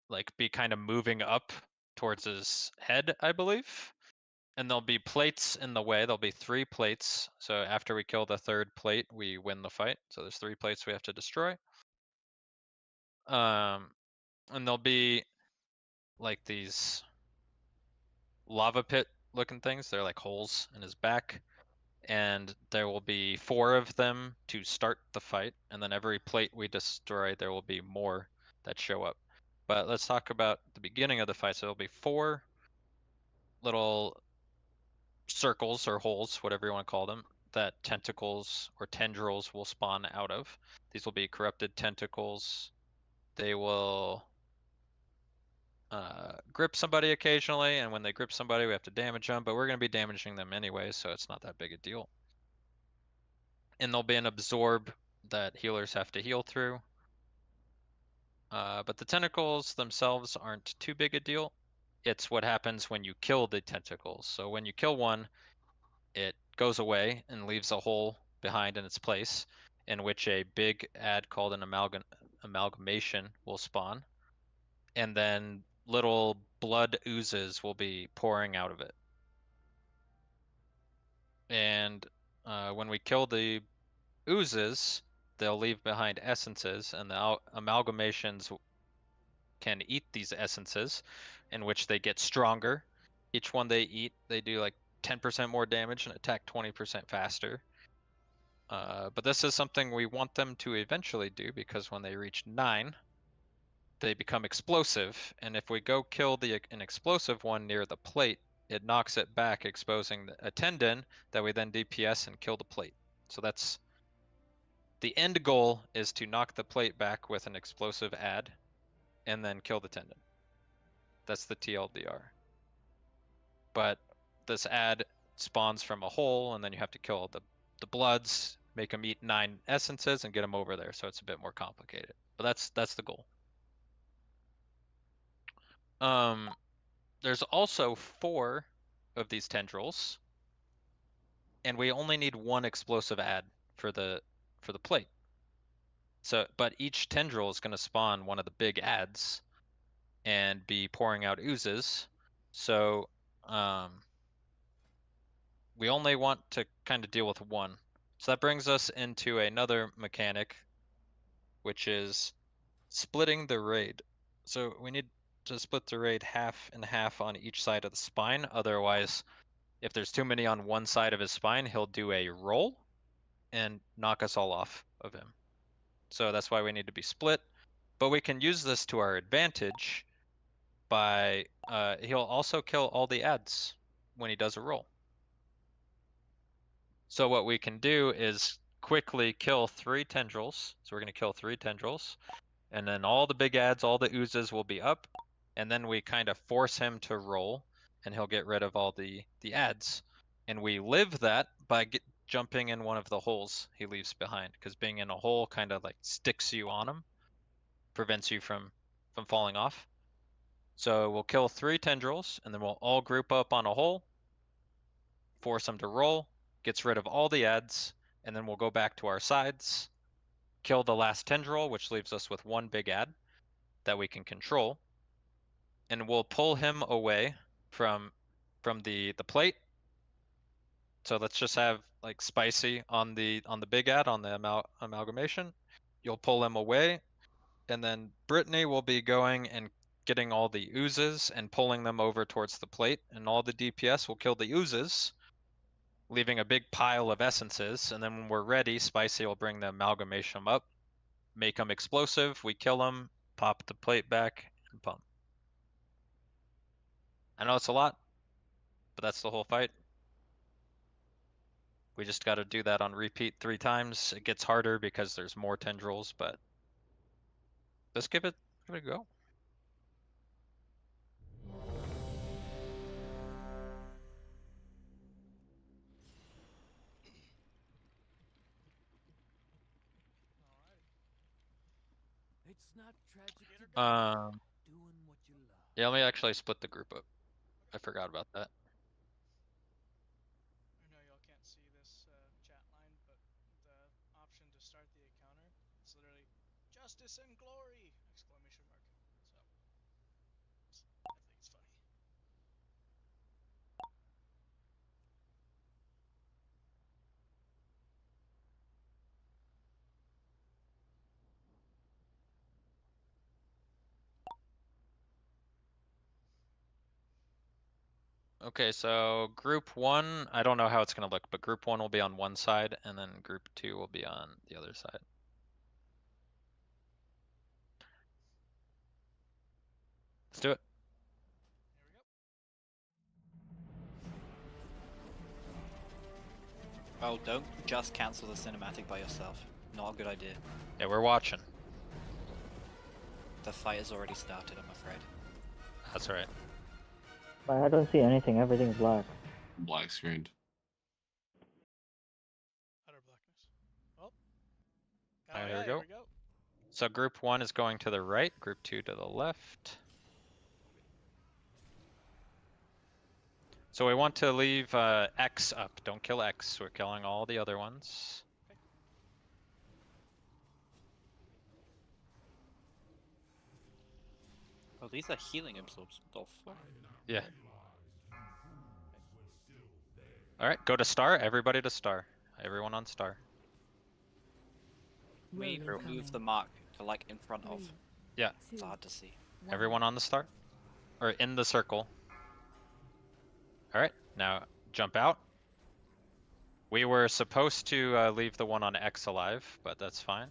like be kind of moving up towards his head, I believe. And there'll be plates in the way. There'll be 3 plates. So after we kill the 3rd plate, we win the fight. So there's 3 plates we have to destroy. And there'll be like these lava pit looking things. They're like holes in his back. And there will be 4 of them to start the fight. And then every plate we destroy, there will be more that show up. But let's talk about the beginning of the fight. So there'll be 4 little circles or holes, whatever you want to call them, that tentacles or tendrils will spawn out of. These will be corrupted tentacles. They will grip somebody occasionally, and when they grip somebody, we have to damage them, but we're going to be damaging them anyway, so it's not that big a deal. And there'll be an absorb that healers have to heal through. But the tentacles themselves aren't too big a deal. It's what happens when you kill the tentacles. So when you kill one, it goes away and leaves a hole behind in its place, in which a big ad called an amalgamation will spawn, and then little blood oozes will be pouring out of it. And when we kill the oozes, they'll leave behind essences, and the amalgamations can eat these essences, in which they get stronger. Each one they eat, they do like 10% more damage and attack 20% faster. But this is something we want them to eventually do, because when they reach 9, they become explosive, and if we go kill an explosive one near the plate, it knocks it back, exposing a tendon that we then DPS and kill the plate. So that's the end goal, is to knock the plate back with an explosive ad and then kill the tendon. That's the TLDR. But this ad spawns from a hole, and then you have to kill the bloods, make them eat 9 essences, and get them over there. So it's a bit more complicated. But that's the goal. There's also 4 of these tendrils, and we only need 1 explosive ad for the plate. So, but each tendril is going to spawn one of the big ads and be pouring out oozes. So, we only want to kind of deal with 1. So that brings us into another mechanic, which is splitting the raid. So we need to split the raid half and half on each side of the spine. Otherwise, if there's too many on one side of his spine, he'll do a roll and knock us all off of him. So that's why we need to be split. But we can use this to our advantage by he'll also kill all the ads when he does a roll. So what we can do is quickly kill 3 tendrils. So we're going to kill 3 tendrils. And then all the big ads, all the oozes will be up. And then we kind of force him to roll, and he'll get rid of all the ads. And we live that by jumping in one of the holes he leaves behind, because being in a hole kind of like sticks you on him, prevents you from falling off. So we'll kill 3 tendrils, and then we'll all group up on a hole, force him to roll, gets rid of all the ads, and then we'll go back to our sides, kill the last tendril, which leaves us with 1 big ad that we can control, and we'll pull him away from the plate. So let's just have like Spicy on the big ad, on the amalgamation. You'll pull him away, and then Brittany will be going and getting all the oozes and pulling them over towards the plate, and all the DPS will kill the oozes, leaving a big pile of essences. And then when we're ready, Spicy will bring the amalgamation up, make them explosive, we kill them, pop the plate back, and pump. I know it's a lot, but that's the whole fight. We just got to do that on repeat 3 times. It gets harder because there's more tendrils, but let's give it a go. It's not tragic to die doing what you love. Yeah, let me actually split the group up. I forgot about that. I know y'all can't see this chat line, but the option to start the encounter, it's literally "Justice and Glory!" exclamation mark. So I think it's funny. Okay, so group 1, I don't know how it's going to look, but group 1 will be on one side, and then group 2 will be on the other side. Let's do it. Oh, don't just cancel the cinematic by yourself. Not a good idea. Yeah, we're watching. The fight has already started, I'm afraid. That's right. I don't see anything. Everything's black. Black screened. Utter blackness. Oh. Alright, Yeah, here we go. So group 1 is going to the right, group 2 to the left. So we want to leave X up. Don't kill X. We're killing all the other ones. Oh, these are healing absorbs. The fuck? Yeah. Alright, go to star. Everybody to star. Everyone on star. We move the mark to like in front of. Yeah. It's hard to see. Everyone on the star? Or in the circle. Alright, now jump out. We were supposed to leave the one on X alive, but that's fine.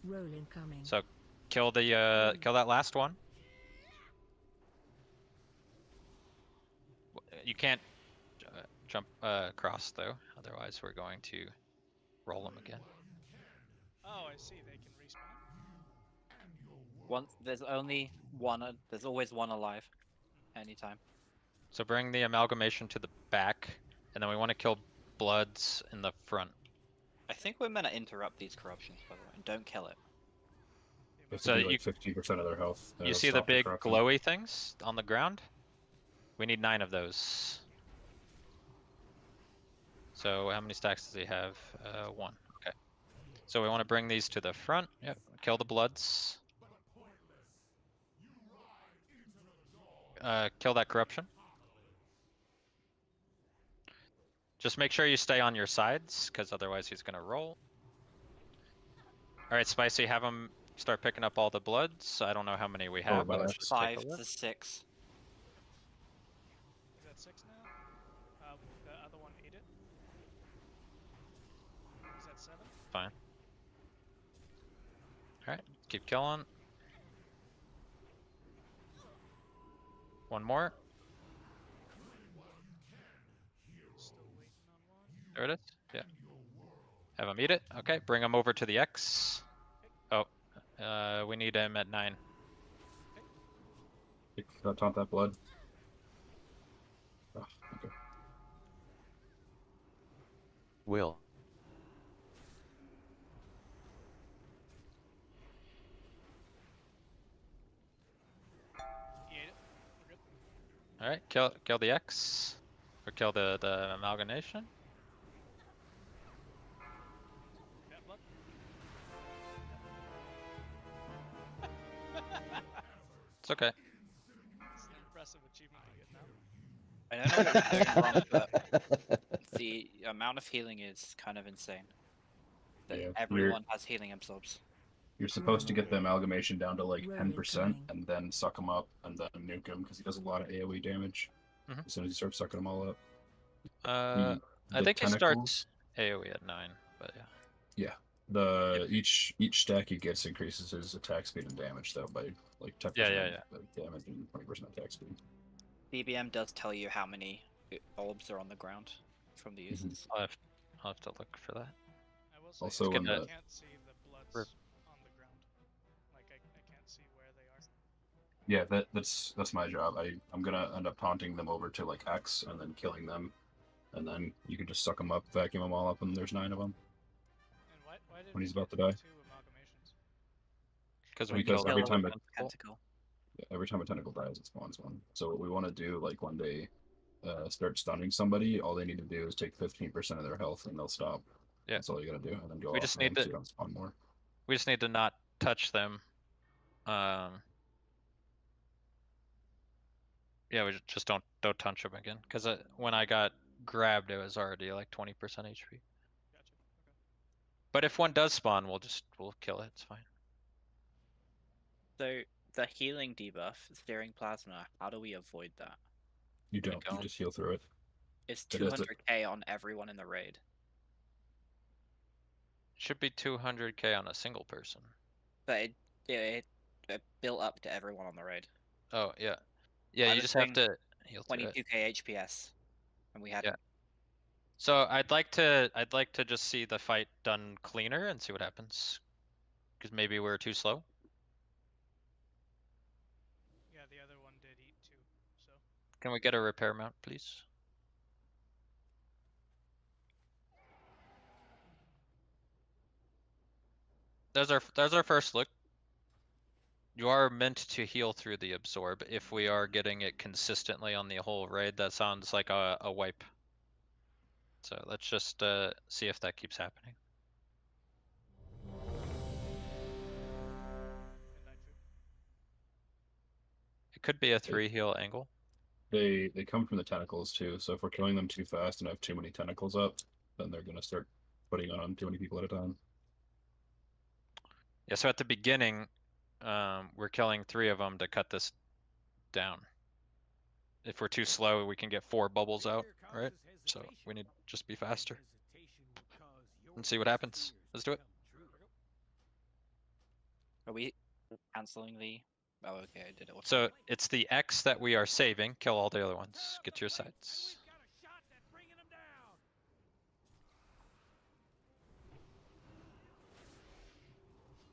So kill the kill that last one. You can't jump across though, otherwise we're going to roll them again. Oh, I see. They can respawn. Once there's only one. There's always one alive. Anytime. So bring the amalgamation to the back, and then we want to kill Bloods in the front. I think we're meant to interrupt these corruptions, by the way, and don't kill it. So you like 15% of their health. You see the big glowy things on the ground? We need 9 of those. So how many stacks does he have? 1. Okay. So we want to bring these to the front. Yep. Kill the Bloods. Kill that corruption. Just make sure you stay on your sides, because otherwise he's going to roll. Alright, Spicy, have him start picking up all the Bloods. I don't know how many we have, but let's just take a 5 look. to 6. Is that 6 now? The other one ate it. Is that 7? Fine. Alright, keep killing. One more. Still waiting on one. There it is. Yeah. Have him eat it. Okay, bring him over to the X. Oh, we need him at 9. Taunt that blood. Oh, okay. Will. Alright, kill the X. Or kill the amalgamation. It's okay. It's an impressive achievement to get now. I don't know what's going wrong, but the amount of healing is kind of insane. Yeah, everyone has healing absorbs. You're supposed to get the amalgamation down to like 10% and then suck him up and then nuke him because he does a lot of AoE damage as soon as you start sucking them all up. I think he starts AoE at 9, but yeah. Yeah. The each stack he gets increases his attack speed and damage though by like 10% damage and 20% attack speed. BBM does tell you how many orbs are on the ground from the users. I'll have to look for that. I will say, Also, in I the- can't see the bloods Rip. on the ground. Like, I can't see where they are. Yeah, that's my job. I'm gonna end up taunting them over to like X and then killing them, and then you can just suck them up, vacuum them all up, and there's 9 of them. And why did When we he's about get to die. 2 amalgamations? Because When we you Because killed every kill time a it, tentacle. every time a tentacle dies, it spawns one. So what we want to do, like when they start stunning somebody, all they need to do is take 15% of their health, and they'll stop. Yeah. That's all you gotta do, and then go We off just of them need to- so you don't spawn more. We just need to not touch them. Yeah, we just don't touch them again. Because when I got grabbed, it was already like 20% HP. Gotcha. Okay. But if one does spawn, we'll kill it. It's fine. So the healing debuff, steering plasma, how do we avoid that? You don't. You don't. just heal through it. It's It is 200k on everyone in the raid. Should be 200k on a single person. But it built up to everyone on the raid. Oh yeah, yeah. I You was just have doing to heal through it. 22k HPS, and we hadn't. So I'd like to just see the fight done cleaner and see what happens. Because maybe we're too slow. Yeah, the other one did eat 2, so. Can we get a repair mount, please? There's our first look. You are meant to heal through the absorb. If we are getting it consistently on the whole raid, that sounds like a wipe. So let's just see if that keeps happening. Midnight food. It could be a 3 heal angle. They come from the tentacles too. So if we're killing them too fast and have too many tentacles up, then they're gonna start putting on too many people at a time. Yeah. So at the beginning, we're killing 3 of them to cut this down. If we're too slow, we can get 4 bubbles out, right? So we need to just be faster and see what happens. Let's do it. Are we canceling the? Oh, okay, I did it. So it's the X that we are saving. Kill all the other ones. Get to your sites.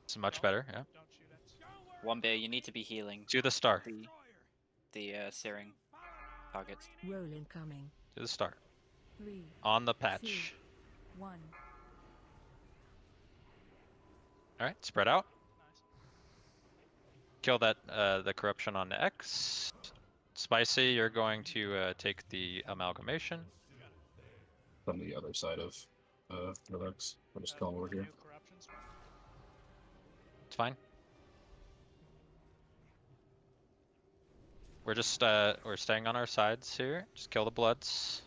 It's much better, yeah. Don't shoot at. One bear, you need to be healing. To the star. The searing targets. Roll incoming. To the star. 3, On the patch. 2, 1. Alright, spread out. Nice. Kill that the corruption on the X. Spicy, you're going to take the amalgamation. On the other side of Relax. We'll just kill them over here. New corruption spawn? It's fine. We're just we're staying on our sides here. Just kill the bloods.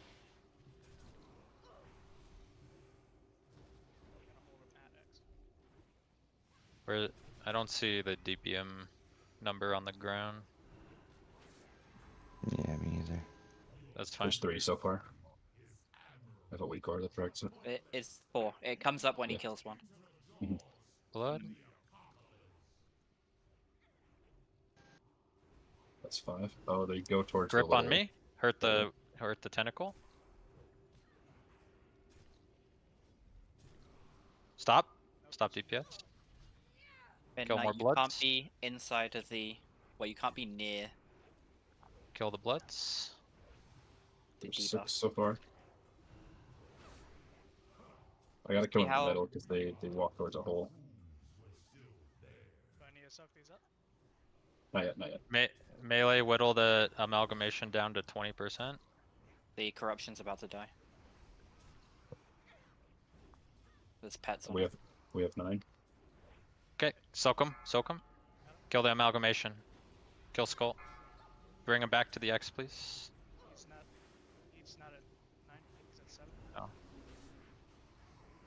Where I don't see the DPM number on the ground. Yeah, me either. That's fine. There's 3 so far. I have a weak core that tracks it. It's 4. It comes up when he kills one. Blood. That's 5. Oh, they go towards Grip the on little... me. Hurt the tentacle. Stop. Stop DPS. And Kill more you bloods. can't be inside of the. Well, you can't be near Kill the bloods. the There's debuff. 6 so far. I gotta kill See them in how- the middle because they walk towards a hole. Do I need to suck these up? Not yet, not yet. Melee whittle the amalgamation down to 20%. The corruption's about to die. There's pets on We it. have 9. Okay, soak him, soak him. Kill the amalgamation. Kill Skull. Bring him back to the X, please. He's not at 9, he's at 7. Oh.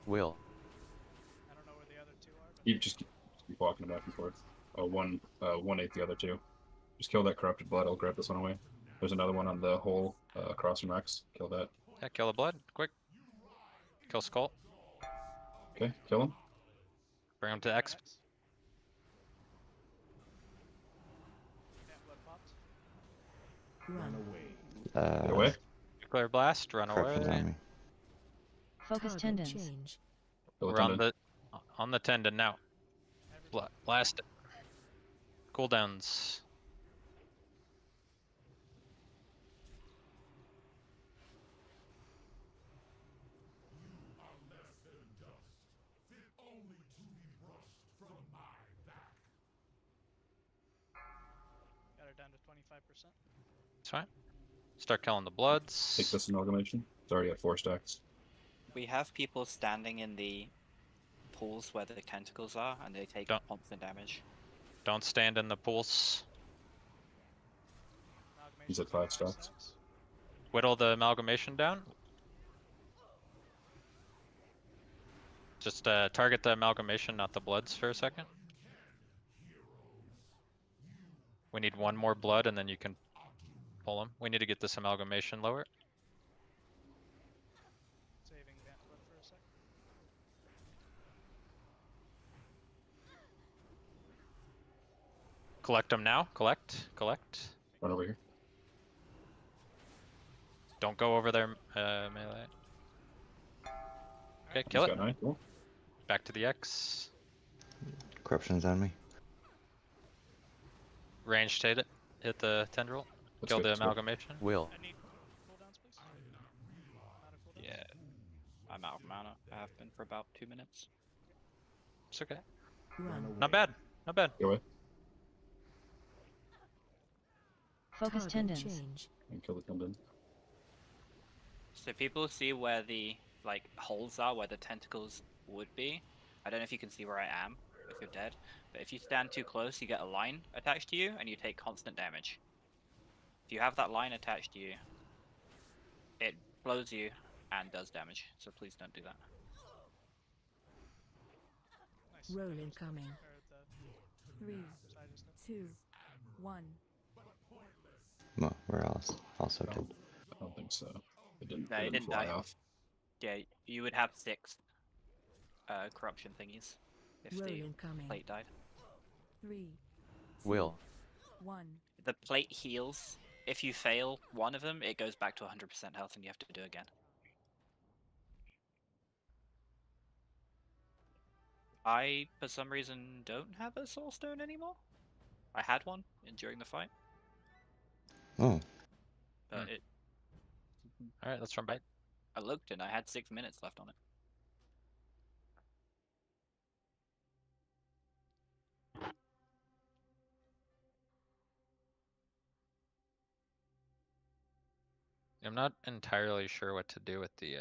Will. I don't know where the other 2 are, but You just keep walking back and forth. Oh, one ate the other 2. Just kill that corrupted blood. I'll grab this one away. There's another one on the hole across from X. Kill that. Yeah, kill the blood, quick. Kill Skull. Okay, kill him. Bring him to X. yeah, blood popped. Uh, Get away. Nuclear blast, run corruption's away. on me. Focus Target tendons. change. Kill We're on tendon. the tendon now. Blast it. Cooldowns. Got her down to 25%. That's fine. Start killing the bloods. Take this amalgamation. It's already at 4 stacks. We have people standing in the pools where the tentacles are, and they take constant damage. Don't stand in the pools. He's at 5 stacks. Whittle the amalgamation down. Just target the amalgamation, not the bloods, for a second. We need one more blood, and then you can pull him. We need to get this amalgamation lower. Saving that blood for a sec. Collect them now. Collect. Run over here. Don't go over their melee. Okay, kill He's it. got 9. Cool. Back to the X. Corruption's on me. Ranged hit it. Hit the tendril. Kill the amalgamation. Will. I need cooldowns, please. Out of cooldowns. Yeah. I'm out of mana. I have been for about 2 minutes. It's okay. Run. Not bad. Not bad. Go away. Focus Target tendons. change. And kill the tendon. So people see where the holes are, where the tentacles would be. I don't know if you can see where I am, if you're dead. But if you stand too close, you get a line attached to you, and you take constant damage. If you have that line attached to you, it blows you and does damage. So please don't do that. Nice. Roll incoming. Or the 3, side is done. 2, 1. Well, we're also dead. I don't think so. It didn't, No, it it didn't didn't fly die. off. Yeah, you would have 6 corruption thingies if Roll the incoming. plate died. 3, 2, Will. 1. The plate heals. If you fail one of them, it goes back to 100% health and you have to do it again. I, for some reason, don't have a soul stone anymore. I had one during the fight, Oh, but it. Alright, let's run back. I looked and I had 6 minutes left on it. I'm not entirely sure what to do with the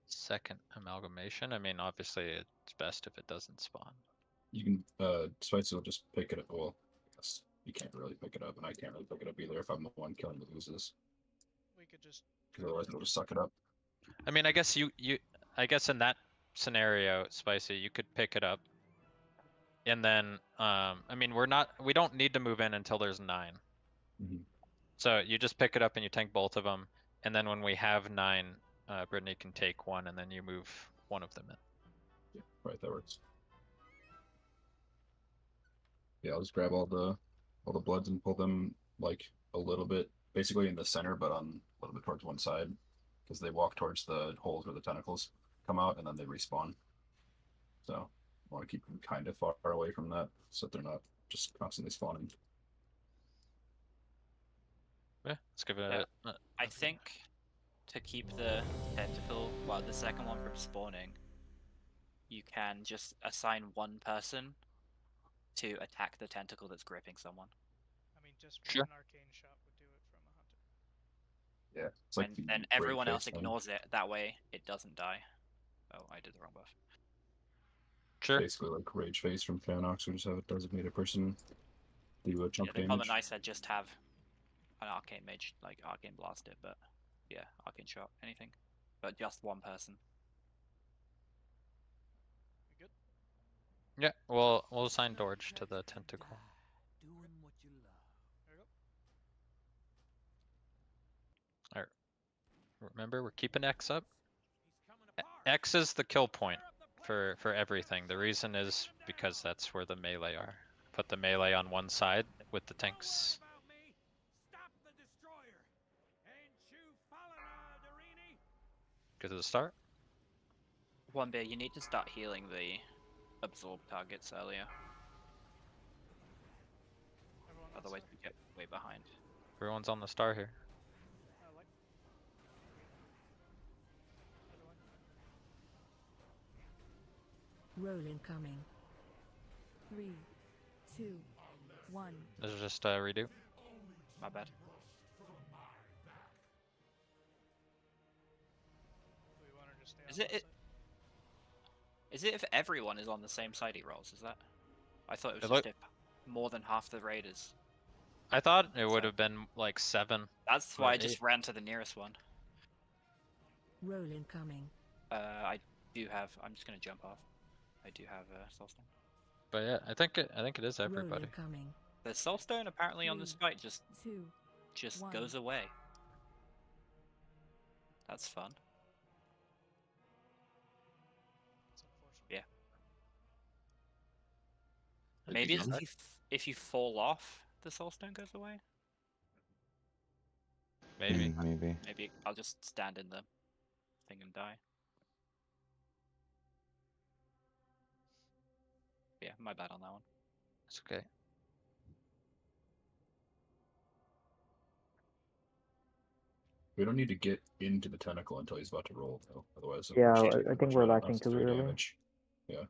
second amalgamation. I mean, obviously it's best if it doesn't spawn. You can, Spicy will just pick it up. Well, yes, you can't really pick it up, and I can't really pick it up either if I'm the one killing the loses. We could just. Because otherwise it'll just suck it up. I mean, I guess I guess in that scenario, Spicy, you could pick it up. And then, I mean, we don't need to move in until there's 9. Mm-hmm. So you just pick it up and you tank both of them. And then when we have 9, Brittany can take 1 and then you move one of them in. Yeah, right, that works. Yeah, I'll just grab all the bloods and pull them like a little bit, basically in the center, but on a little bit towards one side, because they walk towards the holes where the tentacles come out and then they respawn. So I want to keep them kind of far away from that, so that they're not just constantly spawning. Yeah, let's give it I think to keep the tentacle, well, the second one from spawning, you can just assign one person to attack the tentacle that's gripping someone. I mean, just Sure. one arcane shot would do it from a hunter. Yeah, it's like And the then everyone rage else face thing. ignores it. That way, it doesn't die. Oh, I did the wrong buff. Sure. Basically like Rage Face from Canox, we just have a designated person do a chunk Yeah, the common damage. I said just have an arcane mage, like arcane blast it, but yeah, arcane shot, anything, but just one person. We good? Yeah, we'll assign Dorge to the tentacle. Doing what you love. There you go. Alright. Remember, we're keeping X up. He's coming apart. X is the kill point for everything. The reason is because that's where the melee are. Put the melee on one side with the tanks. Don't worry about me. Stop the destroyer. Ain't you following, Darini? Go to the start. One beer, you need to start healing the absorb targets earlier. Everyone on Otherwise, star? we get way behind. Everyone's on the star here. Light. Everyone. Roll incoming. 3, 2, 1. This is just a redo. My bad. Do we want to just stay Is on it? left side? Is it if everyone is on the same side he rolls? Is that? I thought it was It just look- if more than half the raiders. I thought it would have been like 7. That's or why I 8. just ran to the nearest one. Roll incoming. I do have. I'm just gonna jump off. I do have soulstone. But yeah, I think it is Roll everybody. incoming. The soulstone apparently on this 3, fight just 2, 1. goes away. That's fun. It's unfortunate. Yeah. I'd Maybe be it's down. if you fall off, the soulstone goes away. Maybe. Maybe. Maybe I'll just stand in the thing and die. Yeah, my bad on that one. It's okay. We don't need to get into the tentacle until he's about to roll, though. Otherwise, Yeah, we'll just take I a think bunch we're of lacking too unnecessary early. damage. Yeah.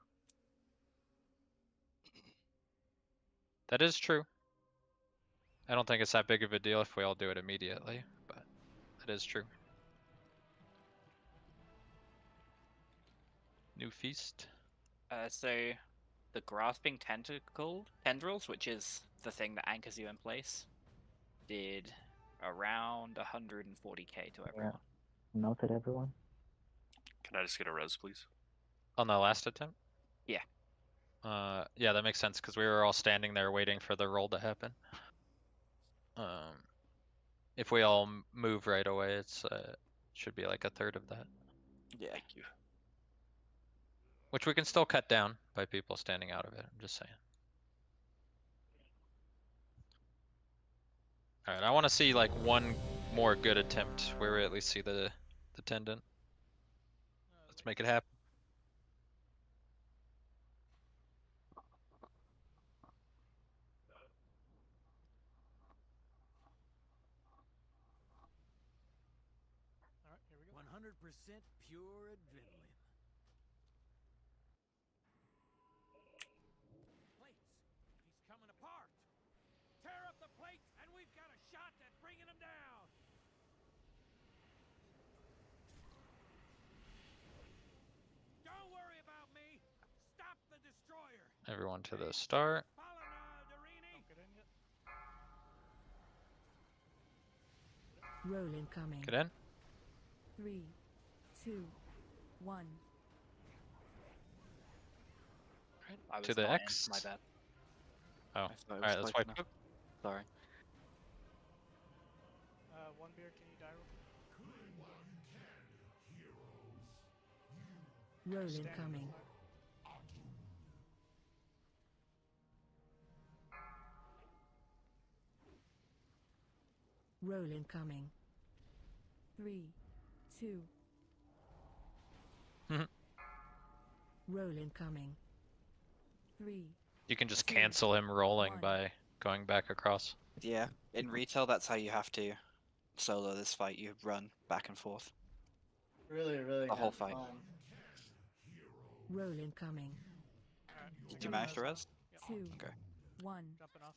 That is true. I don't think it's that big of a deal if we all do it immediately, but that is true. New feast. So the grasping tendrils, which is the thing that anchors you in place, did around 140k to everyone. Melted everyone. Can I just get a res, please? On the last attempt? Yeah. Yeah, that makes sense because we were all standing there waiting for the roll to happen. If we all move right away, it's should be like a third of that. Yeah. Thank you. Which we can still cut down by people standing out of it. I'm just saying. All right, I want to see like one more good attempt where we at least see the tendon. Let's make it happen. All right, here we go. 100% pure adrenaline. Plates. He's coming apart. Tear up the plates, and we've got a shot at bringing him down. Don't worry about me. Stop the destroyer. Everyone to the start. Don't get in yet. Roll incoming. Get in. 3, 2, 1. I was To the not in, X. my bad. Oh, I thought it was alright, let's close wipe. enough. Sorry. One beer, can you die real quick? Roll Stand incoming. Roll incoming. 3, 2. Roll incoming. 3. You can just 2, cancel him rolling 1. by going back across. Yeah, in retail, that's how you have to solo this fight. You run back and forth. Really The whole have fight. fun. Roll incoming. Alright, Did you manage to res? 2, Okay. 1. Jumping off.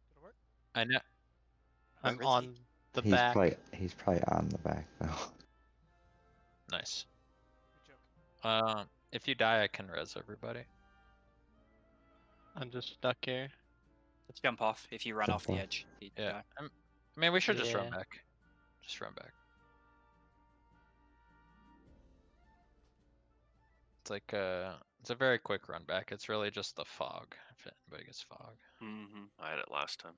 Did it work? I know. I'm Where is on the He's back. he's probably on the back though. Nice. Good joke. If you die, I can res everybody. I'm just stuck here. Let's jump off. If you run Jump off the off. edge, you Yeah. die. I mean, we should just run Yeah. back. Just run back. It's like it's a very quick run back. It's really just the fog. If anybody gets fog. I had it last time.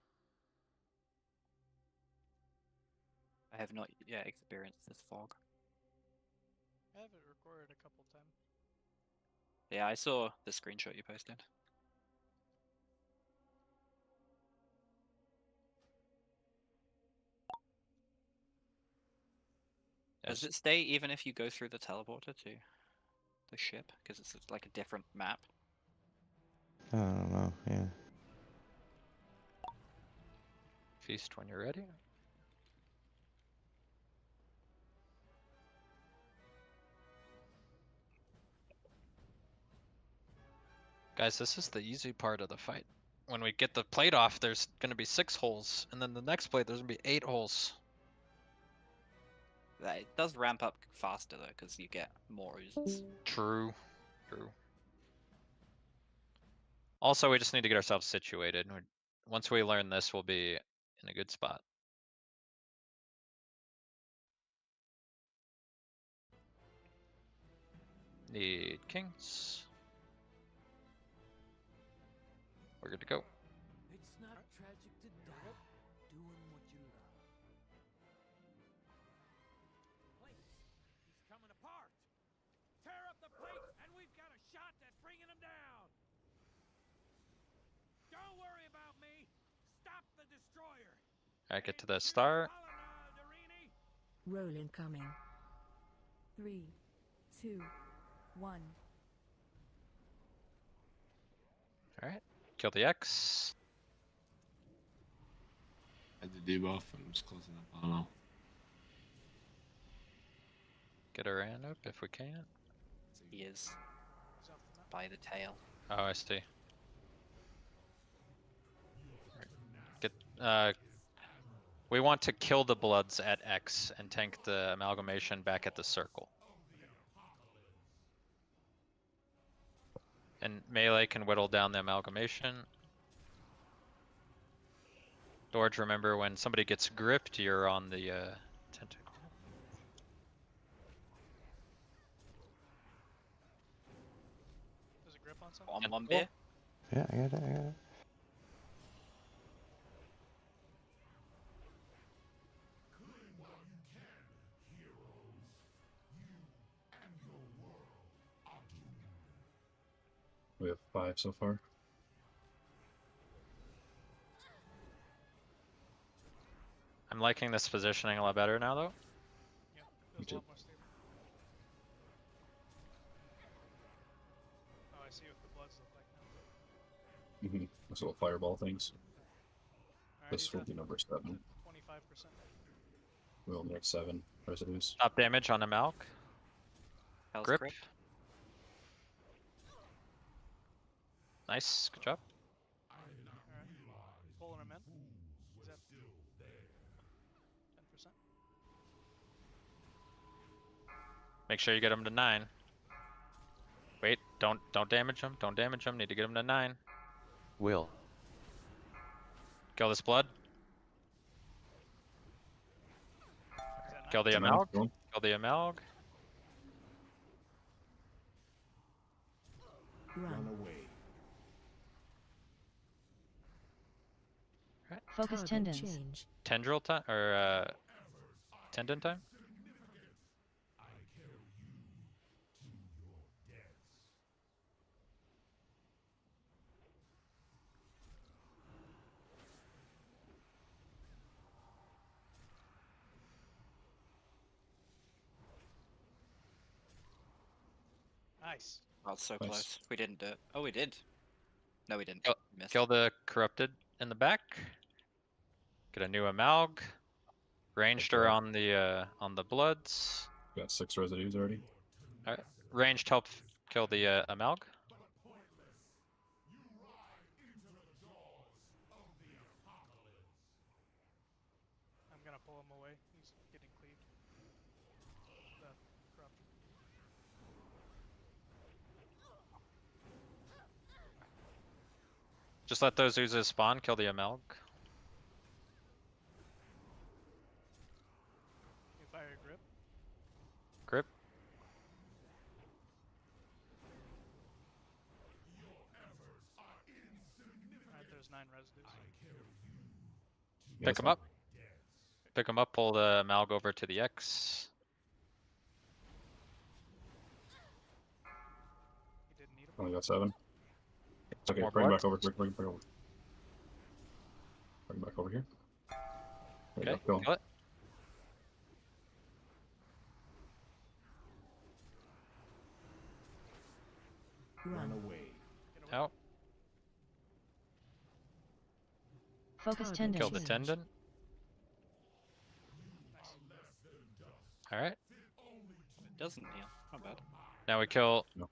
I have not yet experienced this fog. I have it recorded a couple times. Yeah, I saw the screenshot you posted. Does it stay even if you go through the teleporter to the ship? Because it's like a different map. I don't know. Yeah. Feast when you're ready. Guys, this is the easy part of the fight. When we get the plate off, there's gonna be 6 holes, and then the next plate there's gonna be 8 holes. It does ramp up faster though, because you get more oozes. True. True. Also, we just need to get ourselves situated. Once we learn this, we'll be in a good spot. Need kings. We're good to go. It's not tragic to die doing what you love. Plates. He's coming apart. Tear up the plates, and we've got a shot at bringing him down. Don't worry about me. Stop the destroyer. Alright, get to the star. Roll incoming. 3, 2, 1. Alright, kill the X. I had the debuff. I'm just closing up. I don't know. Get our hand up if we can. He is by the tail. Oh, I see. Get we want to kill the Bloods at X and tank the amalgamation back at the circle. And melee can whittle down the amalgamation. Dorge, remember when somebody gets gripped, you're on the tentacle. There's a grip on something? On one beer? Yeah, I got it. I got it. We have 5 so far. I'm liking this positioning a lot better now, though. Yeah, feels a lot more stable. Oh, I see what the bloods look like now. Those little fireball things. Alright, This he's will at be number 7. 25%. We'll make 7 residues. Top damage on Amalk. Hell's Grip. grip. Nice, good job. Alright. Pulling him in. He's at 10%. Make sure you get him to 9. Wait, don't damage him. Don't damage him. Need to get him to 9. Will. Kill this blood. Kill the Damage, Amalg. kill him. Kill the Amalg. Run away. Focus Target tendons. change. Tendril time or tendon time. Nice. Oh, so Nice. close. We didn't do it. Oh, we did. No, we didn't. Kill, We missed. kill the corrupted in the back. Get a new Amalg. Ranged her on the bloods. Got 6 residues already. Alright. Ranged help kill the Amalg. I'm gonna pull him away. He's getting cleaved. The corrupt. Just let those oozes spawn, kill the Amalg. You fire a grip. Grip. Alright, there's 9 residues. Pick him up. Pick him up, pull the Amalg over to the X. He didn't need him. Only got 7. It's okay, More bring him bloods? back over. Bring over. Bring him back over here. There you Okay, go, kill him. kill it. Focus Target tendon. Kill the change. tendon. Alright. It doesn't heal. Not bad. Now we kill No.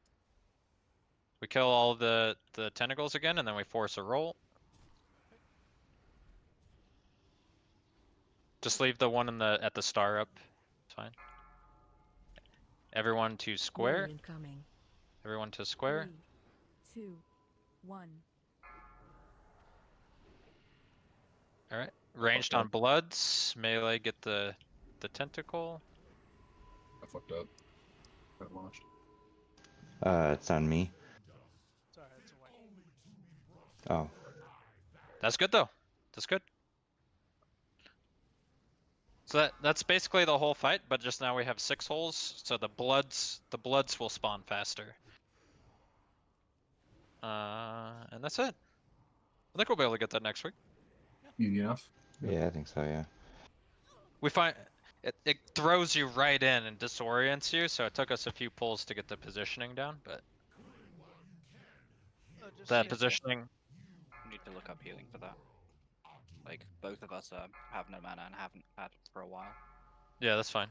we kill all the tentacles again, and then we force a roll. Just leave the one in the at the star up. It's fine. Everyone to square. Roll incoming. Everyone to square. 3, 2, 1. Alright. Ranged on bloods. Melee get the tentacle. I fucked up. Got launched. It's on me. It's alright, it's a white. Oh, That's good though. That's good. So that's basically the whole fight, but just now we have 6 holes, so the bloods will spawn faster. And that's it. I think we'll be able to get that next week. Easy enough. yeah, I think so. Yeah. We find it throws you right in and disorients you, so it took us a few pulls to get the positioning down, but that positioning. We need to look up healing for that. Like, both of us have no mana and haven't had for a while. Yeah, that's fine.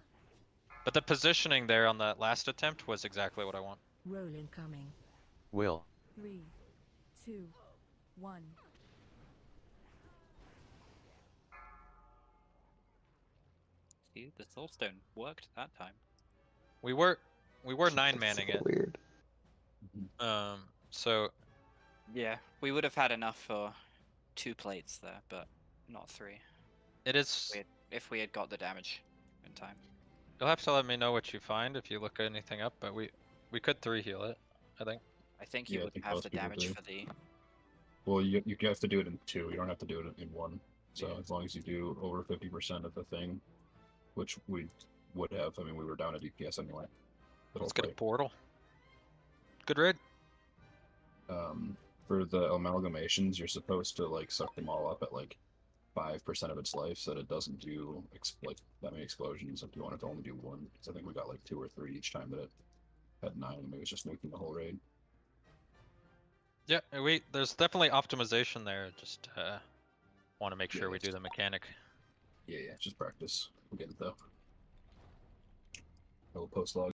But the positioning there on that last attempt was exactly what I want. Roll incoming. Will. 3, 2, 1. See, the soulstone worked that time. We were 9-manning So it. weird. So Yeah, we would have had enough for 2 plates there, but not 3. it is. If we had got the damage in time. You'll have to let me know what you find if you look anything up, but we could 3 heal it, I think. I think you Yeah, I would think have most the people damage do. for the. Well, you have to do it in 2. You don't have to do it in 1. So Yeah. as long as you do over 50% of the thing, which we would have. I mean, we were down at DPS anyway. Let's get a portal. Good raid. For the amalgamations, you're supposed to like suck them all up at like 5% of its life, so that it doesn't do like that many explosions. If you want it to only do 1, because I think we got like 2 or 3 each time that it had 9, and it was just nuking the whole raid. Yeah, there's definitely optimization there. Just want to make sure we do the mechanic. Yeah, just practice. We'll get it though. I will post log.